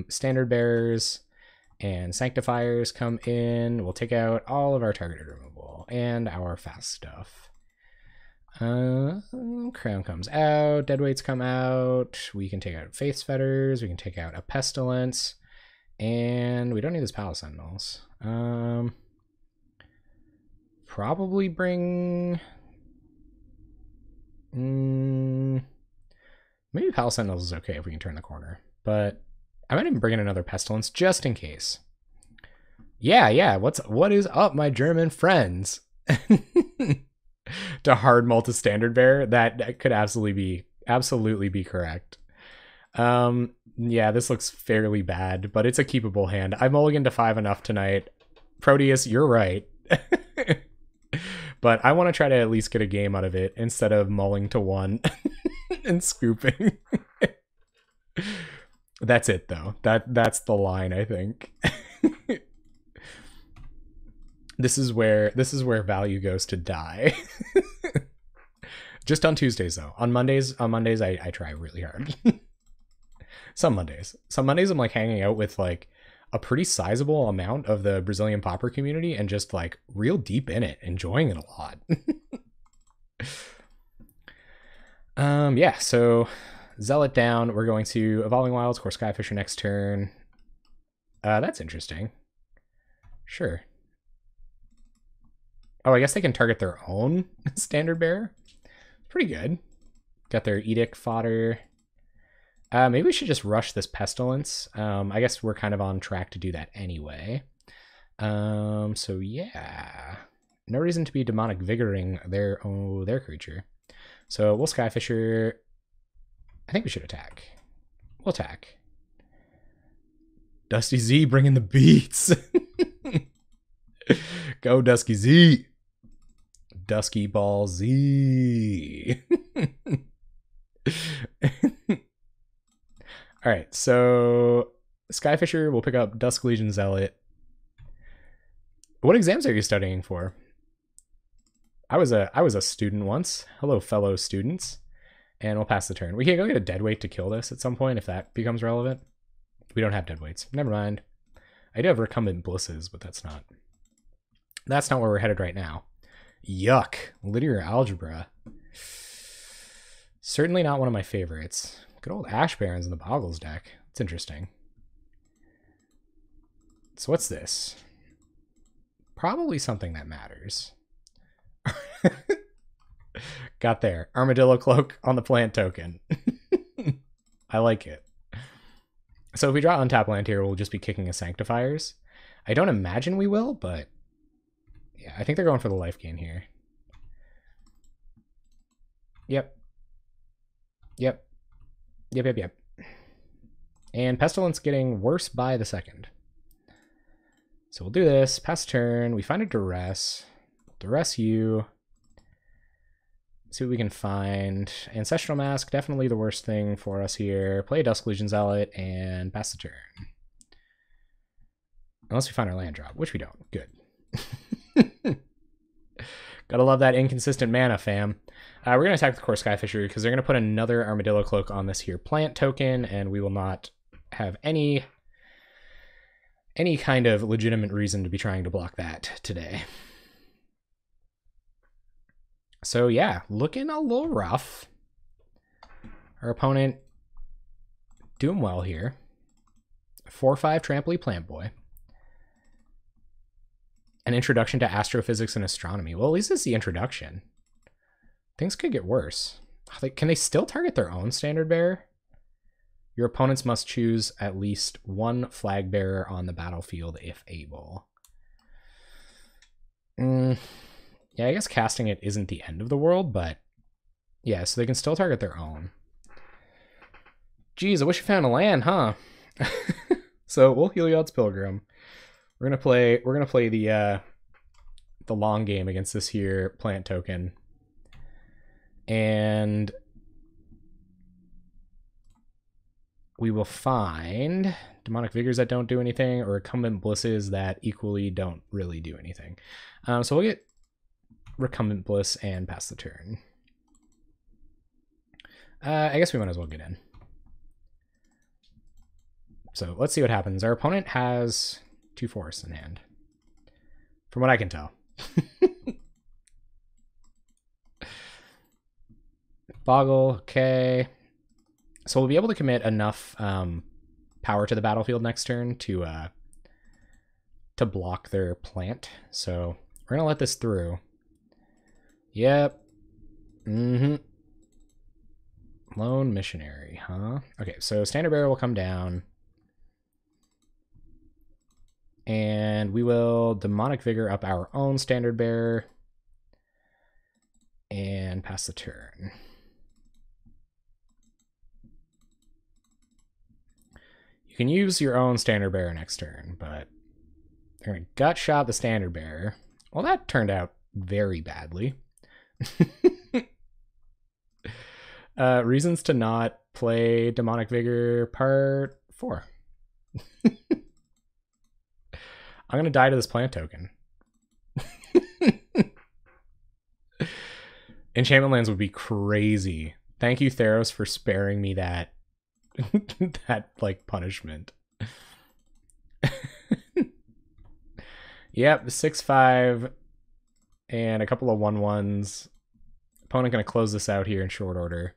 Standard Bearers and Sanctifiers come in. We'll take out all of our targeted removal and our fast stuff. Crown comes out. Deadweights come out. We can take out Faith's Fetters. We can take out a Pestilence. And we don't need this Palace Sentinels. Probably bring... maybe Palace Sentinels is okay if we can turn the corner. But I might even bring in another Pestilence just in case. Yeah. What is up, my German friends? to hard mull to standard bearer. That could absolutely be correct. Yeah, this looks fairly bad, but it's a keepable hand. I mulliganed to 5 enough tonight. Proteus, you're right. But I want to try to at least get a game out of it instead of mulling to 1 and scooping. That's it though. That's the line, I think. This is where value goes to die. Just on Tuesdays though. On Mondays I try really hard. Some Mondays I'm like hanging out with like a pretty sizable amount of the Brazilian Pauper community and just like real deep in it, enjoying it a lot. Yeah, so Zealot down. We're going to Evolving Wilds, Core Skyfisher next turn. That's interesting. Sure. Oh, I guess they can target their own standard bearer. Pretty good. Got their Edict fodder. Maybe we should just rush this Pestilence. I guess we're kind of on track to do that anyway. So yeah. No reason to be Demonic Vigoring their creature. So we'll Skyfisher. I think we should attack. We'll attack. Dusty Z bringing the beats. Go Dusky Z. Dusky Ball Z. All right, so Skyfisher will pick up Dusk Legion Zealot. What exams are you studying for? I was a student once. Hello, fellow students. And we'll pass the turn. We can go get a deadweight to kill this at some point if that becomes relevant. We don't have deadweights. Never mind. I do have recumbent blisses, but that's not where we're headed right now. Yuck. Linear algebra. Certainly not one of my favorites. Good old Ash Barons in the Bogles deck. It's interesting. So what's this? Probably something that matters. Got there. Armadillo Cloak on the plant token. I like it. So if we draw untap land here, we'll just be kicking a Sanctifiers. I don't imagine we will, but yeah, I think they're going for the life gain here. Yep. And Pestilence getting worse by the second. So we'll do this. Pass turn. We find a Duress. Duress you. See what we can find. Ancestral Mask, definitely the worst thing for us here. Play Dusk Legion Zealot and pass the turn. Unless we find our land drop, which we don't. Good. Gotta love that inconsistent mana, fam. We're going to attack the Core Skyfisher because they're going to put another Armadillo Cloak on this here plant token, and we will not have any kind of legitimate reason to be trying to block that today. So yeah, looking a little rough. Our opponent doing well here. 4/5 Trampoline Plant Boy. An introduction to astrophysics and astronomy. Well, at least it's the introduction. Things could get worse. Can they still target their own standard bearer? Your opponents must choose at least one flag bearer on the battlefield if able. Yeah, I guess casting it isn't the end of the world, but yeah, so they can still target their own. Geez, I wish I found a land, huh? So we'll Heliod's Pilgrim. We're gonna play the long game against this here plant token. And we will find Demonic Vigors that don't do anything, or Recumbent Blisses that equally don't really do anything. So we'll get Recumbent Bliss and pass the turn. I guess we might as well get in. So let's see what happens. Our opponent has 2 forests in hand, from what I can tell. Bogle, okay. So we'll be able to commit enough power to the battlefield next turn to block their plant. So we're gonna let this through. Yep. Lone Missionary, huh? Okay, so Standard Bearer will come down. And we will Demonic Vigor up our own Standard Bearer. and pass the turn. You can use your own Standard Bearer next turn, but they're going to gut shot the Standard Bearer. Well, that turned out very badly. Reasons to not play Demonic Vigor Part 4. I'm going to die to this plant token. Enchantment lands would be crazy. Thank you, Theros, for sparing me that that like punishment. Yep, 6/5 and a couple of 1/1s. Opponent going to close this out here in short order.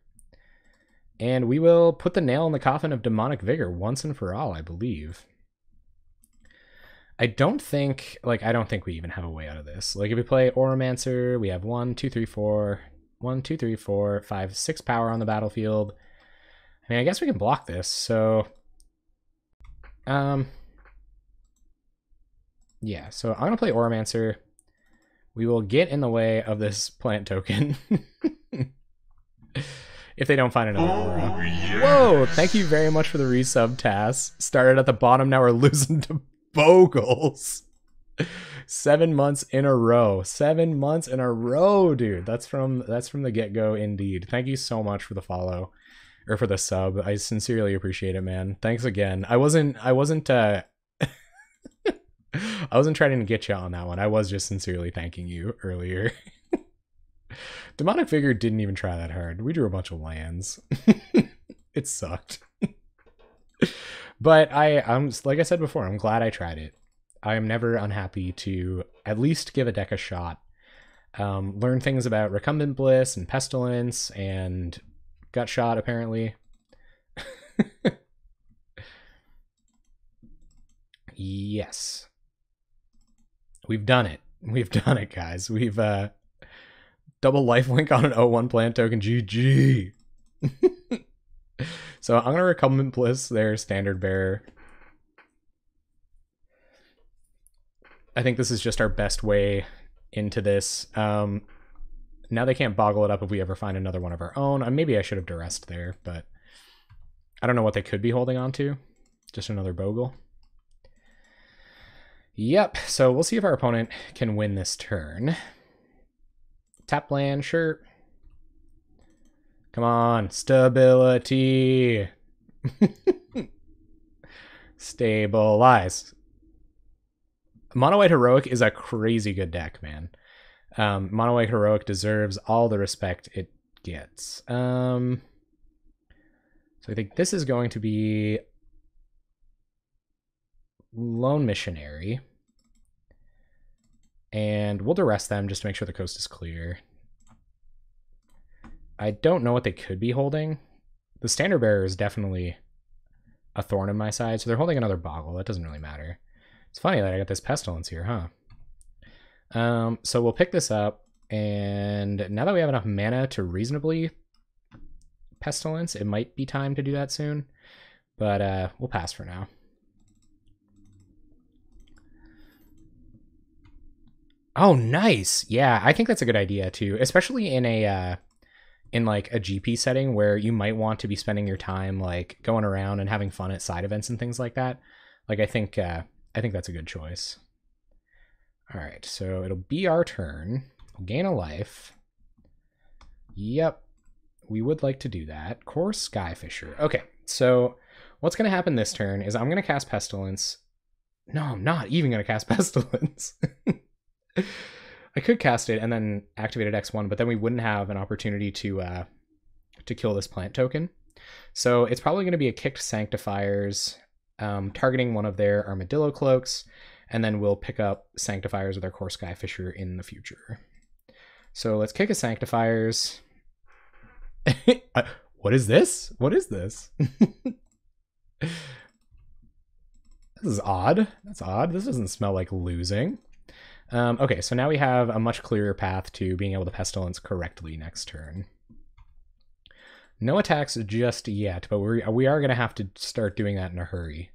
And we will put the nail in the coffin of Demonic Vigor once and for all, I believe. I don't think we even have a way out of this. Like if we play Oromancer, we have 1, 2, 3, 4, 1, 2, 3, 4, 5, 6 power on the battlefield. I mean, I guess we can block this. So, yeah. So I'm gonna play Oromancer. We will get in the way of this plant token. If they don't find another aura. Yes. Whoa! Thank you very much for the resub, Tass. Started at the bottom, now we're losing to Bogles. 7 months in a row. 7 months in a row, dude. That's from the get-go indeed. Thank you so much for the follow. Or for the sub. I sincerely appreciate it, man. Thanks again. I wasn't I wasn't trying to get you on that one. I was just sincerely thanking you earlier. Demonic Vigor didn't even try that hard. We drew a bunch of lands. It sucked. But I'm like I said before, I'm glad I tried it. I am never unhappy to at least give a deck a shot. Learn things about Recumbent Bliss and Pestilence and Gut Shot, apparently. Yes. We've done it. We've done it, guys. We've double lifelink on an 0/1 plant token. GG. So I'm going to Recumbent Bliss their Standard Bearer. I think this is just our best way into this. Now they can't boggle it up if we ever find another one of our own. Maybe I should have duressed there, but I don't know what they could be holding on to. Just another Bogle. Yep, so we'll see if our opponent can win this turn. Tap land, sure. Come on, stability. Stabilize. Mono White Heroic is a crazy good deck, man. Mono White Heroic deserves all the respect it gets. So I think this is going to be Lone Missionary. And we'll duress them just to make sure the coast is clear. I don't know what they could be holding. The Standard Bearer is definitely a thorn in my side, so they're holding another Bogle. That doesn't really matter. It's funny that I got this Pestilence here, huh? So we'll pick this up, and now that we have enough mana to reasonably Pestilence, it might be time to do that soon, but we'll pass for now. Oh, nice. Yeah, I think that's a good idea too, especially in a like a GP setting where you might want to be spending your time like going around and having fun at side events and things like that. Like I think that's a good choice. All right, so it'll be our turn. We'll gain a life. Yep, we would like to do that. Core Skyfisher. Okay, so what's going to happen this turn is I'm going to cast Pestilence. No, I'm not even going to cast Pestilence. I could cast it and then activate it X1, but then we wouldn't have an opportunity to kill this plant token. So it's probably going to be a kicked Sanctifiers, targeting one of their Armadillo Cloaks, and then we'll pick up Sanctifiers with our Core Skyfisher in the future. So let's kick a Sanctifiers. What is this? What is this? This is odd. That's odd. This doesn't smell like losing. Okay, so now we have a much clearer path to being able to Pestilence correctly next turn. No attacks just yet, but we are going to have to start doing that in a hurry.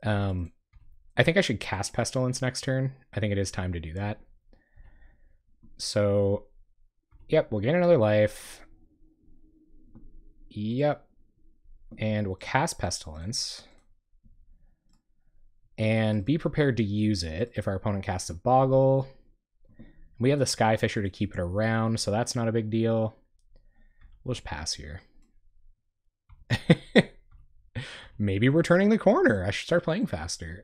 I think I should cast Pestilence next turn. I think it is time to do that. So Yep, we'll gain another life. Yep. And we'll cast Pestilence. And be prepared to use it if our opponent casts a Bogle. We have the Skyfisher to keep it around, so that's not a big deal. We'll just pass here. Maybe we're turning the corner. I should start playing faster.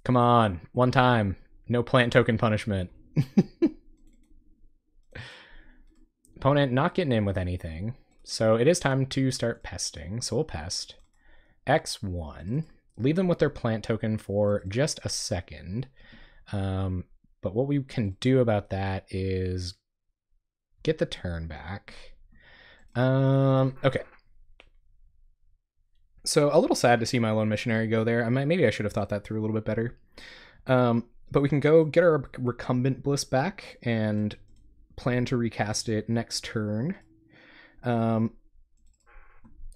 Come on, one time. No plant token punishment. Opponent not getting in with anything. So it is time to start pesting. So we'll pest. X1. Leave them with their plant token for just a second. But what we can do about that is get the turn back. Okay. So a little sad to see my lone missionary go there. Maybe I should have thought that through a little bit better. But we can go get our recumbent bliss back and plan to recast it next turn. And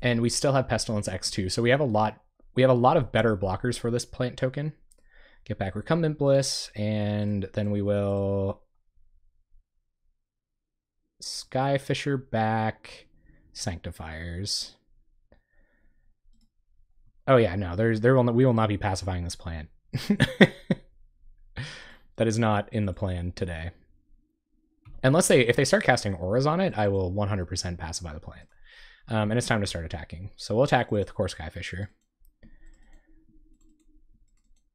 we still have Pestilence X2, so we have a lot of better blockers for this plant token. Get back recumbent bliss, and then we will Skyfisher back Sanctifiers. Oh yeah, no, we will not be pacifying this plant. That is not in the plan today. Unless if they start casting auras on it, I will 100% pacify the plant. And it's time to start attacking. So we'll attack with Core Skyfisher.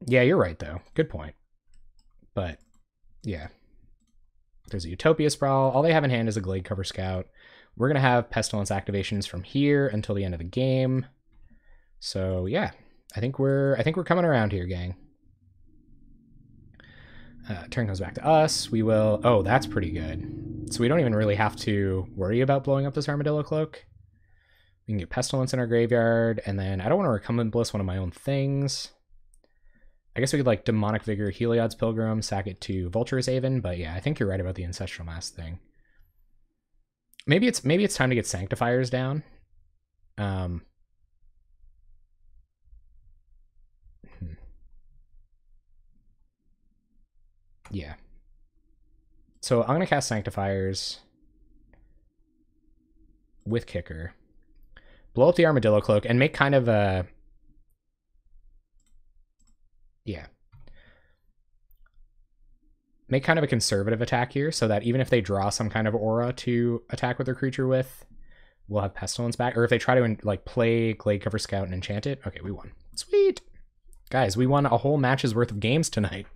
Yeah, you're right though. Good point. But yeah. There's a Utopia Sprawl. All they have in hand is a Glade Cover Scout. We're gonna have Pestilence activations from here until the end of the game. So yeah, I think we're coming around here, gang. Turn goes back to us. We will. Oh, that's pretty good. So we don't even really have to worry about blowing up this Armadillo Cloak. We can get Pestilence in our graveyard, and then I don't want to Recumbent Bliss one of my own things. I guess we could like Demonic Vigor, Heliod's Pilgrim, sack it to Vulture's Haven, but yeah, I think you're right about the Ancestral Mass thing. Maybe it's time to get Sanctifiers down. Yeah. So I'm going to cast Sanctifiers with Kicker. Blow up the Armadillo Cloak and make kind of a... Yeah. Make kind of a conservative attack here so that even if they draw some kind of aura to attack with their creature with, we'll have Pestilence back. Or if they try to like play Glade Cover Scout and enchant it. Okay, we won. Sweet. Guys, we won a whole match's worth of games tonight.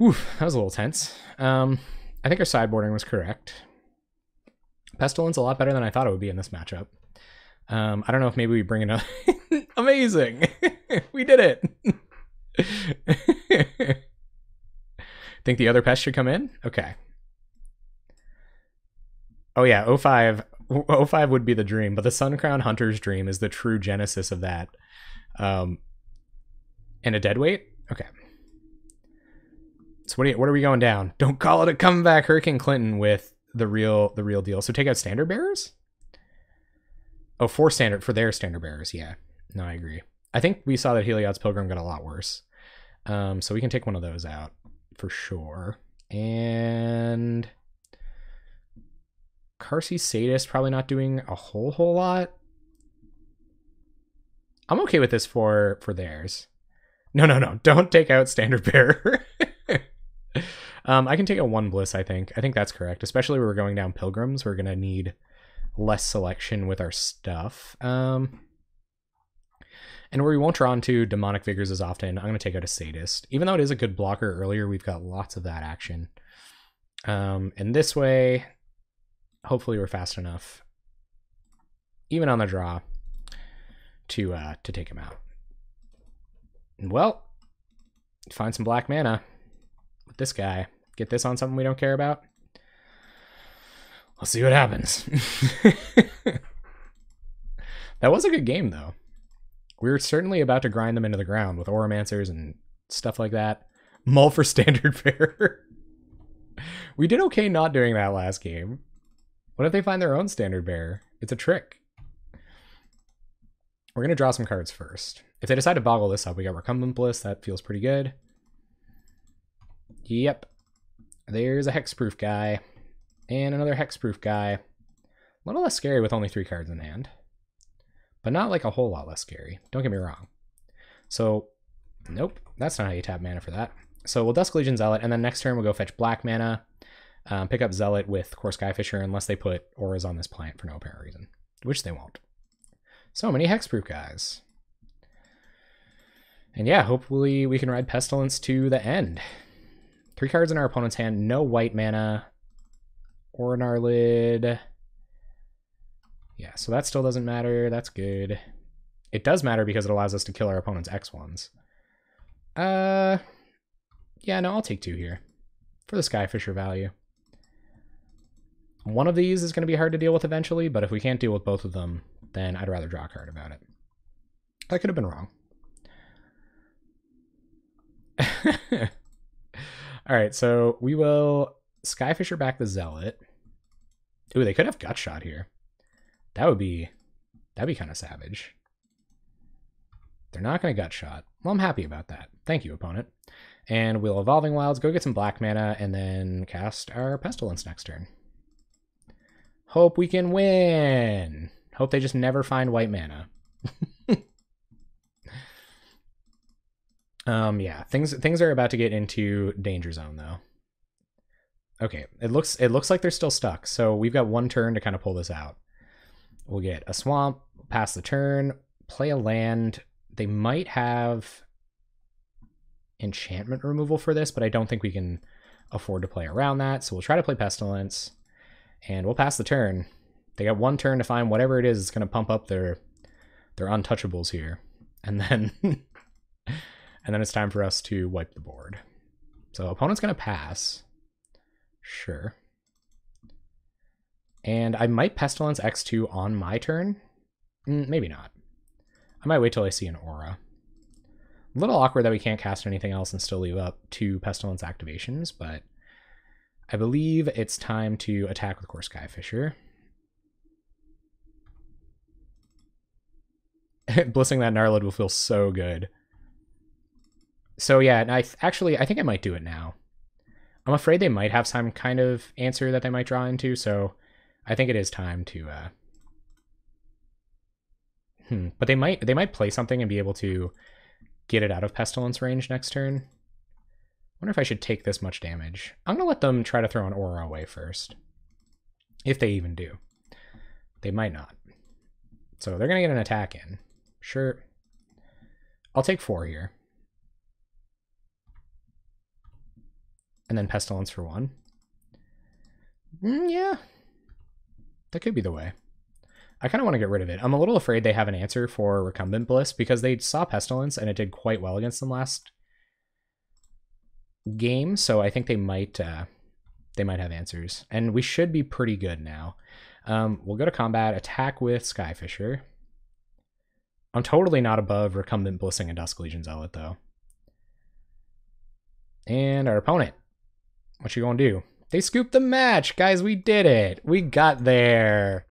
Oof, that was a little tense. I think our sideboarding was correct. Pestilence a lot better than I thought it would be in this matchup. I don't know if maybe we bring it up. Amazing! We did it! Think the other pest should come in? Okay. Oh yeah, 05 would be the dream, but the Suncrown Hunter's Dream is the true genesis of that. And a deadweight? Okay. So what are we going down? Don't call it a comeback, Hurricane Clinton with the real deal. So take out Standard Bearers? Oh, for their Standard Bearers, yeah. No, I agree. I think we saw that Heliod's Pilgrim got a lot worse. So we can take one of those out for sure. And Carsey Sadist probably not doing a whole lot. I'm okay with this for theirs. No. Don't take out Standard Bearer. I can take out one Bliss, I think. I think that's correct. Especially when we're going down Pilgrims. We're going to need less selection with our stuff. And where we won't draw into Demonic Vigors as often, I'm going to take out a Sadist. Even though it is a good blocker earlier, we've got lots of that action. And this way, hopefully we're fast enough, even on the draw, to take him out. And well, find some black mana with this guy. Get this on something we don't care about. Let's see what happens. That was a good game, though. We were certainly about to grind them into the ground with Oromancers and stuff like that. Mull for Standard Bearer. We did okay not doing that last game. What if they find their own Standard Bearer? It's a trick. We're going to draw some cards first. If they decide to boggle this up, we got Recumbent Bliss. That feels pretty good. Yep. There's a hexproof guy. And another hexproof guy. A little less scary with only 3 cards in hand. But not like a whole lot less scary. Don't get me wrong. So, nope. That's not how you tap mana for that. So we'll Dusk Legion Zealot, and then next turn we'll go fetch black mana. Pick up Zealot with Core Skyfisher unless they put auras on this plant for no apparent reason. Which they won't. So many hexproof guys. And yeah, hopefully we can ride Pestilence to the end. 3 cards in our opponent's hand, no white mana. Or in our lid. Yeah, so that still doesn't matter. That's good. It does matter because it allows us to kill our opponent's X1s. Yeah, no, I'll take 2 here. For the Skyfisher value. One of these is going to be hard to deal with eventually, but if we can't deal with both of them, then I'd rather draw a card about it. I could have been wrong. Alright, so we will Skyfisher back the Zealot. Ooh, they could have Gut Shot here. That'd be kind of savage. They're not going to Gut Shot. Well, I'm happy about that. Thank you, opponent. And we'll Evolving Wilds, go get some black mana, and then cast our Pestilence next turn. Hope we can win. Hope they just never find white mana. Yeah, things are about to get into danger zone though. Okay, it looks like they're still stuck. So we've got 1 turn to kind of pull this out. We'll get a swamp, pass the turn, play a land. They might have enchantment removal for this, but I don't think we can afford to play around that. So we'll try to play Pestilence, and we'll pass the turn. They got 1 turn to find whatever it is that's going to pump up their untouchables here, and then and then it's time for us to wipe the board. So opponent's going to pass. Sure. And I might Pestilence X2 on my turn. Maybe not. I might wait till I see an aura. A little awkward that we can't cast anything else and still leave up 2 Pestilence activations, but I believe it's time to attack with Core Skyfisher. Blissing that Gnarlid will feel so good. So yeah, and I think I might do it now. I'm afraid they might have some kind of answer that they might draw into, so I think it is time to but they might play something and be able to get it out of Pestilence range next turn. Wonder if I should take this much damage. I'm gonna let them try to throw an aura away first. If they even do. They might not. So they're gonna get an attack in. Sure. I'll take 4 here. And then Pestilence for 1. Yeah. That could be the way. I kind of want to get rid of it. I'm a little afraid they have an answer for Recumbent Bliss because they saw Pestilence and it did quite well against them last game. So I think they might have answers. And we should be pretty good now. We'll go to combat, attack with Skyfisher. I'm totally not above Recumbent Blissing and Dusk Legion Zealot though. And our opponent. What you gonna do? They scooped the match! Guys, we did it! We got there!